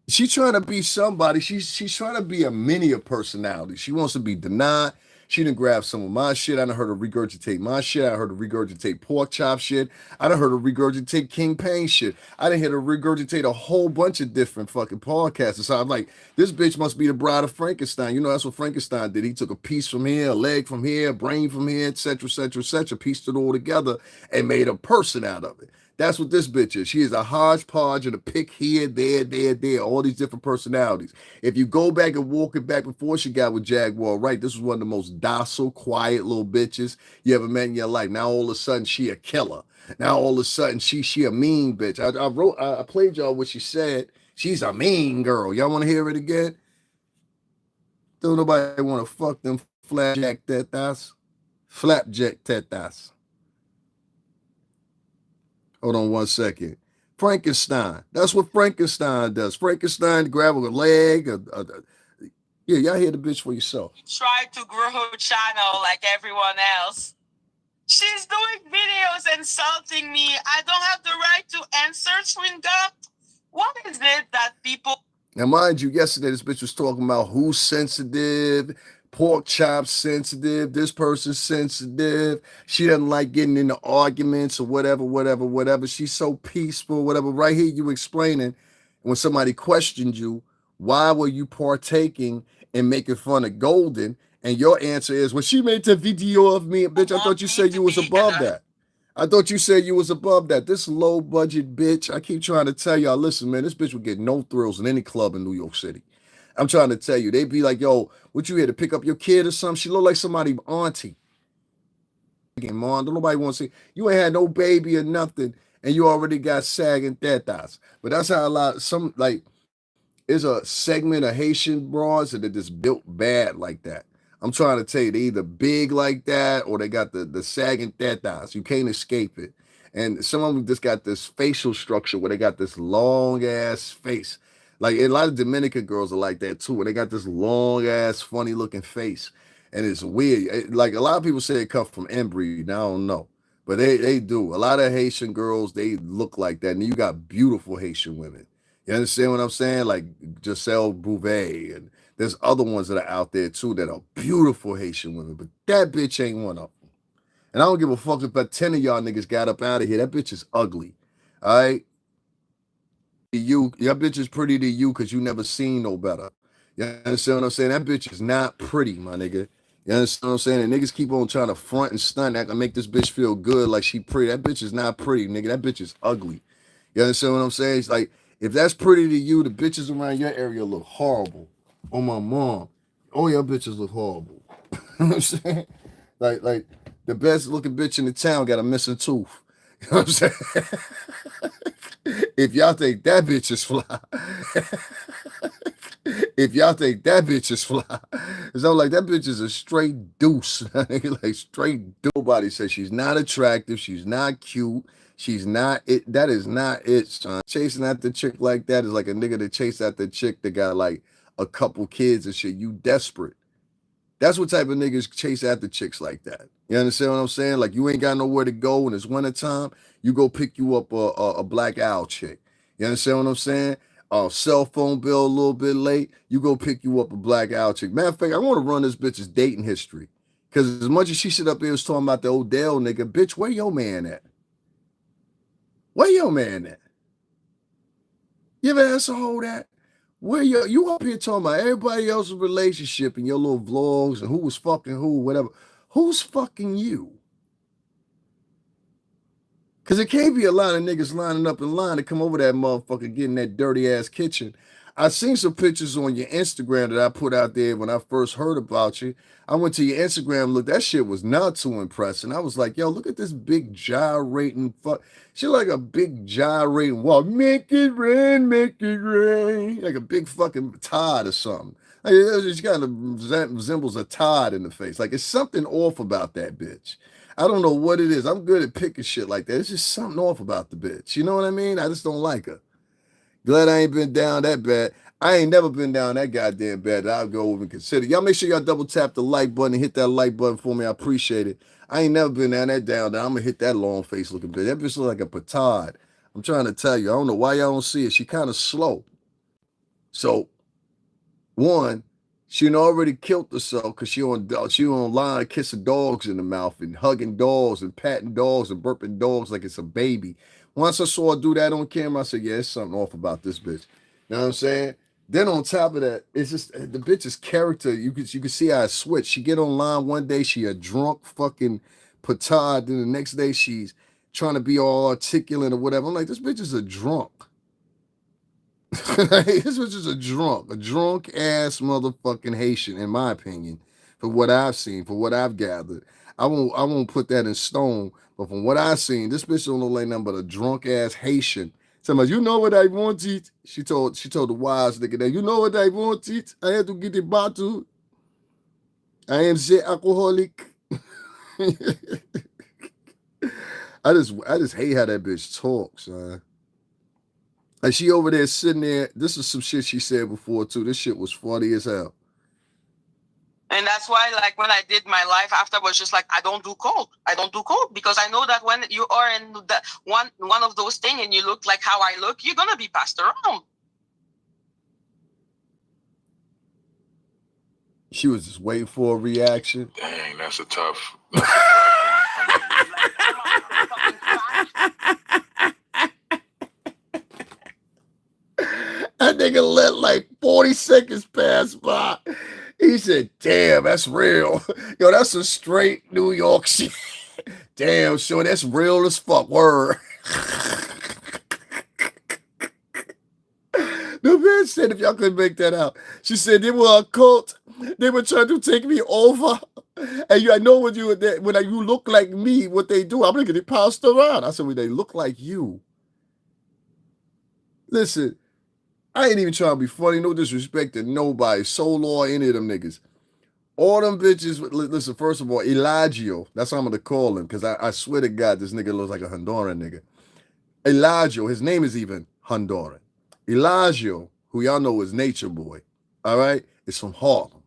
She's trying to be somebody. She's trying to be a many personality. She wants to be denied. She done grabbed some of my shit. I done heard her regurgitate my shit. I heard her regurgitate pork chop shit. I done heard her regurgitate King Pain shit. I done heard her regurgitate a whole bunch of different fucking podcasts. So I'm like, this bitch must be the bride of Frankenstein. You know, that's what Frankenstein did. He took a piece from here, a leg from here, a brain from here, etc., etc., etc., pieced it all together and made a person out of it. That's what this bitch is. She is a hodgepodge of a pick here, there, all these different personalities. If you go back and walk it back before she got with Jaguar, right, this was one of the most docile, quiet little bitches you ever met in your life. Now all of a sudden she a killer. Now all of a sudden she a mean bitch. I played y'all what she said. She's a mean girl. Y'all want to hear it again? Don't nobody want to fuck them flapjack tetas. Flapjack tetas. Hold on one second. Frankenstein. That's what Frankenstein does. Frankenstein grab a leg. Yeah, y'all hear the bitch for yourself. Try to grow her channel like everyone else. She's doing videos insulting me. I don't have the right to answer, Chewing Gum. What is it that people... Now, mind you, yesterday this bitch was talking about who's sensitive, pork chop sensitive, this person's sensitive. She doesn't like getting into arguments or whatever. She's so peaceful, whatever. Right here, you explaining when somebody questioned you, why were you partaking in making fun of Golden? And your answer is, well, she made a video of me. Bitch, I thought you said you was above that. I thought you said you was above that. This low budget bitch, I keep trying to tell y'all, listen, man, this bitch would get no thrills in any club in New York City. I'm trying to tell you, they'd be like, yo, what you here to pick up your kid or something? She look like somebody auntie. Mom, don't nobody want to see, you ain't had no baby or nothing, and you already got sagging tetas. But that's how a lot, some, like, there's a segment of Haitian broads that are just built bad like that. I'm trying to tell you, they either big like that or they got the sagging tetas. You can't escape it. And some of them just got this facial structure where they got this long ass face. Like a lot of Dominican girls are like that too, where they got this long ass funny looking face. And it's weird. Like a lot of people say it comes from inbreed. I don't know. But they do. A lot of Haitian girls, they look like that. And you got beautiful Haitian women. You understand what I'm saying? Like Giselle Bouvet, and there's other ones that are out there too that are beautiful Haitian women, but that bitch ain't one of them. And I don't give a fuck if about 10 of y'all niggas got up out of here. That bitch is ugly. All right? Your bitch is pretty to you because you never seen no better. You understand what I'm saying? That bitch is not pretty, my nigga. You understand what I'm saying? And niggas keep on trying to front and stunt that can make this bitch feel good like she pretty. That bitch is not pretty, nigga. That bitch is ugly. You understand what I'm saying? It's like, if that's pretty to you, the bitches around your area look horrible. Oh, my mom. All your bitches look horrible. You know what I'm saying? Like the best looking bitch in the town got a missing tooth. You know what I'm saying? If y'all think that bitch is fly. If y'all think that bitch is fly. It's not like that bitch is a straight deuce. Like straight deuce. Nobody says she's not attractive. She's not cute. She's not it. That is not it, son. Chasing after the chick like that is like a nigga that chased after the chick that got like a couple kids and shit. You desperate. That's what type of niggas chase after chicks like that. You understand what I'm saying? Like you ain't got nowhere to go when it's wintertime. You go pick you up a black owl chick. You understand what I'm saying? Cell phone bill a little bit late. You go pick you up a black owl chick. Matter of fact, I want to run this bitch's dating history. Because as much as she sit up here was talking about the Odell nigga, bitch, where your man at? Where your man at? You ever ask a hoe that? Where you up here talking about everybody else's relationship and your little vlogs and who was fucking who, whatever. Who's fucking you? Because it can't be a lot of niggas lining up in line to come over that motherfucker getting that dirty ass kitchen. I seen some pictures on your Instagram that I put out there when I first heard about you. I went to your Instagram, look, that shit was not too impressive. I was like, yo, look at this big gyrating fuck. She like a big gyrating wall. Make it rain, like a big fucking tide or something. Like, she kind of resembles a tide in the face. Like it's something off about that bitch. I don't know what it is. I'm good at picking shit like that. It's just something off about the bitch. You know what I mean? I just don't like her. Glad I ain't been down that bad. I ain't never been down that goddamn bad that I'll go over and consider. Y'all make sure y'all double tap the like button and hit that like button for me. I appreciate it. I ain't never been down that down. I'm going to hit that long face looking bitch. That bitch look like a petard. I'm trying to tell you. I don't know why y'all don't see it. She kind of slow. So, one, she done already killed herself because she online kissing dogs in the mouth and hugging dogs and patting dogs and burping dogs like it's a baby. Once I saw her do that on camera, I said, yeah, there's something off about this bitch. You know what I'm saying? Then on top of that, it's just the bitch's character. You can see how it switched. She get online one day, she a drunk fucking petard. Then the next day she's trying to be all articulate or whatever. I'm like, this bitch is a drunk. This was just a drunk ass motherfucking Haitian, in my opinion, for what I've seen, for what I've gathered. I won't put that in stone, but from what I've seen, this bitch don't look like nothing but a drunk ass Haitian. Somebody, you know what I want to eat? She told the wise nigga that, you know what I want to eat? I had to get a bottle. I am the alcoholic. I just hate how that bitch talks, man. Like she over there sitting there. This is some shit she said before too. This shit was funny as hell. And that's why, like, when I did my life after, was just like, I don't do cold. I don't do cold because I know that when you are in the one of those things and you look like how I look, you're gonna be passed around. She was just waiting for a reaction. Dang, that's a tough. That nigga let like 40 seconds pass by. He said, damn, that's real. Yo, that's a straight New York shit. Damn, sure, that's real as fuck. Word. The bitch said, if y'all could make that out, she said they were a cult. They were trying to take me over. And I know when you look like me, what they do, I'm gonna get it passed around. I said, well, they look like you. Listen, I ain't even trying to be funny, no disrespect to nobody, Soul or any of them niggas. All them bitches, listen, first of all, Elijah, that's what I'm going to call him, because I swear to God, this nigga looks like a Honduran nigga. Elijah, his name is even Honduran. Elijah, who y'all know is Nature Boy, all right, is from Harlem.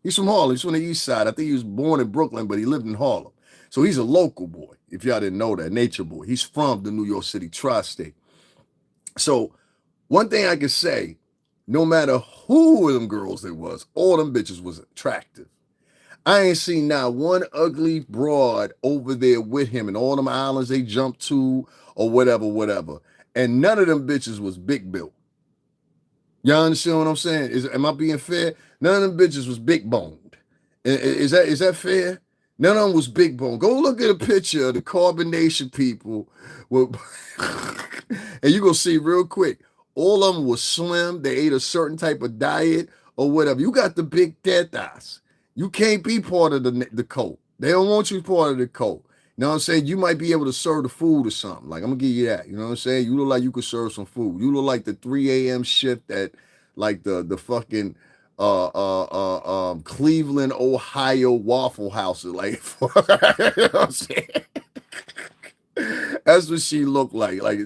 He's from Harlem. He's from the east side. I think he was born in Brooklyn, but he lived in Harlem. So he's a local boy, if y'all didn't know that, Nature Boy. He's from the New York City tri-state. So one thing I can say, no matter who of them girls there was, all them bitches was attractive. I ain't seen not one ugly broad over there with him and all them islands they jumped to or whatever. And none of them bitches was big built. Y'all understand what I'm saying? Am I being fair? None of them bitches was big boned. Is that fair? None of them was big bone. Go look at a picture of the carbonation people. And you're going to see real quick. All of them was slim. They ate a certain type of diet or whatever. You got the big tetas. You can't be part of the cult. They don't want you part of the cult. You know what I'm saying? You might be able to serve the food or something. Like, I'm going to give you that. You know what I'm saying? You look like you could serve some food. You look like the 3 a.m. shift at like the fucking Cleveland, Ohio Waffle House. Like, you know what I'm saying? That's what she looked like. Like,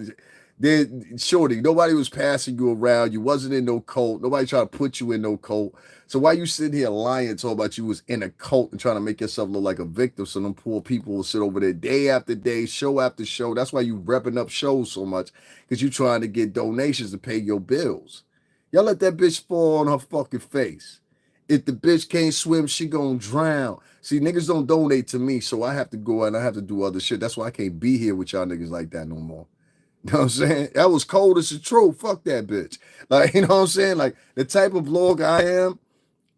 shorty, nobody was passing you around. You wasn't in no cult. Nobody tried to put you in no cult. So why you sitting here lying, talking about you was in a cult and trying to make yourself look like a victim so them poor people will sit over there day after day, show after show. That's why you repping up shows so much, because you trying to get donations to pay your bills. Y'all let that bitch fall on her fucking face. If the bitch can't swim, she gonna drown. See, niggas don't donate to me, so I have to go out and I have to do other shit. That's why I can't be here with y'all niggas like that no more. You know what I'm saying? That was cold as the truth. Fuck that bitch. Like, you know what I'm saying? Like, the type of blog I am,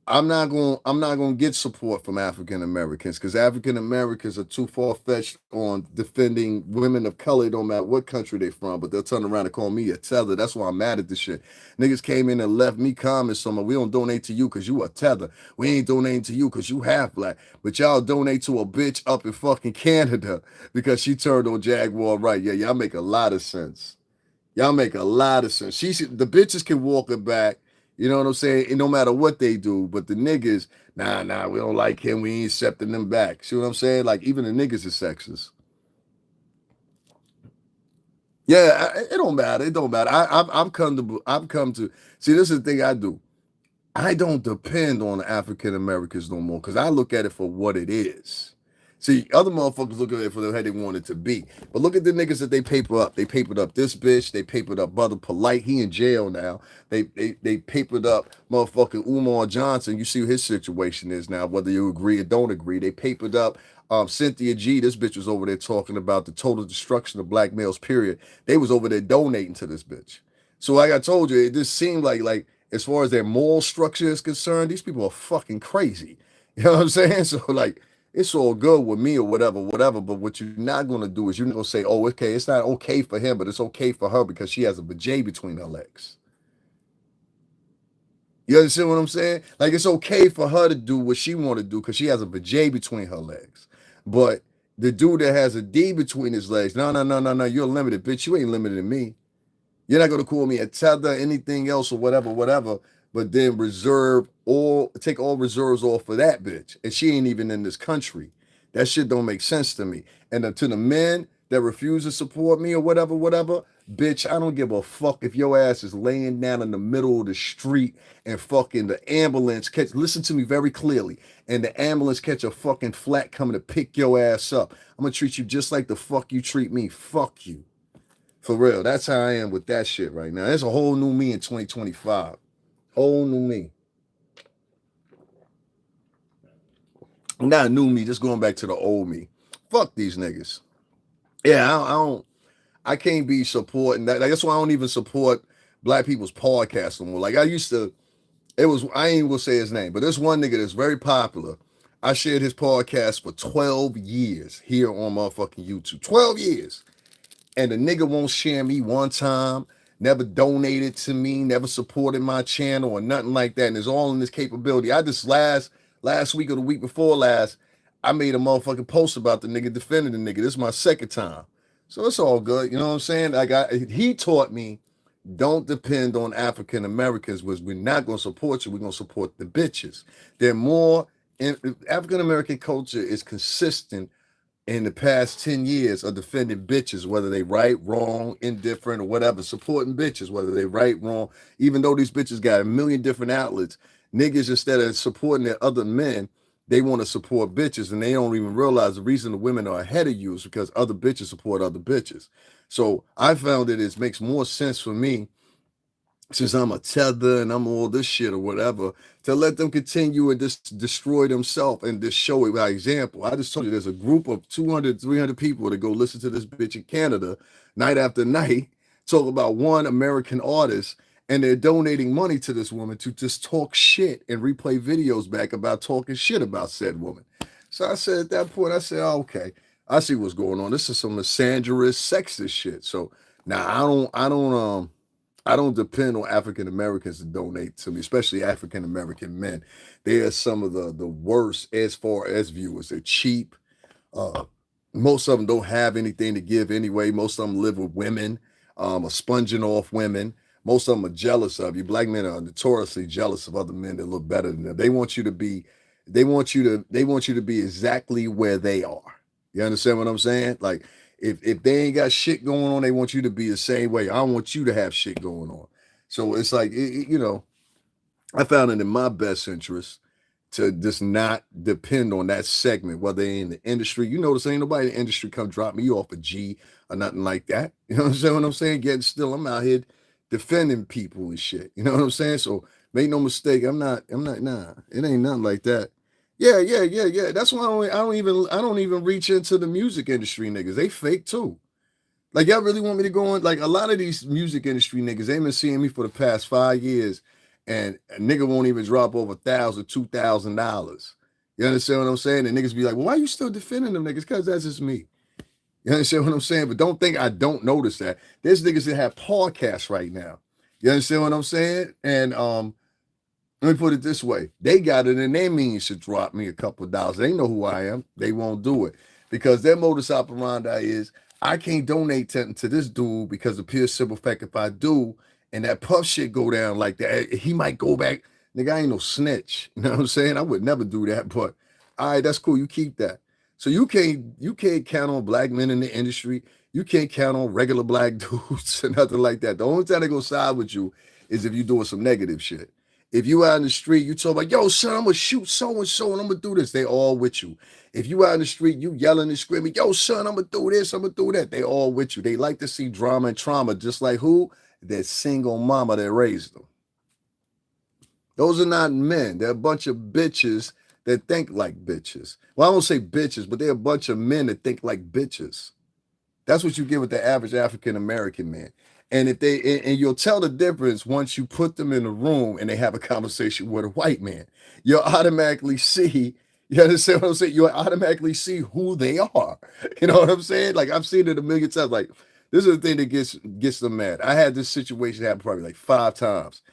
I'm not gonna get support from African Americans, because African Americans are too far-fetched on defending women of color. It don't matter what country they from, but they'll turn around and call me a tether. That's why I'm mad at this shit. Niggas came in and left me comments somewhere. We don't donate to you because you a tether. We ain't donating to you because you half black. But y'all donate to a bitch up in fucking Canada because she turned on Jaguar Wright. Yeah, y'all make a lot of sense. Y'all make a lot of sense. The bitches can walk it back. You know what I'm saying? And no matter what they do, but the niggas, nah, we don't like him. We ain't accepting them back. See what I'm saying? Like, even the niggas is sexist. Yeah, it don't matter. It don't matter. I've come to see. This is the thing I do. I don't depend on African Americans no more, because I look at it for what it is. See, other motherfuckers look at it for the way they want it to be. But look at the niggas that they paper up. They papered up this bitch. They papered up Brother Polite. He in jail now. They papered up motherfucking Umar Johnson. You see what his situation is now, whether you agree or don't agree. They papered up Cynthia G. This bitch was over there talking about the total destruction of black males, period. They was over there donating to this bitch. So like I told you, it just seemed like as far as their moral structure is concerned, these people are fucking crazy. You know what I'm saying? So like, it's all good with me or whatever. But what you're not gonna do is you're not gonna say, oh, okay, it's not okay for him, but it's okay for her because she has a vajay between her legs. You understand what I'm saying? Like it's okay for her to do what she want to do because she has a vajay between her legs. But the dude that has a D between his legs, no, you're limited, bitch. You ain't limited to me. You're not gonna call me a tether, anything else or whatever, but then take all reserves off for that bitch. And she ain't even in this country. That shit don't make sense to me. And to the men that refuse to support me or whatever, bitch, I don't give a fuck if your ass is laying down in the middle of the street and fucking the ambulance listen to me very clearly, and the ambulance catch a fucking flat coming to pick your ass up. I'm gonna treat you just like the fuck you treat me. Fuck you. For real, that's how I am with that shit right now. It's a whole new me in 2025. Whole new me. Not new me, just going back to the old me. Fuck these niggas. Yeah, I can't be supporting that. Like, that's why I don't even support black people's podcasts no more. Like I used to, I ain't gonna say his name, but there's one nigga that's very popular. I shared his podcast for 12 years here on motherfucking YouTube. 12 years. And the nigga won't share me one time, never donated to me, never supported my channel or nothing like that. And it's all in this capability. I just last week or the week before last, I made a motherfucking post about the nigga defending the nigga. This is my second time. So it's all good. You know what I'm saying? Like he taught me, don't depend on African Americans, was we're not going to support you. We're going to support the bitches. They're more, African American culture is consistent in the past 10 years of defending bitches, whether they right, wrong, indifferent, or whatever, supporting bitches, whether they right, wrong, even though these bitches got a million different outlets, niggas, instead of supporting their other men, they want to support bitches, and they don't even realize the reason the women are ahead of you is because other bitches support other bitches. So I found that it makes more sense for me, since I'm a tether and I'm all this shit or whatever, to let them continue and just destroy themselves and just show it by example. I just told you there's a group of 200, 300 people that go listen to this bitch in Canada night after night, talk about one American artist, and they're donating money to this woman to just talk shit and replay videos back about talking shit about said woman. So I said at that point, I said, oh, okay, I see what's going on. This is some misandrous, sexist shit. So now I don't depend on African Americans to donate to me, especially African American men. They are some of the worst as far as viewers. They're cheap. Uh, most of them don't have anything to give anyway. Most of them live with women, are sponging off women. Most of them are jealous of you. Black men are notoriously jealous of other men that look better than them. They want you to be exactly where they are. You understand what I'm saying? Like, if they ain't got shit going on, they want you to be the same way. I don't want you to have shit going on. So it's like, I found it in my best interest to just not depend on that segment, whether they in the industry. You notice ain't nobody in the industry come drop me off a G or nothing like that. You know what I'm saying? Getting still, I'm out here defending people and shit. You know what I'm saying? So make no mistake, nah, it ain't nothing like that. Yeah. That's why I don't even reach into the music industry niggas. They fake too. Like, y'all really want me to go on? Like, a lot of these music industry niggas, they been seeing me for the past 5 years, and a nigga won't even drop over $1,000, $2,000. You understand what I'm saying? And niggas be like, well, why are you still defending them niggas? Because that's just me. You understand what I'm saying? But don't think I don't notice that. There's niggas that have podcasts right now. You understand what I'm saying? And let me put it this way. They got it and they means to drop me a couple of dollars. They know who I am. They won't do it. Because their modus operandi is, I can't donate to this dude because of pure simple fact, if I do, and that puff shit go down like that, he might go back. Nigga, I ain't no snitch. You know what I'm saying? I would never do that. But all right, that's cool. You keep that. So you can't count on black men in the industry. You can't count on regular black dudes and nothing like that. The only time they're gonna side with you is if you're doing some negative shit. If you out in the street, you talk about, yo, son, I'm gonna shoot so and so and I'm gonna do this. They all with you. If you out in the street, you yelling and screaming, yo, son, I'm gonna do this, I'm gonna do that. They all with you. They like to see drama and trauma, just like who? That single mama that raised them. Those are not men. They're a bunch of bitches that think like bitches. Well, I won't say bitches, but they're a bunch of men that think like bitches. That's what you get with the average African American man. And if they and you'll tell the difference once you put them in a room and they have a conversation with a white man. You'll automatically see, you understand what I'm saying? You'll automatically see who they are. You know what I'm saying? Like I've seen it a million times. Like this is the thing that gets them mad. I had this situation happen probably like 5 times.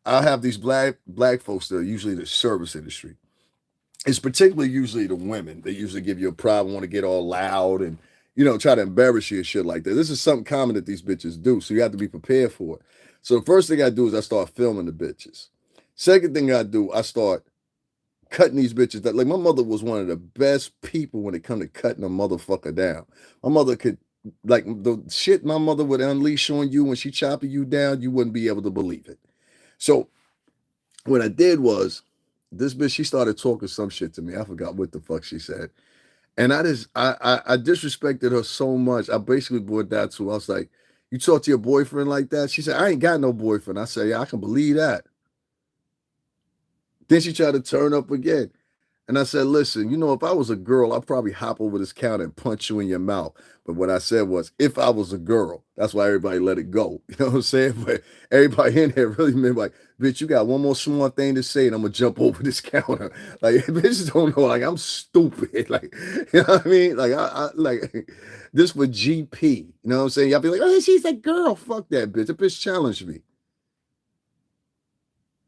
I'll have these black folks that are usually in the service industry. It's particularly usually the women. They usually give you a problem, want to get all loud and try to embarrass you and shit like that. This is something common that these bitches do, so you have to be prepared for it. So the first thing I do is I start filming the bitches. Second thing I do, I start cutting these bitches. That like my mother was one of the best people when it come to cutting a motherfucker down. My mother could like the shit my mother would unleash on you when she chopping you down, you wouldn't be able to believe it. So what I did was this bitch, she started talking some shit to me. I forgot what the fuck she said. And I disrespected her so much. I basically brought that to her. I was like, you talk to your boyfriend like that? She said, I ain't got no boyfriend. I said, yeah, I can believe that. Then she tried to turn up again. And I said, listen, if I was a girl, I'd probably hop over this counter and punch you in your mouth. But what I said was, if I was a girl, that's why everybody let it go. You know what I'm saying? But everybody in there really meant like, bitch, you got one more smart thing to say and I'm going to jump over this counter. Like, bitches don't know, like, I'm stupid. Like, you know what I mean? Like, I like, this for GP. You know what I'm saying? Y'all be like, oh, she's a girl. Fuck that bitch. The bitch challenged me.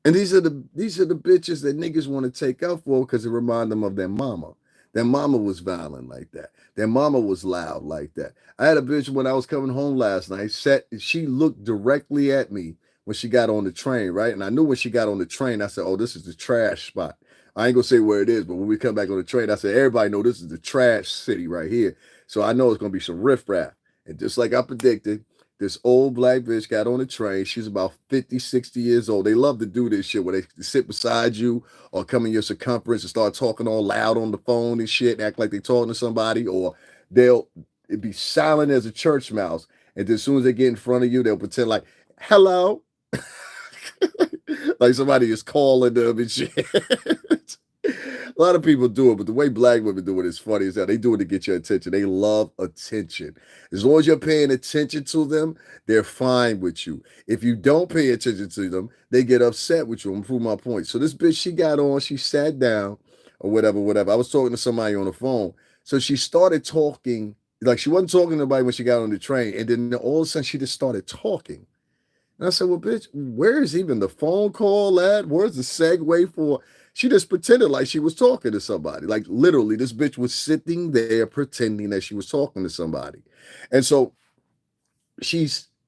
And these are the bitches that niggas want to take up for because it remind them of their mama. Their mama was violent like that. Their mama was loud like that. I had a bitch when I was coming home last night. She looked directly at me when she got on the train, right? And I knew when she got on the train, I said, oh, this is the trash spot. I ain't gonna say where it is, but when we come back on the train, I said, everybody know this is the trash city right here. So I know it's gonna be some riffraff. And just like I predicted, this old black bitch got on the train. She's about 50, 60 years old. They love to do this shit where they sit beside you or come in your circumference and start talking all loud on the phone and shit, act like they're talking to somebody, or they'll be silent as a church mouse. And then as soon as they get in front of you, they'll pretend like, hello. Like somebody is calling them and shit. A lot of people do it, but the way black women do it is funny as hell. They do it to get your attention. They love attention. As long as you're paying attention to them, they're fine with you. If you don't pay attention to them, they get upset with you. I'm prove my point. So this bitch, she got on, she sat down or whatever. I was talking to somebody on the phone. So she started talking, like she wasn't talking to anybody when she got on the train. And then all of a sudden she just started talking. And I said, well, bitch, where is even the phone call at? Where's the segue for? She just pretended like she was talking to somebody. Like literally, this bitch was sitting there pretending that she was talking to somebody. And so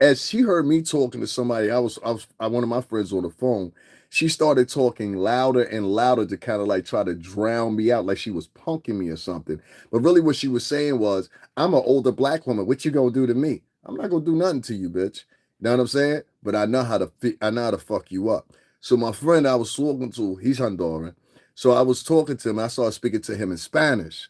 as she heard me talking to somebody, I was one of my friends on the phone. She started talking louder and louder to kind of like try to drown me out, like she was punking me or something. But really, what she was saying was, I'm an older black woman. What you gonna do to me? I'm not gonna do nothing to you, bitch. You know what I'm saying? But I know how to fuck you up. So my friend I was talking to, he's Honduran. So I was talking to him. I started speaking to him in Spanish.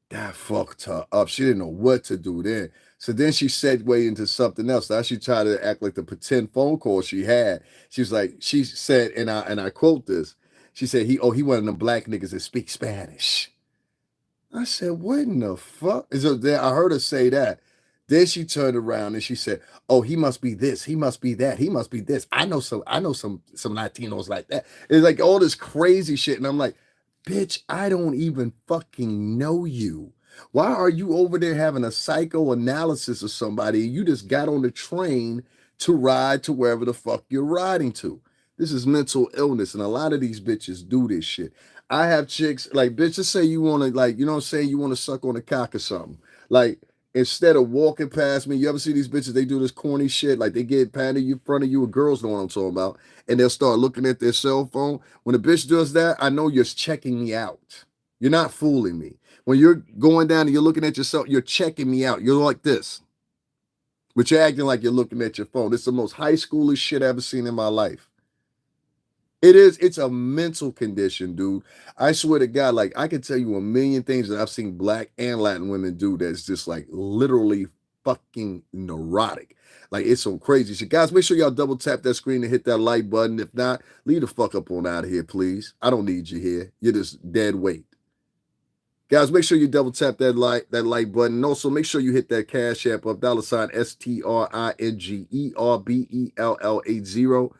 That fucked her up. She didn't know what to do then. So then she segued into something else. Now she tried to act like the pretend phone call she had. She was like, she said, and I quote this. She said, he one of them black niggas that speak Spanish. I said, what in the fuck? So then I heard her say that. Then she turned around and she said, oh, he must be this, he must be that, he must be this. I know some Latinos like that. It's like all this crazy shit. And I'm like, bitch, I don't even fucking know you. Why are you over there having a psychoanalysis of somebody? You just got on the train to ride to wherever the fuck you're riding to. This is mental illness. And a lot of these bitches do this shit. I have chicks like, bitch, just say you want to, like, you know what I'm saying? You want to suck on a cock or something. Like, instead of walking past me, you ever see these bitches? They do this corny shit. Like they get patted in front of you, and girls know what I'm talking about. And they'll start looking at their cell phone. When a bitch does that, I know you're checking me out. You're not fooling me. When you're going down and you're looking at yourself, you're checking me out. You're like this. But you're acting like you're looking at your phone. It's the most high schoolish shit I've ever seen in my life. It's a mental condition, dude. I swear to God, like I can tell you a million things that I've seen black and Latin women do that's just like literally fucking neurotic. Like it's some crazy shit. Guys, make sure y'all double tap that screen and hit that like button. If not, leave the fuck up on out of here, please. I don't need you here. You're just dead weight. Guys, make sure you double tap that like button. And also make sure you hit that cash app up $STRINGERBELL80.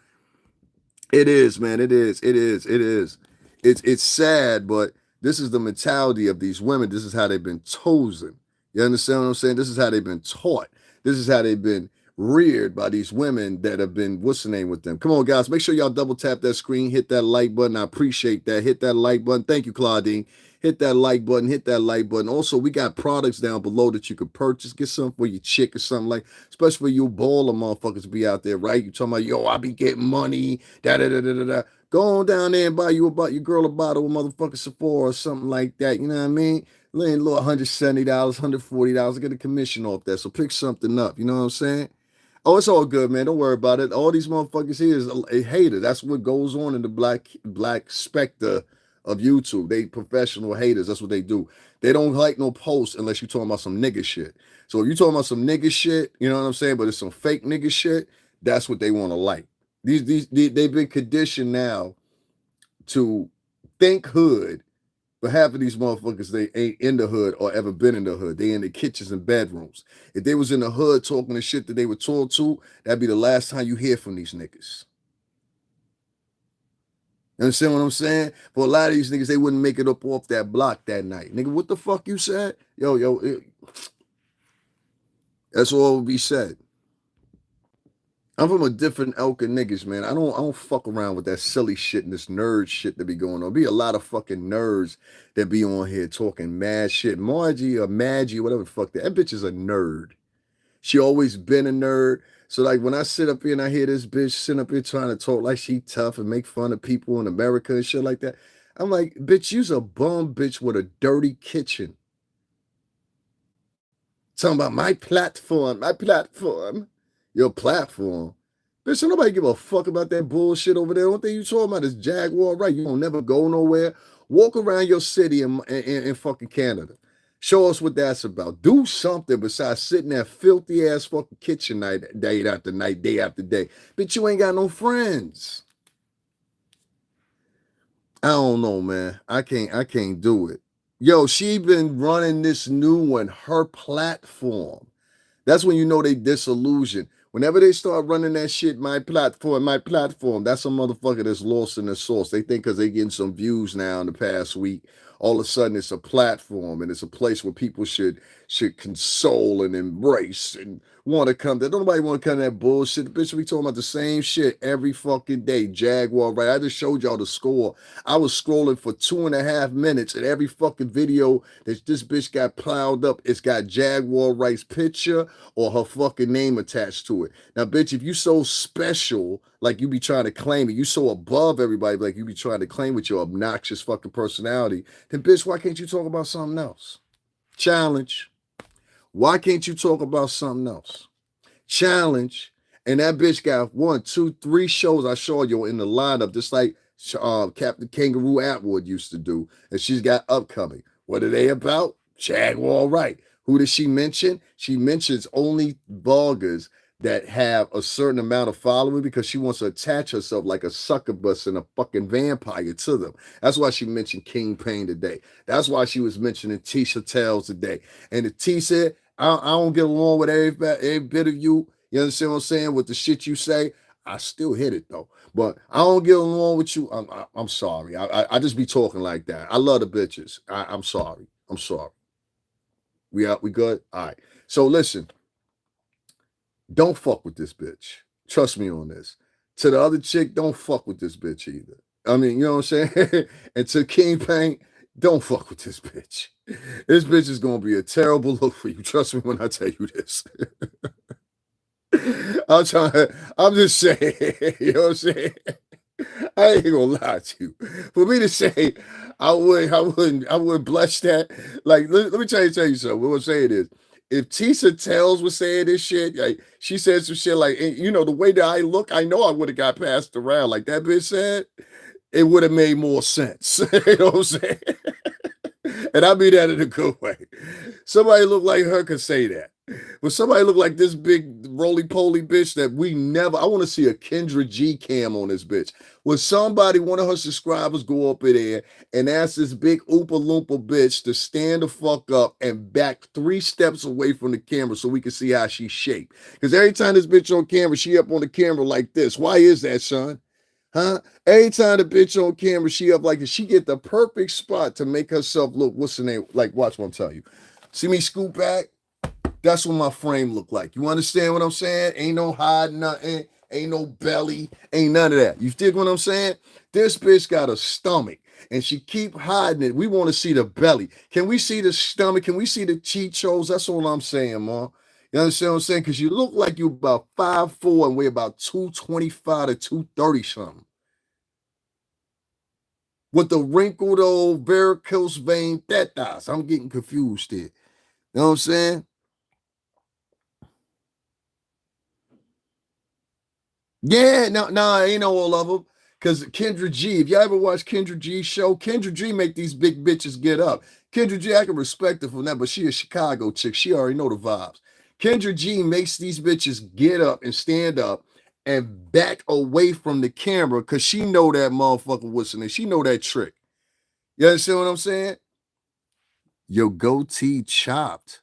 It is, man. It is. It is. It is. It's sad, but this is the mentality of these women. This is how they've been chosen. You understand what I'm saying? This is how they've been taught. This is how they've been reared by these women that have been, what's the name with them? Come on, guys. Make sure y'all double tap that screen, hit that like button. I appreciate that. Hit that like button. Thank you, Claudine. Hit that like button. Hit that like button. Also, we got products down below that you could purchase. Get something for your chick or something like, especially for you baller motherfuckers be out there, right? You talking about, yo, I be getting money, da da da da da da. Go on down there and buy your girl a bottle of motherfucking Sephora or something like that. You know what I mean? Laying a little $170, $140, get a commission off that. So pick something up. You know what I'm saying? Oh, it's all good, man. Don't worry about it. All these motherfuckers here is a hater. That's what goes on in the black specter of YouTube. They professional haters. That's what they do. They don't like no posts unless you're talking about some nigga shit. So if you're talking about some nigga shit, you know what I'm saying? But it's some fake nigga shit. That's what they want to like. They've been conditioned now to think hood, but half of these motherfuckers, they ain't in the hood or ever been in the hood. They in the kitchens and bedrooms. If they was in the hood talking the shit that they were told to, that'd be the last time you hear from these niggas. You understand what I'm saying? For a lot of these niggas, they wouldn't make it up off that block that night. Nigga, what the fuck you said? That's all would be said. I'm from a different elk of niggas, man. I don't fuck around with that silly shit and this nerd shit that be going on. Be a lot of fucking nerds that be on here talking mad shit. Margie or Maggie, whatever the fuck that bitch is a nerd. She always been a nerd. So like when I sit up here and I hear this bitch sitting up here trying to talk like she tough and make fun of people in America and shit like that, I'm like, bitch, you's a bum bitch with a dirty kitchen. Talking about my platform. Your platform. Bitch, don't nobody give a fuck about that bullshit over there. One thing you talking about is Jaguar, right? You don't never go nowhere. Walk around your city in fucking Canada. Show us what that's about. Do something besides sitting there filthy ass fucking kitchen night, day after night, day after day. Bitch, you ain't got no friends. I don't know, man. I can't do it. Yo, she been running this new one, her platform. That's when you know they disillusioned. Whenever they start running that shit, my platform, that's a motherfucker that's lost in the sauce. They think because they getting some views now in the past week, all of a sudden it's a platform and it's a place where people should console and embrace and want to come there. Don't nobody want to come to that bullshit. The bitch we talking about the same shit every fucking day. Jaguar, right? I just showed y'all the score. I was scrolling for 2.5 minutes and every fucking video that this bitch got plowed up, it's got Jaguar Wright's picture or her fucking name attached to it. Now, bitch, if you so special, like you be trying to claim it, you so above everybody, like you be trying to claim with your obnoxious fucking personality, then bitch, why can't you talk about something else? Challenge. Why can't you talk about something else? Challenge. And that bitch got 1, 2, 3 shows I showed you in the lineup, just like Captain Kangaroo Atwood used to do. And she's got upcoming. What are they about? Jaguar Wright. Who does she mention? She mentions only bloggers that have a certain amount of following because she wants to attach herself like a succubus and a fucking vampire to them. That's why she mentioned King Pain today. That's why she was mentioning Tisha Tells today. And the T said, I don't get along with every bit of you. You understand what I'm saying? With the shit you say, I still hit it though. But I don't get along with you. I'm sorry. I just be talking like that. I love the bitches. I'm sorry. I'm sorry. We out. We good? All right. So listen. Don't fuck with this bitch. Trust me on this. To the other chick, don't fuck with this bitch either. I mean, you know what I'm saying? And to King Pain, don't fuck with this bitch. This bitch is going to be a terrible look for you. Trust me when I tell you this. I'm just saying, you know what I'm saying? I ain't gonna lie to you. For me to say I wouldn't blush that. Like, let me tell you something. What I'm saying is, if Tisha Tells was saying this shit, like she said some shit like, you know, the way that I look, I know I would have got passed around. Like that bitch said, it would have made more sense. You know what I'm saying? And I mean that in a good way. Somebody look like her could say that. But somebody look like this big roly-poly bitch that we never, I want to see a Kendra G cam on this bitch. When somebody, one of her subscribers, go up in there and ask this big Oompa Loompa bitch to stand the fuck up and back 3 steps away from the camera so we can see how she's shaped. Because every time this bitch on camera, she up on the camera like this. Why is that, son? Huh? Every time the bitch on camera, she up like this. She get the perfect spot to make herself look, what's the name? Like, watch what I'm telling you. See me scoot back? That's what my frame look like. You understand what I'm saying? Ain't no hide nothing. Ain't no belly. Ain't none of that. You dig what I'm saying? This bitch got a stomach and she keep hiding it. We want to see the belly. Can we see the stomach? Can we see the chichos? That's all I'm saying, man. You understand what I'm saying? Because you look like you about 5'4" and weigh about 225 to 230 something. With the wrinkled old varicose vein tetas. I'm getting confused here. You know what I'm saying? Yeah, no, ain't no all of them. Because Kendra G, if you ever watch Kendra G's show, Kendra G make these big bitches get up. Kendra G, I can respect her for that, but she a Chicago chick. She already know the vibes. Kendra G makes these bitches get up and stand up and back away from the camera because she know that motherfucker whistling. She know that trick. You understand what I'm saying? Your goatee chopped.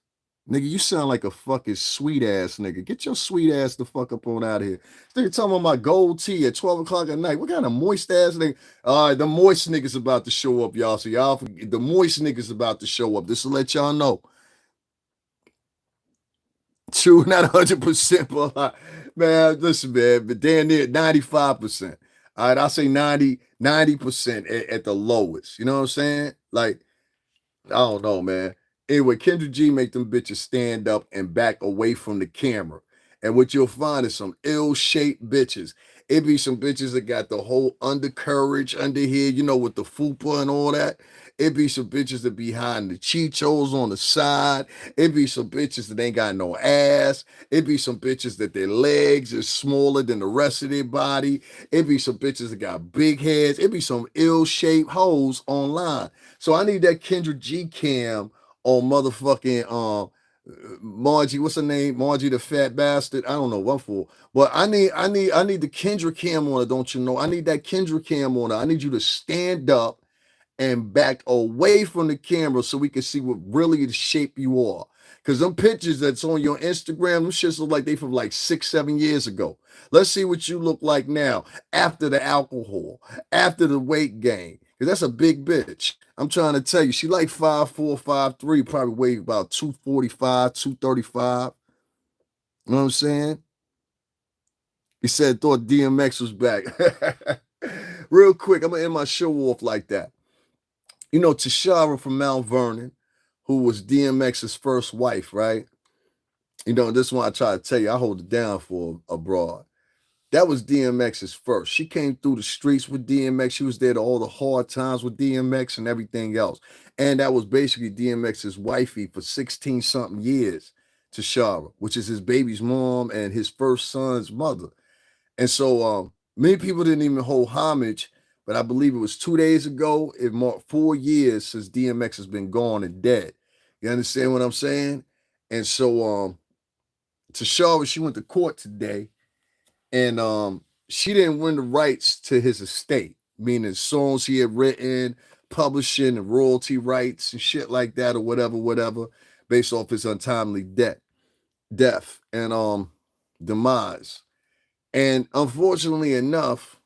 Nigga, you sound like a fucking sweet ass nigga. Get your sweet ass the fuck up on out of here. This nigga talking about my gold tea at 12 o'clock at night. What kind of moist ass nigga? All right, the moist niggas about to show up, y'all. So y'all, the moist niggas about to show up. This will let y'all know. True, not 100%, but man, listen, man, but damn near 95%. All right, I'll say 90% at the lowest. You know what I'm saying? Like, I don't know, man. Anyway, Kendra G make them bitches stand up and back away from the camera. And what you'll find is some ill-shaped bitches. It be some bitches that got the whole undercarriage under here, you know, with the fupa and all that. It be some bitches that be hiding the chichos on the side. It be some bitches that ain't got no ass. It be some bitches that their legs is smaller than the rest of their body. It be some bitches that got big heads. It be some ill-shaped hoes online. So I need that Kendra G cam on motherfucking Margie, what's her name? Margie the fat bastard. I don't know what for. But I need the Kendra cam on it, don't you know? I need that Kendra cam on it. I need you to stand up and back away from the camera so we can see what really the shape you are. Because them pictures that's on your Instagram, them shits look like they from like 6-7 years ago. Let's see what you look like now after the alcohol, after the weight gain. Because that's a big bitch. I'm trying to tell you, she like 5'4", 5'3", probably weigh about 245, 235. You know what I'm saying? He said, thought DMX was back. Real quick, I'm going to end my show off like that. You know, Tashara from Mount Vernon, who was DMX's first wife, right? You know, this one I try to tell you, I hold it down for abroad. That was DMX's first. She came through the streets with DMX. She was there to all the hard times with DMX and everything else. And that was basically DMX's wifey for 16-something years, Tashara, which is his baby's mom and his first son's mother. And so many people didn't even hold homage, but I believe it was 2 days ago. It marked 4 years since DMX has been gone and dead. You understand what I'm saying? And so Tashara, she went to court today, and she didn't win the rights to his estate, meaning songs he had written, publishing and royalty rights and shit like that, or whatever, based off his untimely death and demise. And unfortunately enough,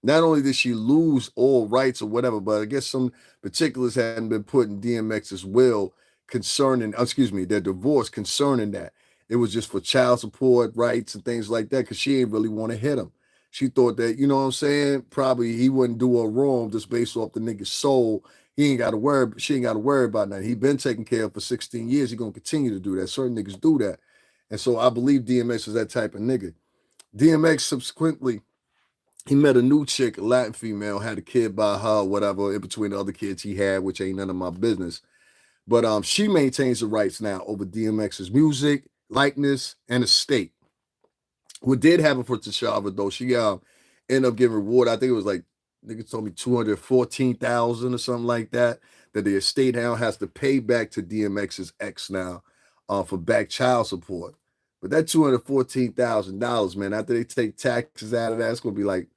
not only did she lose all rights or whatever, but I guess some particulars hadn't been put in DMX's will concerning, their divorce concerning that. It was just for child support rights and things like that, because she ain't really want to hit him. She thought that, you know what I'm saying, probably he wouldn't do her wrong just based off the nigga's soul. She ain't got to worry about that. He been taken care of for 16 years. He gonna continue to do that. Certain niggas do that. And so I believe DMX was that type of nigga. DMX subsequently, he met a new chick, a Latin female, had a kid by her, whatever, in between the other kids he had, which ain't none of my business. But she maintains the rights now over DMX's music, likeness, and estate. What did happen for Tashara, though, she ended up getting rewarded. I think it was like nigga told me 214,000 or something like that. That the estate now has to pay back to DMX's ex now, for back child support. But that $214,000, man, after they take taxes out of that, it's gonna be like,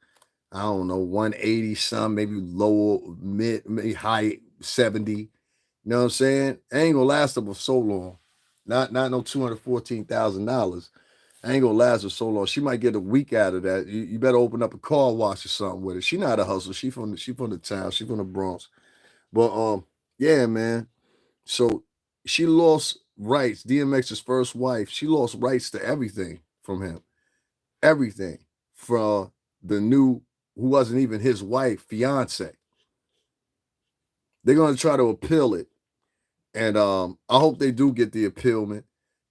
I don't know, 180 some, maybe lower, maybe high 70. You know what I'm saying? It ain't gonna last them for so long. Not no $214,000. I ain't gonna last her so long. She might get a week out of that. You better open up a car wash or something with her. She not a hustler. She from the town. She from the Bronx. But yeah, man. So she lost rights. DMX's first wife. She lost rights to everything from him. Everything from the new, who wasn't even his wife, fiance. They're gonna try to appeal it, and I hope they do get the appealment.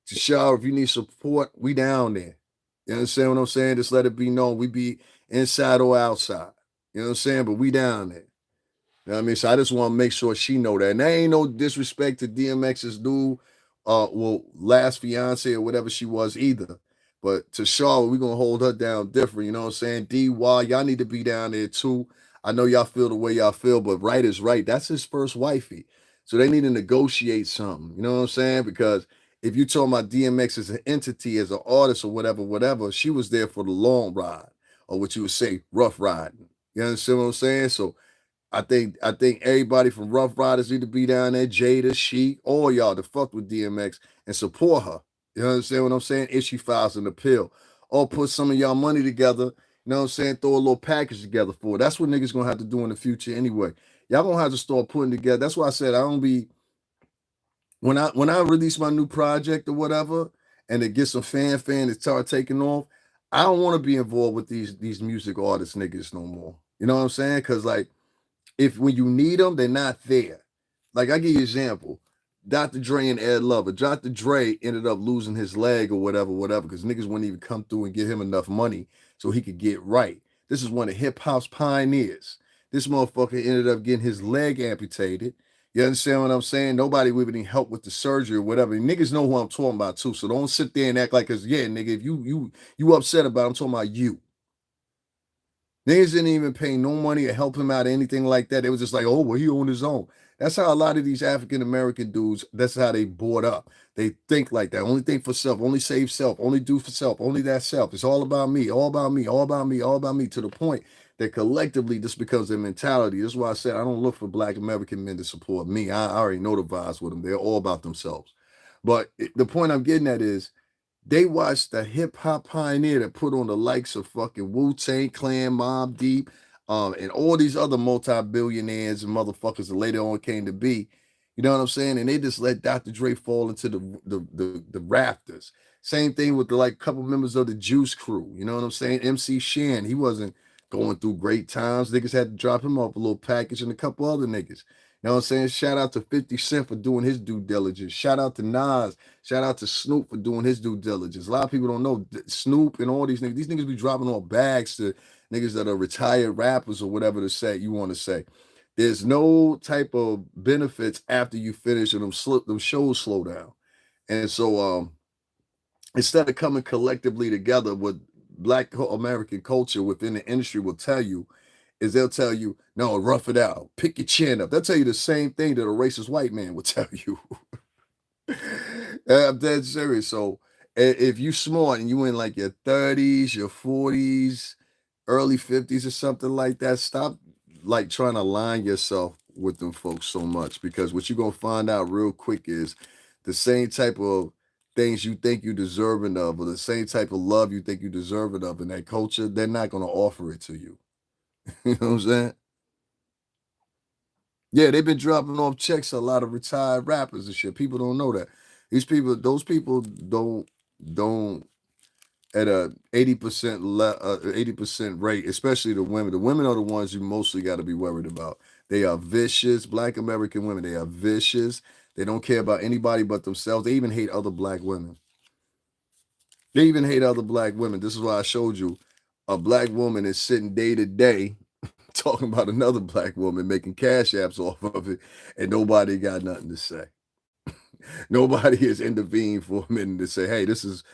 Tashara, if you need support, we down there. You understand what I'm saying? Just let it be known. We be inside or outside. You know what I'm saying? But we down there. You know what I mean? So I just want to make sure she know that. And there ain't no disrespect to DMX's new, last fiance or whatever she was either. But to Charlotte, we're gonna hold her down different. You know what I'm saying? DY, y'all need to be down there too. I know y'all feel the way y'all feel, but Wright is right. That's his first wifey. So they need to negotiate something. You know what I'm saying? Because if you talking about DMX as an entity, as an artist or whatever, she was there for the long ride, or what you would say, rough riding. You understand what I'm saying? So I think everybody from Rough Riders need to be down there, Jada, Sheik, all y'all to fuck with DMX and support her. You understand what I'm saying? If she files an appeal. Or put some of y'all money together, you know what I'm saying? Throw a little package together for it. That's what niggas gonna have to do in the future anyway. Y'all gonna have to start putting together. That's why I said I don't be, when I release my new project or whatever, and it gets some fanfare and it start taking off, I don't want to be involved with these music artists niggas no more. You know what I'm saying? Cause like, if when you need them, they're not there. Like I give you an example. Dr. Dre and Ed Lover. Dr. Dre ended up losing his leg or whatever, because niggas wouldn't even come through and give him enough money so he could get right. This is one of hip hop's pioneers. This motherfucker ended up getting his leg amputated. You understand what I'm saying? Nobody would even help with the surgery or whatever. Niggas know who I'm talking about too. So don't sit there and act like, cause yeah, nigga, if you upset about it, I'm talking about you. Niggas didn't even pay no money to help him out or anything like that. It was just like, oh, well, he on his own. That's how a lot of these African American dudes, that's how they brought up. They think like that. Only think for self, only save self, only do for self, only that self. It's all about me, all about me, all about me, all about me, to the point that collectively this becomes their mentality. That's why I said I don't look for Black American men to support me. I already know the vibes with them. They're all about themselves. But the point I'm getting at is, they watched the hip hop pioneer that put on the likes of fucking Wu-Tang Clan, Mobb Deep, and all these other multi-billionaires and motherfuckers that later on came to be. You know what I'm saying? And they just let Dr. Dre fall into the rafters. Same thing with the like couple members of the Juice Crew. You know what I'm saying? MC Shan, he wasn't going through great times. Niggas had to drop him off a little package, and a couple other niggas. You know what I'm saying? Shout out to 50 Cent for doing his due diligence. Shout out to Nas. Shout out to Snoop for doing his due diligence. A lot of people don't know Snoop and all these niggas. These niggas be dropping off bags to niggas that are retired rappers or whatever to say you want to say. There's no type of benefits after you finish, and them shows slow down. And so instead of coming collectively together, what Black American culture within the industry will tell you is, they'll tell you, no, rough it out, pick your chin up. They'll tell you the same thing that a racist white man would tell you. I'm dead serious. So if you smart and you in like your 30s, your 40s, early 50s or something like that, stop like trying to align yourself with them folks so much, because what you're gonna find out real quick is the same type of things you think you deserving of, or the same type of love you think you deserving of in that culture, they're not gonna offer it to you. You know what I'm saying? Yeah, they've been dropping off checks to a lot of retired rappers and shit. People don't know that. Those people don't at a 80% rate, especially the women. The women are the ones you mostly got to be worried about. They are vicious. Black American women, they are vicious. They don't care about anybody but themselves. They even hate other black women. They even hate other black women. This is why I showed you a black woman is sitting day to day talking about another black woman, making cash apps off of it, and nobody got nothing to say. Nobody has intervened for a minute to say, hey, this is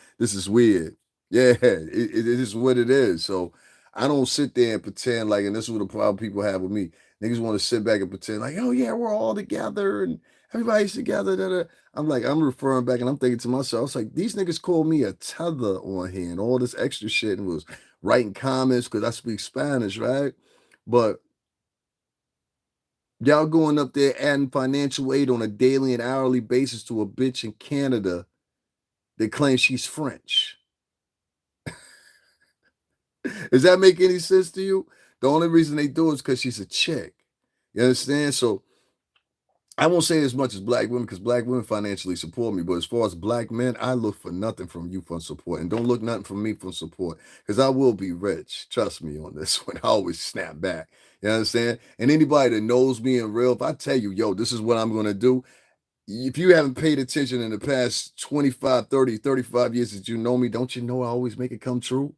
weird. Yeah, it is what it is. So I don't sit there and pretend like, and this is what the problem people have with me. Niggas want to sit back and pretend like, oh yeah, we're all together and everybody's together. Da, da. I'm like, I'm referring back and I'm thinking to myself, I was like, these niggas called me a tether on here and all this extra shit and was writing comments because I speak Spanish, right? But y'all going up there adding financial aid on a daily and hourly basis to a bitch in Canada that claims she's French. Does that make any sense to you? The only reason they do it is because she's a chick. You understand? So I won't say as much as black women because black women financially support me. But as far as black men, I look for nothing from you for support. And don't look nothing from me for support because I will be rich. Trust me on this one. I always snap back. You understand? And anybody that knows me in real, if I tell you, yo, this is what I'm going to do, if you haven't paid attention in the past 25, 30, 35 years that you know me, don't you know I always make it come true?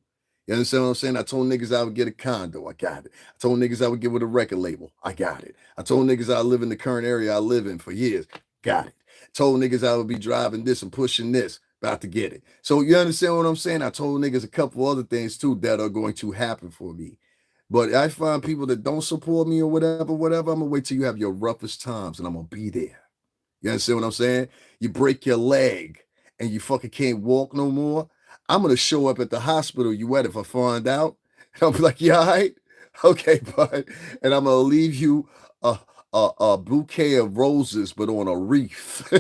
You understand what I'm saying? I told niggas I would get a condo. I got it. I told niggas I would get with a record label. I got it. I told niggas I live in the current area I live in for years. Got it. I told niggas I would be driving this and pushing this. About to get it. So you understand what I'm saying? I told niggas a couple other things too that are going to happen for me. But I find people that don't support me or whatever, I'm gonna wait till you have your roughest times and I'm gonna be there. You understand what I'm saying? You break your leg and you fucking can't walk no more. I'm gonna show up at the hospital you at if I find out. And I'll be like, you all right? Okay, bud. And I'm gonna leave you a bouquet of roses, but on a wreath,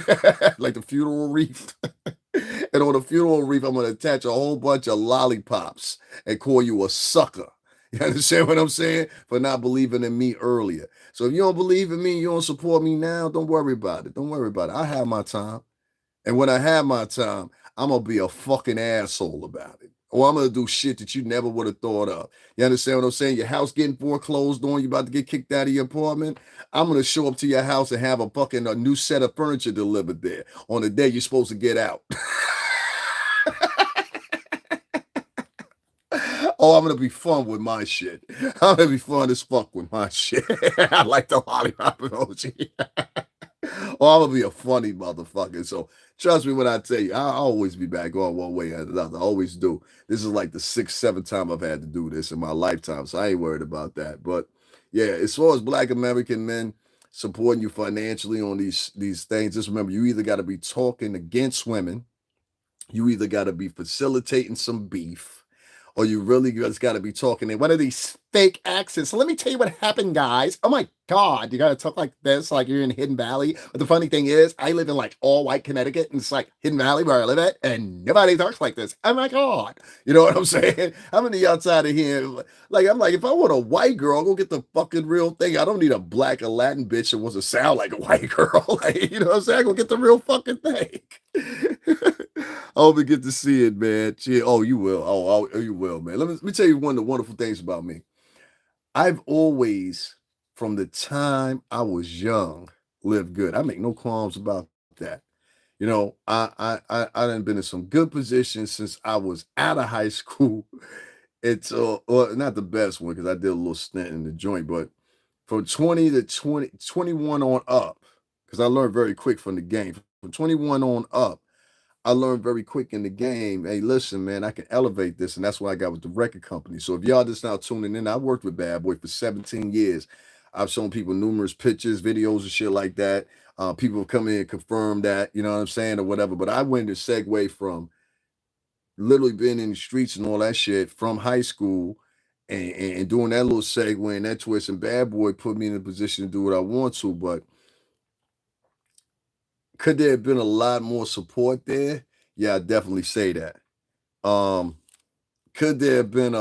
like the funeral wreath. And on the funeral wreath, I'm gonna attach a whole bunch of lollipops and call you a sucker. You understand what I'm saying? For not believing in me earlier. So if you don't believe in me, you don't support me now, don't worry about it. Don't worry about it. I have my time. And when I have my time, I'm going to be a fucking asshole about it. Or I'm going to do shit that you never would have thought of. You understand what I'm saying? Your house getting foreclosed on, you about to get kicked out of your apartment. I'm going to show up to your house and have a new set of furniture delivered there on the day you're supposed to get out. Oh, I'm gonna be fun with my shit. I'm gonna be fun as fuck with my shit. I like the lollipop emoji. Oh, I'm gonna be a funny motherfucker. So trust me when I tell you, I'll always be back on one way or another. I always do. This is like the 6th, 7th time I've had to do this in my lifetime, so I ain't worried about that. But yeah, as far as Black American men supporting you financially on these things, just remember you either got to be talking against women, you either got to be facilitating some beef or you really just got to be talking in one of these fake accents. So let me tell you what happened, guys. Oh my God, you got to talk like this, like you're in Hidden Valley. But the funny thing is, I live in like all white Connecticut, and it's like Hidden Valley where I live at, and nobody talks like this. Oh my God. You know what I'm saying? How many outside of here? Like, I'm like, if I want a white girl, I'll go get the fucking real thing. I don't need a black or Latin bitch that wants to sound like a white girl. Like, you know what I'm saying? I go get the real fucking thing. I hope you get to see it, man. Oh, you will. Oh, you will, man. Let me tell you one of the wonderful things about me. I've always, from the time I was young, lived good. I make no qualms about that. You know, I done been in some good positions since I was out of high school. It's well, not the best one because I did a little stint in the joint, but from 20 to 21 on up, because I learned very quick from the game. From 21 on up, I learned very quick in the game. Hey, listen, man, I can elevate this, and that's why I got with the record company. So if y'all just now tuning in, I worked with Bad Boy for 17 years. I've shown people numerous pictures, videos, and shit like that. People have come in and confirmed that, you know what I'm saying, or whatever. But I went to segue from literally being in the streets and all that shit from high school and doing that little segue and that twist. And Bad Boy put me in a position to do what I want to, but could there have been a lot more support there? Yeah, I definitely say that. Um, could there have been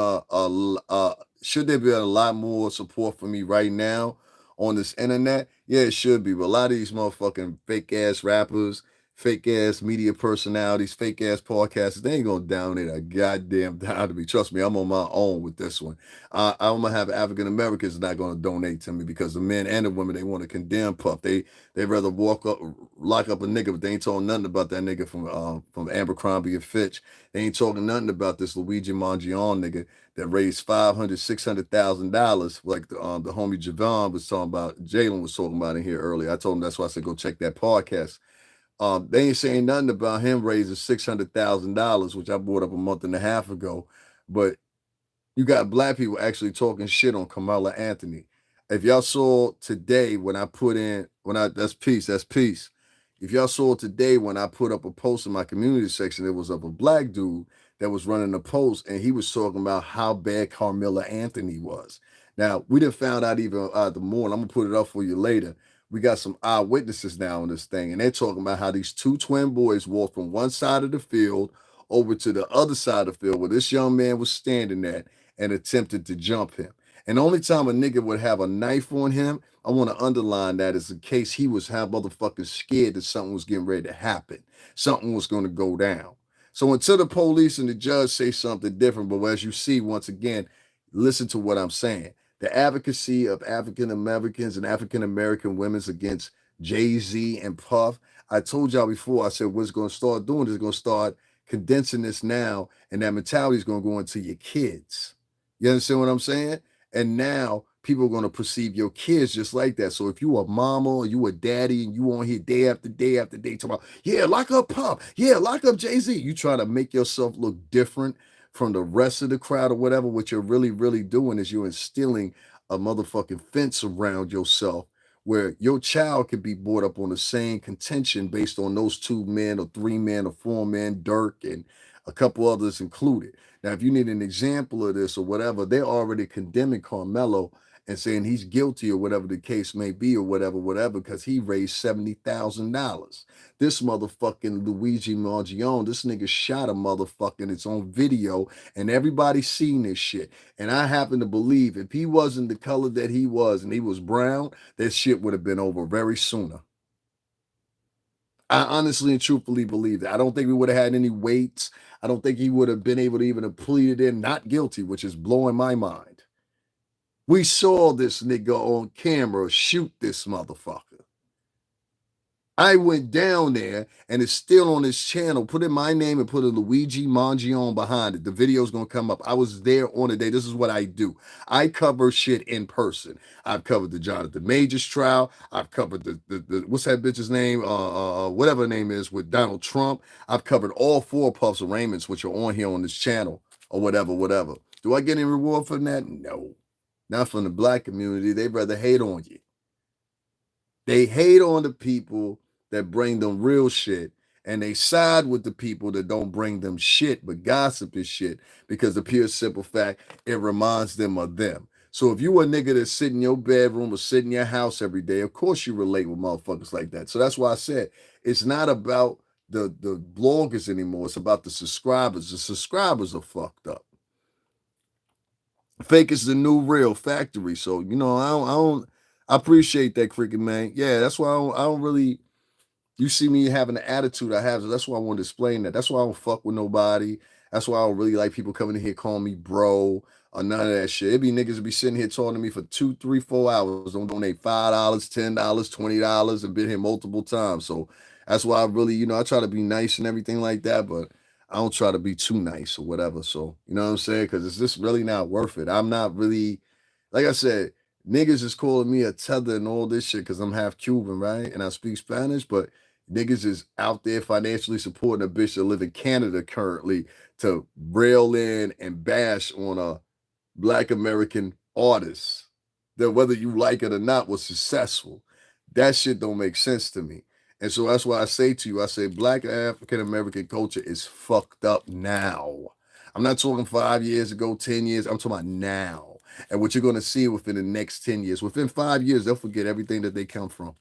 should there be a lot more support for me right now on this internet? Yeah, it should be. But a lot of these motherfucking fake ass rappers, fake ass media personalities, fake ass podcasters, they ain't gonna donate a goddamn dime to me. Trust me, I'm on my own with this one. I'm gonna have African Americans not gonna donate to me because the men and the women they want to condemn Puff. They rather lock up a nigga, but they ain't talking nothing about that nigga from Abercrombie and Fitch. They ain't talking nothing about this Luigi Mangione nigga that raised $500,000-$600,000, like the homie Javon was talking about, Jalen was talking about in here earlier. I told him that's why I said go check that podcast. They ain't saying nothing about him raising $600,000, which I brought up a month and a half ago. But You got black people actually talking shit on Kamala Anthony. If y'all saw today when I put in that's peace. If y'all saw today when I put up a post in my community section, it was of a black dude that was running a post and he was talking about how bad Carmilla Anthony was. Now we didn't found out even the morning. I'm gonna put it up for you later. We got some eyewitnesses now on this thing, and they're talking about how these two twin boys walked from one side of the field over to the other side of the field where this young man was standing at and attempted to jump him. And the only time a nigga would have a knife on him, I want to underline that is in case he was half motherfucking scared that something was getting ready to happen. Something was going to go down. So until the police and the judge say something different, but as you see, once again, listen to what I'm saying. The advocacy of African Americans and African American women's against Jay-Z and Puff. I told y'all before, I said what's going to start doing is going to start condensing this now, and that mentality is going to go into your kids. You understand what I'm saying? And now people are going to perceive your kids just like that. So if you a mama or you a daddy and you on here day after day after day talking about, yeah, lock up Pop, yeah, lock up Jay-Z, you try to make yourself look different from the rest of the crowd or whatever. What you're really doing is you're instilling a motherfucking fence around yourself where your child could be brought up on the same contention based on those two men or three men or four men, Dirk and a couple others included. Now, if you need an example of this or whatever, they're already condemning Carmelo and saying he's guilty or whatever the case may be or whatever, because he raised $70,000. This motherfucking Luigi Margione, this nigga shot a motherfucking, it's on video and everybody's seen this shit. And I happen to believe if he wasn't the color that he was and he was brown, that shit would have been over very sooner. I honestly and truthfully believe that. I don't think we would have had any weights. I don't think he would have been able to even have pleaded in not guilty, which is blowing my mind. We saw this nigga on camera shoot this motherfucker. I went down there and it's still on his channel. Put in my name and put a Luigi Mangione behind it. The video's gonna come up. I was there on the day. This is what I do. I cover shit in person. I've covered the Johnathan Majors trial. I've covered the what's that bitch's name? Whatever her name is with Donald Trump. I've covered all four Puff's arraignments, which are on here on this channel or whatever. Do I get any reward for that? No. Not from the black community. They'd rather hate on you. They hate on the people that bring them real shit, and they side with the people that don't bring them shit but gossip is shit because the pure simple fact it reminds them of them. So if you a nigga that sit in your bedroom or sit in your house every day, of course you relate with motherfuckers like that. So that's why I said it's not about the bloggers anymore. It's about the subscribers. The subscribers are fucked up. Fake is the new real factory. So I appreciate that, cricket man. Yeah, that's why I don't really. You see me having the attitude I have, so that's why I want to explain that. That's why I don't fuck with nobody. That's why I don't really like people coming in here calling me bro or none of that shit. It be niggas that be sitting here talking to me for 2, 3, 4 hours. Don't donate $5, $10, $20, and been here multiple times. So that's why I really, I try to be nice and everything like that, but I don't try to be too nice or whatever. So you know what I'm saying? Because it's just really not worth it. I'm not really, like I said, niggas is calling me a tether and all this shit because I'm half Cuban, right? And I speak Spanish, but niggas is out there financially supporting a bitch that live in Canada currently to rail in and bash on a black American artist that whether you like it or not was successful. That shit don't make sense to me. And so that's why I say to you, I say black African American culture is fucked up now. I'm not talking 5 years ago, 10 years. I'm talking about now. And what you're going to see within the next 10 years, within 5 years, they'll forget everything that they come from.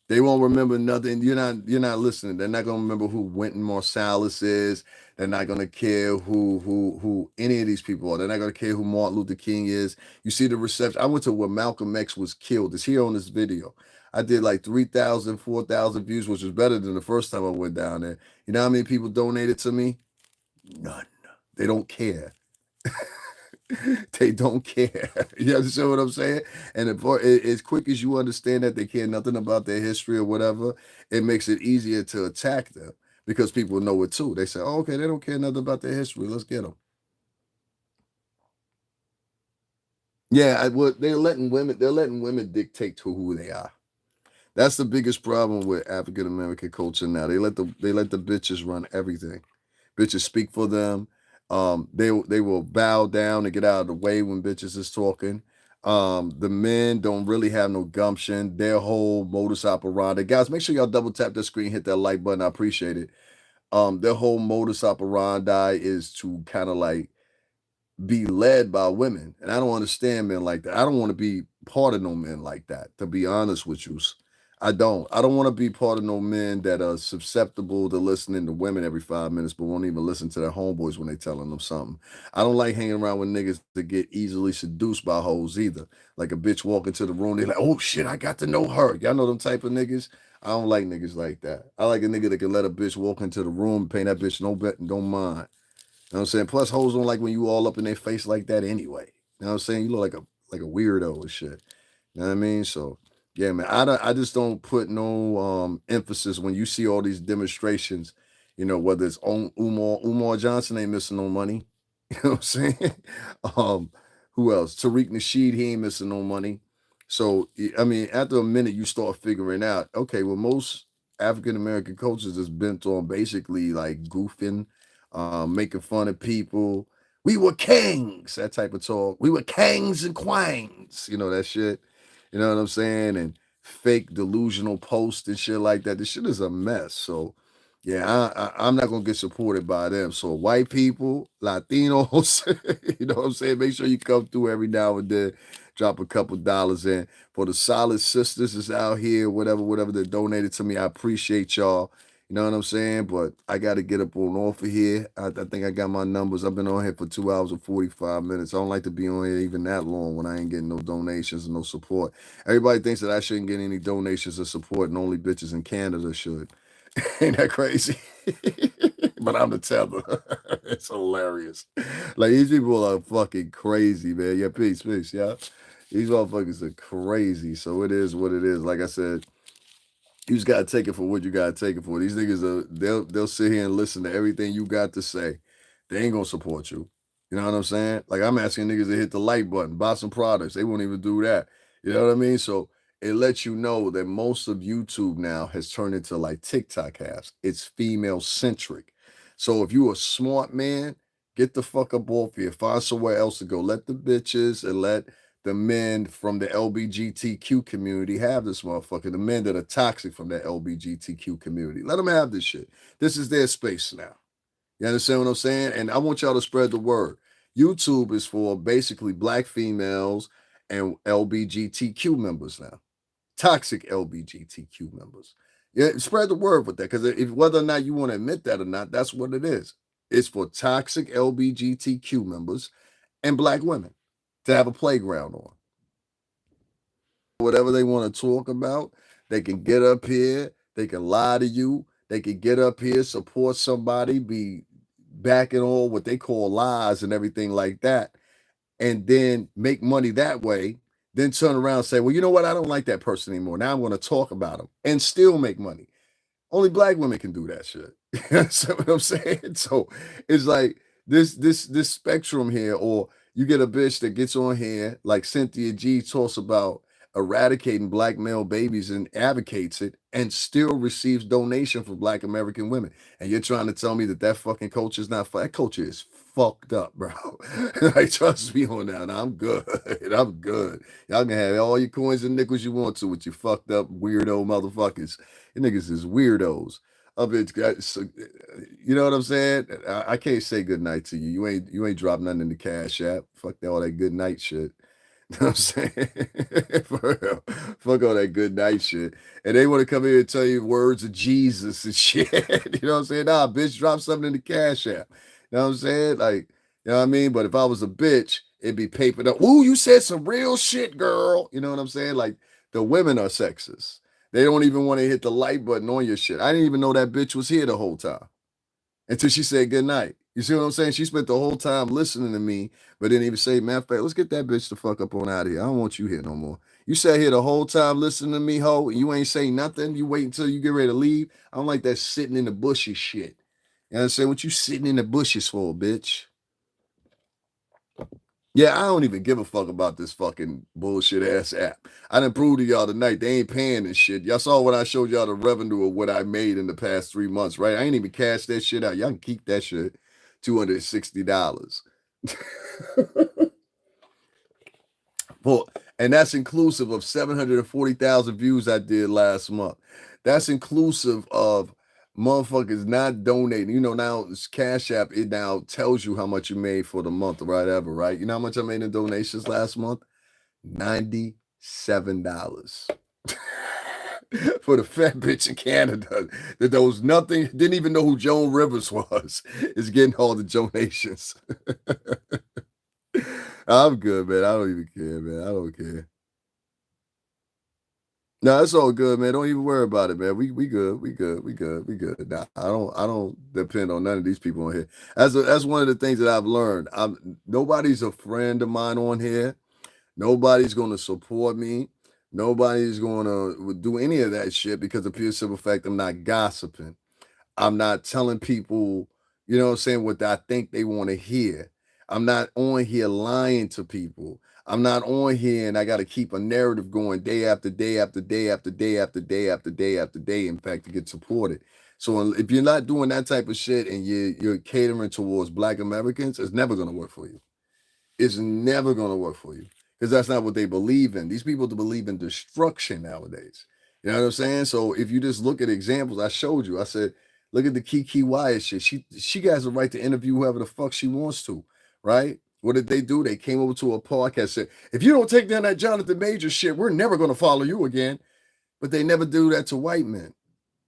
They won't remember nothing. You're not listening. They're not gonna remember who Wynton Marsalis is. They're not gonna care who any of these people are. They're not gonna care who Martin Luther King is. You see the reception. I went to where Malcolm X was killed. It's here on this video. I did like 3,000, 4,000 views, which was better than the first time I went down there. You know how many people donated to me? None. They don't care. They don't care. You understand what I'm saying? And as quick as you understand that they care nothing about their history or whatever, it makes it easier to attack them because people know it too. They say, oh, okay, they don't care nothing about their history. Let's get them. Yeah, they're letting women dictate to who they are. That's the biggest problem with African American culture now. They let the bitches run everything. Bitches speak for them. They will bow down and get out of the way when bitches is talking. The men don't really have no gumption. Their whole modus operandi, guys, make sure y'all double tap the screen, hit that like button. I appreciate it. Their whole modus operandi is to kind of like be led by women. And I don't understand men like that. I don't want to be part of no men like that, to be honest with you. I don't. I don't want to be part of no men that are susceptible to listening to women every 5 minutes, but won't even listen to their homeboys when they telling them something. I don't like hanging around with niggas that get easily seduced by hoes either. Like a bitch walk into the room, they're like, oh shit, I got to know her. Y'all know them type of niggas? I don't like niggas like that. I like a nigga that can let a bitch walk into the room, pay that bitch no bet and don't mind. You know what I'm saying? Plus, hoes don't like when you all up in their face like that anyway. You know what I'm saying? You look like a weirdo and shit. You know what I mean? So yeah, man. I just don't put no emphasis when you see all these demonstrations, whether it's on Umar Johnson ain't missing no money. You know what I'm saying? um, who else? Tariq Nasheed, he ain't missing no money. So I mean, after a minute, you start figuring out, okay, well, most African American coaches is bent on basically like goofing, making fun of people. We were kings, that type of talk. We were kings and queens, that shit. You know what I'm saying? And fake delusional posts and shit like that. This shit is a mess. So, yeah, I'm not gonna get supported by them. So, white people, Latinos, you know what I'm saying? Make sure you come through every now and then, drop a couple dollars in. For the solid sisters that's out here, whatever that donated to me, I appreciate y'all. You know what I'm saying? But I got to get up on off of here. I think I got my numbers. I've been on here for 2 hours and 45 minutes. I don't like to be on here even that long when I ain't getting no donations and no support. Everybody thinks that I shouldn't get any donations or support, and only bitches in Canada should. Ain't that crazy? But I'm the tether. It's hilarious. Like, these people are fucking crazy, man. Yeah, peace, yeah. These motherfuckers are crazy. So it is what it is. Like I said, you just gotta take it for what you gotta take it for. These niggas they'll sit here and listen to everything you got to say. They ain't gonna support you. You know what I'm saying? Like, I'm asking niggas to hit the like button, buy some products. They won't even do that. You know what I mean? So it lets you know that most of YouTube now has turned into like TikTok has. It's female centric. So if you a smart man, get the fuck up off here. Find somewhere else to go. Let the bitches and let the men from the LBGTQ community have this motherfucker. The men that are toxic from that LBGTQ community. Let them have this shit. This is their space now. You understand what I'm saying? And I want y'all to spread the word. YouTube is for basically black females and LBGTQ members now. Toxic LBGTQ members. Yeah, spread the word with that. Because if whether or not you want to admit that or not, that's what it is. It's for toxic LBGTQ members and black women to have a playground on. Whatever they want to talk about, they can get up here, they can lie to you, they can get up here, support somebody, be backing all what they call lies and everything like that, and then make money that way, then turn around and say, well, you know what? I don't like that person anymore. Now I'm going to talk about them and still make money. Only black women can do that shit. That's what I'm saying. So it's like this spectrum here, or you get a bitch that gets on here like Cynthia G talks about eradicating black male babies and advocates it, and still receives donation from black American women. And you're trying to tell me that fucking culture is not that culture is fucked up, bro. Like, trust me on that. I'm good. I'm good. Y'all can have all your coins and nickels you want to with your fucked up weirdo motherfuckers. You niggas is weirdos. You know what I'm saying? I can't say good night to you. You ain't dropped nothing in the cash app. Fuck all that good night shit. You know what I'm saying? For real. Fuck all that good night shit. And they want to come here and tell you words of Jesus and shit. You know what I'm saying? Nah, bitch, drop something in the cash app. You know what I'm saying? Like, you know what I mean? But if I was a bitch, it'd be papered up. Ooh, you said some real shit, girl. You know what I'm saying? Like, the women are sexist. They don't even want to hit the like button on your shit. I didn't even know that bitch was here the whole time until she said good night. You see what I'm saying? She spent the whole time listening to me, but didn't even say, matter of fact, let's get that bitch the fuck up on out of here. I don't want you here no more. You sat here the whole time listening to me, ho, and you ain't say nothing. You wait until you get ready to leave. I don't like that sitting in the bushes shit. You understand what you sitting in the bushes for, bitch? Yeah, I don't even give a fuck about this fucking bullshit ass app. I done proved to y'all tonight they ain't paying this shit. Y'all saw when I showed y'all the revenue of what I made in the past 3 months, right? I ain't even cashed that shit out. Y'all can keep that shit. $260. Well, and that's inclusive of 740,000 views I did last month. That's inclusive of motherfuckers not donating. You know, now this Cash App, it now tells you how much you made for the month or whatever, right? You know how much I made in donations last month? $97. For the fat bitch in Canada that knows nothing, didn't even know who Joan Rivers was, is getting all the donations. I'm good, man. I don't even care, man. I don't care. No, it's all good, man. Don't even worry about it, man. We good. We good. We good. We good. Nah, I don't depend on none of these people on here. That's one of the things that I've learned. Nobody's a friend of mine on here. Nobody's gonna support me. Nobody's gonna do any of that shit because of pure simple fact I'm not gossiping. I'm not telling people, you know what I'm saying, what I think they want to hear. I'm not on here lying to people. I'm not on here and I got to keep a narrative going day after day after day after day after day after day after day, in fact, to get supported. So if you're not doing that type of shit and you're catering towards Black Americans, it's never going to work for you. It's never going to work for you because that's not what they believe in. These people believe in destruction nowadays. You know what I'm saying? So if you just look at examples, I showed you, I said, look at the Keke Wyatt shit. She has the right to interview whoever the fuck she wants to, right? What did they do? They came over to a podcast, said, if you don't take down that Johnathan Major shit, we're never going to follow you again. But they never do that to white men.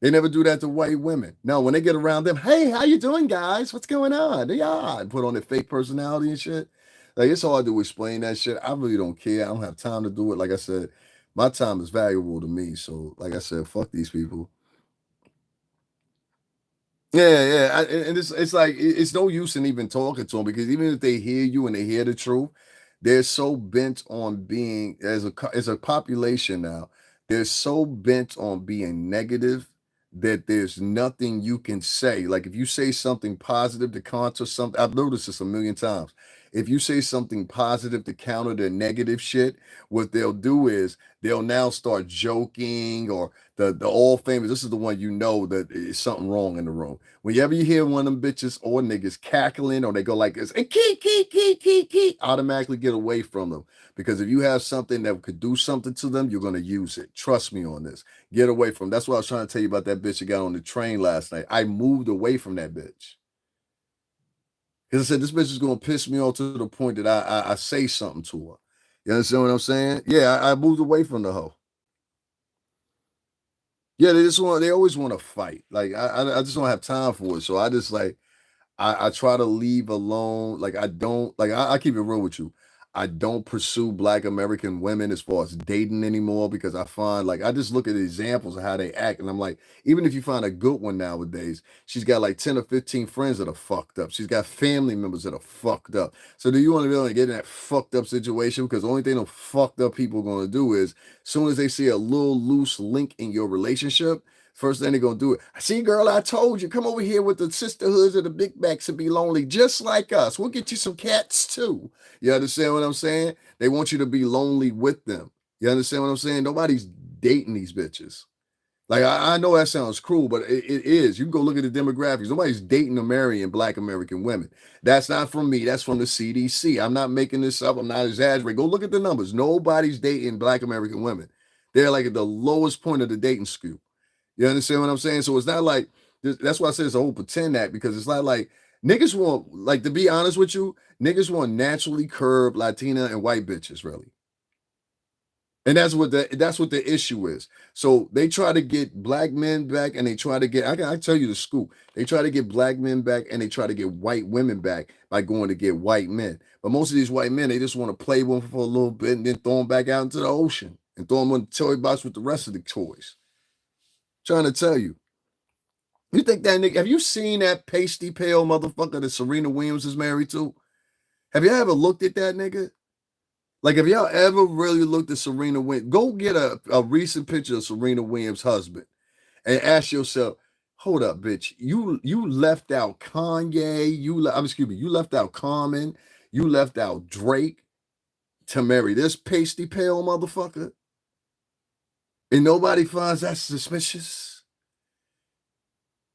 They never do that to white women. Now, when they get around them, hey, how you doing, guys? What's going on? Yeah, and put on their fake personality and shit. Like, it's hard to explain that shit. I really don't care. I don't have time to do it. Like I said, my time is valuable to me. So, like I said, fuck these people. Yeah. And it's like it's no use in even talking to them because even if they hear you and they hear the truth, they're so bent on being as a population now. They're so bent on being negative that there's nothing you can say. Like if you say something positive to counter something, I've noticed this a million times. If you say something positive to counter their negative shit, what they'll do is they'll now start joking or the all famous. This is the one you know that is something wrong in the room. Whenever you hear one of them bitches or niggas cackling or they go like this and key, automatically get away from them. Because if you have something that could do something to them, you're going to use it. Trust me on this. Get away from them. That's what I was trying to tell you about that bitch that got on the train last night. I moved away from that bitch. Because I said, this bitch is going to piss me off to the point that I say something to her. You understand what I'm saying? Yeah, I moved away from the hoe. Yeah, they always want to fight. Like I just don't have time for it. So I just like I try to leave alone. Like I don't like I keep it real with you. I don't pursue Black American women as far as dating anymore because I find like I just look at the examples of how they act and I'm like, even if you find a good one nowadays, she's got like 10 or 15 friends that are fucked up. She's got family members that are fucked up. So do you want to really get in that fucked up situation? Because the only thing those fucked up people are going to do is as soon as they see a little loose link in your relationship, first thing they're gonna do it. See, girl, I told you, come over here with the sisterhoods of the big backs and be lonely, just like us. We'll get you some cats too. You understand what I'm saying? They want you to be lonely with them. You understand what I'm saying? Nobody's dating these bitches. Like I know that sounds cruel, but it is. You can go look at the demographics. Nobody's dating or marrying Black American women. That's not from me. That's from the CDC. I'm not making this up. I'm not exaggerating. Go look at the numbers. Nobody's dating Black American women. They're like at the lowest point of the dating scale. You understand what I'm saying? So it's not like that's why I said it's a whole pretend act because it's not like niggas want, like, to be honest with you, niggas want naturally curved Latina and white bitches, really. And that's what the issue is. So they try to get Black men back and they try to get, I tell you the scoop. They try to get Black men back and they try to get white women back by going to get white men. But most of these white men, they just want to play with them for a little bit and then throw them back out into the ocean and throw them in the toy box with the rest of the toys. Trying to tell you. You think that nigga, have you seen that pasty pale motherfucker that Serena Williams is married to? Have you ever looked at that nigga? Like, have y'all ever really looked at Serena Williams? Go get a recent picture of Serena Williams' husband and ask yourself, hold up, bitch. You left out Kanye, you left out Common, you left out Drake to marry this pasty pale motherfucker. And nobody finds that suspicious.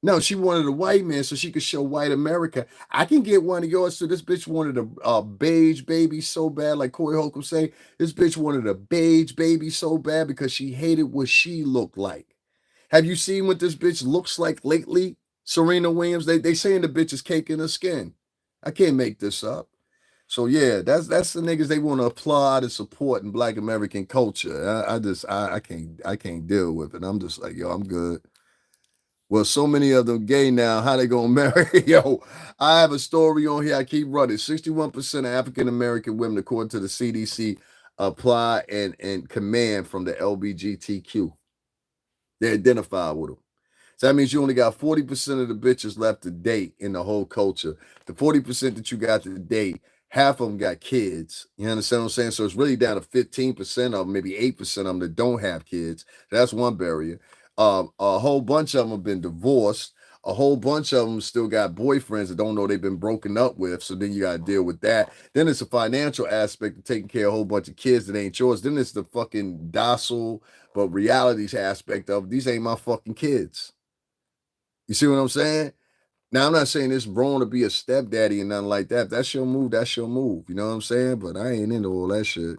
No, she wanted a white man so she could show white America. I can get one of yours. So this bitch wanted a beige baby so bad, like Corey Holcomb say. This bitch wanted a beige baby so bad because she hated what she looked like. Have you seen what this bitch looks like lately? Serena Williams. They saying the bitch is caking her skin. I can't make this up. So yeah, that's the niggas they want to applaud and support in Black American culture. I can't deal with it. I'm just like, yo, I'm good. Well, so many of them gay now. How they gonna marry? Yo, I have a story on here. I keep running. 61% of African American women, according to the CDC, apply and command from the LBGTQ. They identify with them. So that means you only got 40% of the bitches left to date in the whole culture. The 40% that you got to date, half of them got kids. You understand what I'm saying? So it's really down to 15% of them, maybe 8% of them that don't have kids. That's one barrier. A whole bunch of them have been divorced. A whole bunch of them still got boyfriends that don't know they've been broken up with. So then you got to deal with that. Then it's a financial aspect of taking care of a whole bunch of kids that ain't yours. Then it's the fucking docile but realities aspect of these ain't my fucking kids. You see what I'm saying? Now, I'm not saying it's wrong to be a stepdaddy and nothing like that. If that's your move, that's your move. You know what I'm saying? But I ain't into all that shit.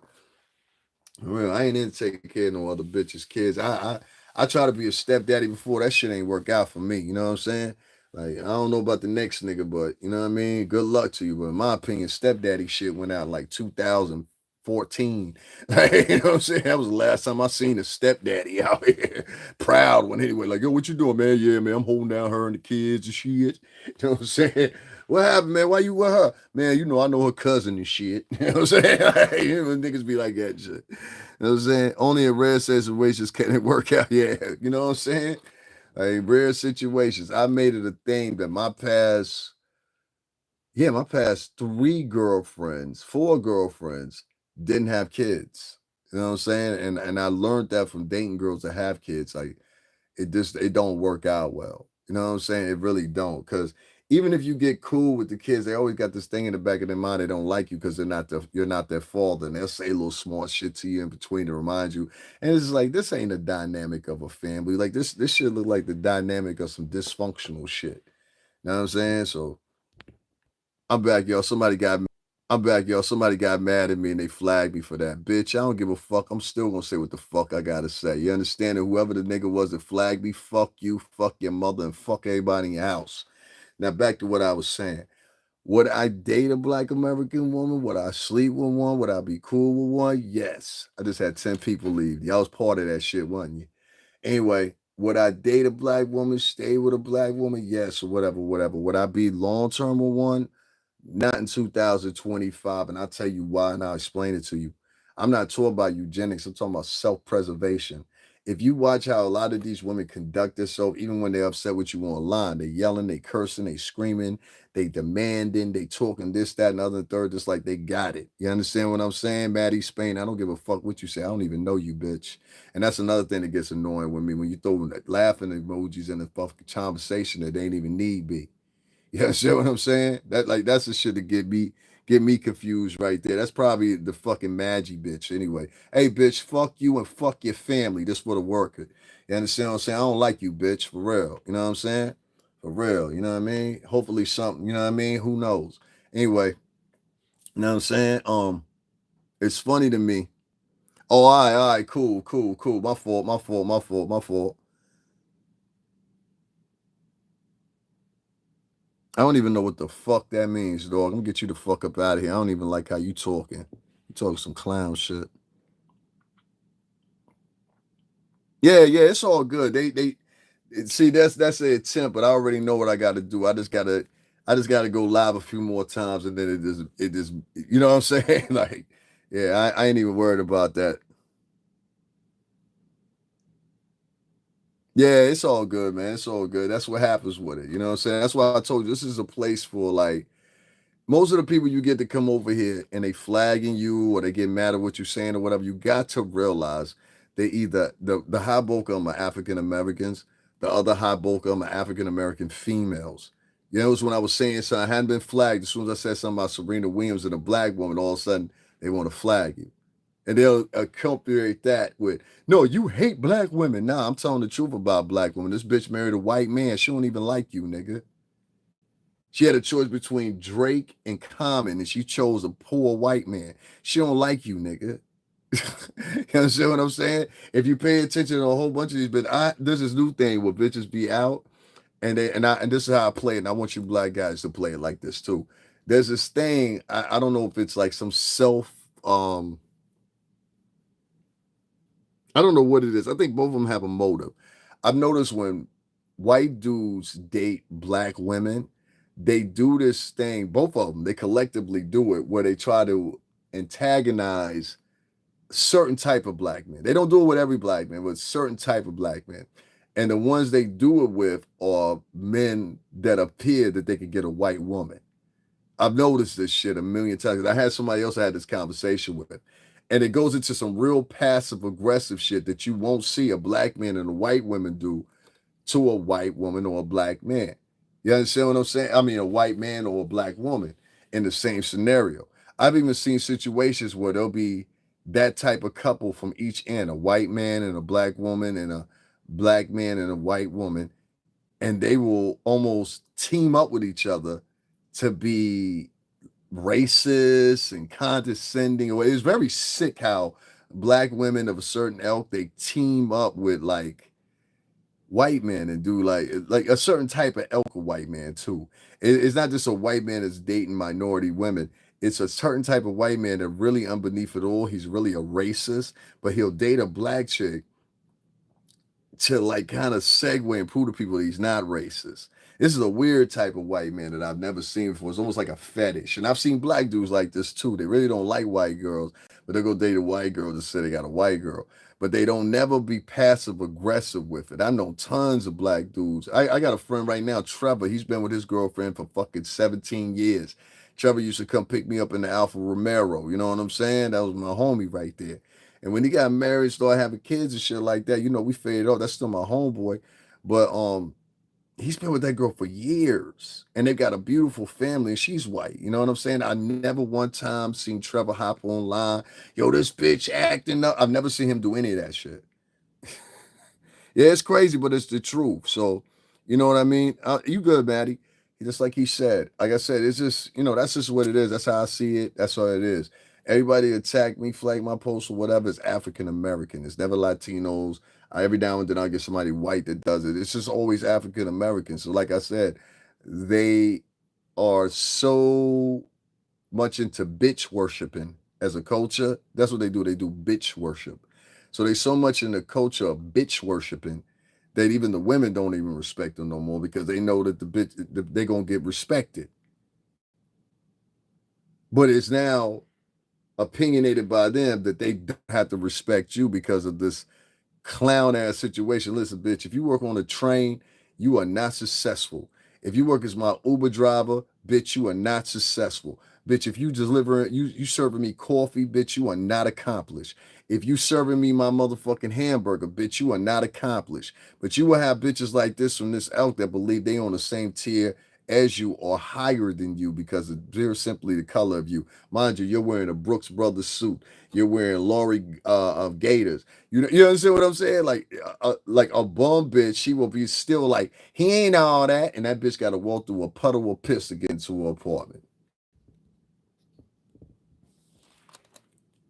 Well, I ain't into taking care of no other bitches' kids. I try to be a stepdaddy before that shit ain't work out for me. You know what I'm saying? Like, I don't know about the next nigga, but you know what I mean? Good luck to you. But in my opinion, stepdaddy shit went out like 2014. Like, you know what I'm saying? That was the last time I seen a stepdaddy out here. Proud one anyway. Like, yo, what you doing, man? Yeah, man, I'm holding down her and the kids and shit. You know what I'm saying? What happened, man? Why you with her? Man, I know her cousin and shit. You know what I'm saying? Like, niggas be like that shit. You know what I'm saying? Only in rare situations can it work out. Yeah. You know what I'm saying? Like, rare situations. I made it a thing that my past 4 girlfriends didn't have kids. You know what I'm saying? And I learned that from dating girls that have kids. Like, it don't work out well. You know what I'm saying? It really don't. Because even if you get cool with the kids, they always got this thing in the back of their mind. They don't like you because you're not their father, and they'll say a little smart shit to you in between to remind you. And it's like, this ain't a dynamic of a family. Like, this shit look like the dynamic of some dysfunctional shit. You know what I'm saying? So I'm back, y'all. Somebody got mad at me and they flagged me for that. Bitch, I don't give a fuck. I'm still gonna say what the fuck I gotta say. You understand? And whoever the nigga was that flagged me, fuck you, fuck your mother, and fuck everybody in your house. Now back to what I was saying. Would I date a Black American woman? Would I sleep with one? Would I be cool with one? Yes. I just had 10 people leave. Y'all was part of that shit, wasn't you? Anyway, would I date a Black woman, stay with a Black woman? Yes, or whatever, whatever. Would I be long term with one? Not in 2025. And I'll tell you why, and I'll explain it to you. I'm not talking about eugenics, I'm talking about self preservation. If you watch how a lot of these women conduct themselves, even when they're upset with you online, they yelling, they cursing, they screaming, they demanding, they talking this, that, and other, and third, just like they got it. You understand what I'm saying, Maddie Spain? I don't give a fuck what you say. I don't even know you, bitch. And that's another thing that gets annoying with me when you throw laughing emojis in the fucking conversation that they ain't even need be. You understand what I'm saying? That's the shit that get me confused right there. That's probably the fucking Maggie bitch. Anyway, hey bitch, fuck you and fuck your family. This for the worker. You understand what I'm saying? I don't like you, bitch, for real. You know what I'm saying? For real. You know what I mean? Hopefully something. You know what I mean? Who knows? Anyway, you know what I'm saying? It's funny to me. Oh, all right, cool, cool, cool. My fault, my fault, my fault, my fault. I don't even know what the fuck that means, dog. I'm gonna get you the fuck up out of here. I don't even like how you talking. You talking some clown shit. Yeah, yeah, it's all good. They see that's the attempt, but I already know what I got to do. I just gotta go live a few more times, and then it just you know what I'm saying? Like, yeah, I ain't even worried about that. Yeah, it's all good, man. It's all good. That's what happens with it. You know what I'm saying? That's why I told you this is a place for like most of the people you get to come over here and they flagging you or they get mad at what you're saying or whatever, you got to realize they either the high bulk of them are African Americans, the other high bulk of them are African American females. You know, it was when I was saying something, I hadn't been flagged. As soon as I said something about Serena Williams and a black woman, all of a sudden they want to flag you. And they'll accompany that with, no, you hate black women. Nah, I'm telling the truth about black women. This bitch married a white man. She don't even like you, nigga. She had a choice between Drake and Common, and she chose a poor white man. She don't like you, nigga. You understand what I'm saying? If you pay attention to a whole bunch of these, but there's this new thing where bitches be out, and this is how I play it, and I want you black guys to play it like this too. There's this thing, I don't know if it's like some um I don't know what it is. I think both of them have a motive. I've noticed when white dudes date black women, they do this thing, both of them, they collectively do it where they try to antagonize certain type of black men. They don't do it with every black man, but certain type of black men. And the ones they do it with are men that appear that they could get a white woman. I've noticed this shit a million times. I had somebody else I had this conversation with, and it goes into some real passive aggressive shit that you won't see a black man and a white woman do to a white woman or a black man. You understand what I'm saying? I mean, a white man or a black woman in the same scenario. I've even seen situations where there'll be that type of couple from each end, a white man and a black woman and a black man and a white woman, and they will almost team up with each other to be racist and condescending. It's very sick how black women of a certain elk, they team up with like white men and do like a certain type of elk of white man too. It's not just a white man that's dating minority women. It's a certain type of white man that really underneath it all, he's really a racist, but he'll date a black chick to like kind of segue and prove to people he's not racist. This is a weird type of white man that I've never seen before. It's almost like a fetish. And I've seen black dudes like this too. They really don't like white girls, but they'll go date a white girl to say they got a white girl. But they don't never be passive aggressive with it. I know tons of black dudes. I got a friend right now, Trevor. He's been with his girlfriend for fucking 17 years. Trevor used to come pick me up in the Alfa Romero. You know what I'm saying? That was my homie right there. And when he got married, started having kids and shit like that, we faded off. That's still my homeboy. But he's been with that girl for years. And they've got a beautiful family, and she's white. You know what I'm saying? I never one time seen Trevor hop online. Yo, this bitch acting up. I've never seen him do any of that shit. Yeah, it's crazy, but it's the truth. So, you know what I mean? You good, Maddie? Just like he said. Like I said, it's just, that's just what it is. That's how I see it. That's what it is. Everybody attack me, flag my post or whatever is African American. It's never Latinos. Every now and then I get somebody white that does it. It's just always African American. So, like I said, they are so much into bitch worshiping as a culture. That's what they do. They do bitch worship. So they so much in the culture of bitch worshiping that even the women don't even respect them no more because they know that they're gonna get respected. But it's now opinionated by them that they don't have to respect you because of this clown ass situation. Listen, bitch, if you work on a train, you are not successful. If you work as my Uber driver, bitch, you are not successful. Bitch, if you you serving me coffee, bitch, you are not accomplished. If you serving me my motherfucking hamburger, bitch, you are not accomplished. But you will have bitches like this from this elk that believe they on the same tier as you or higher than you because they're simply the color of you. Mind you, you're wearing a Brooks Brothers suit. You're wearing Lori of Gators. You understand what I'm saying? Like a bum bitch, she will be still like, he ain't all that. And that bitch got to walk through a puddle of piss to get into her apartment.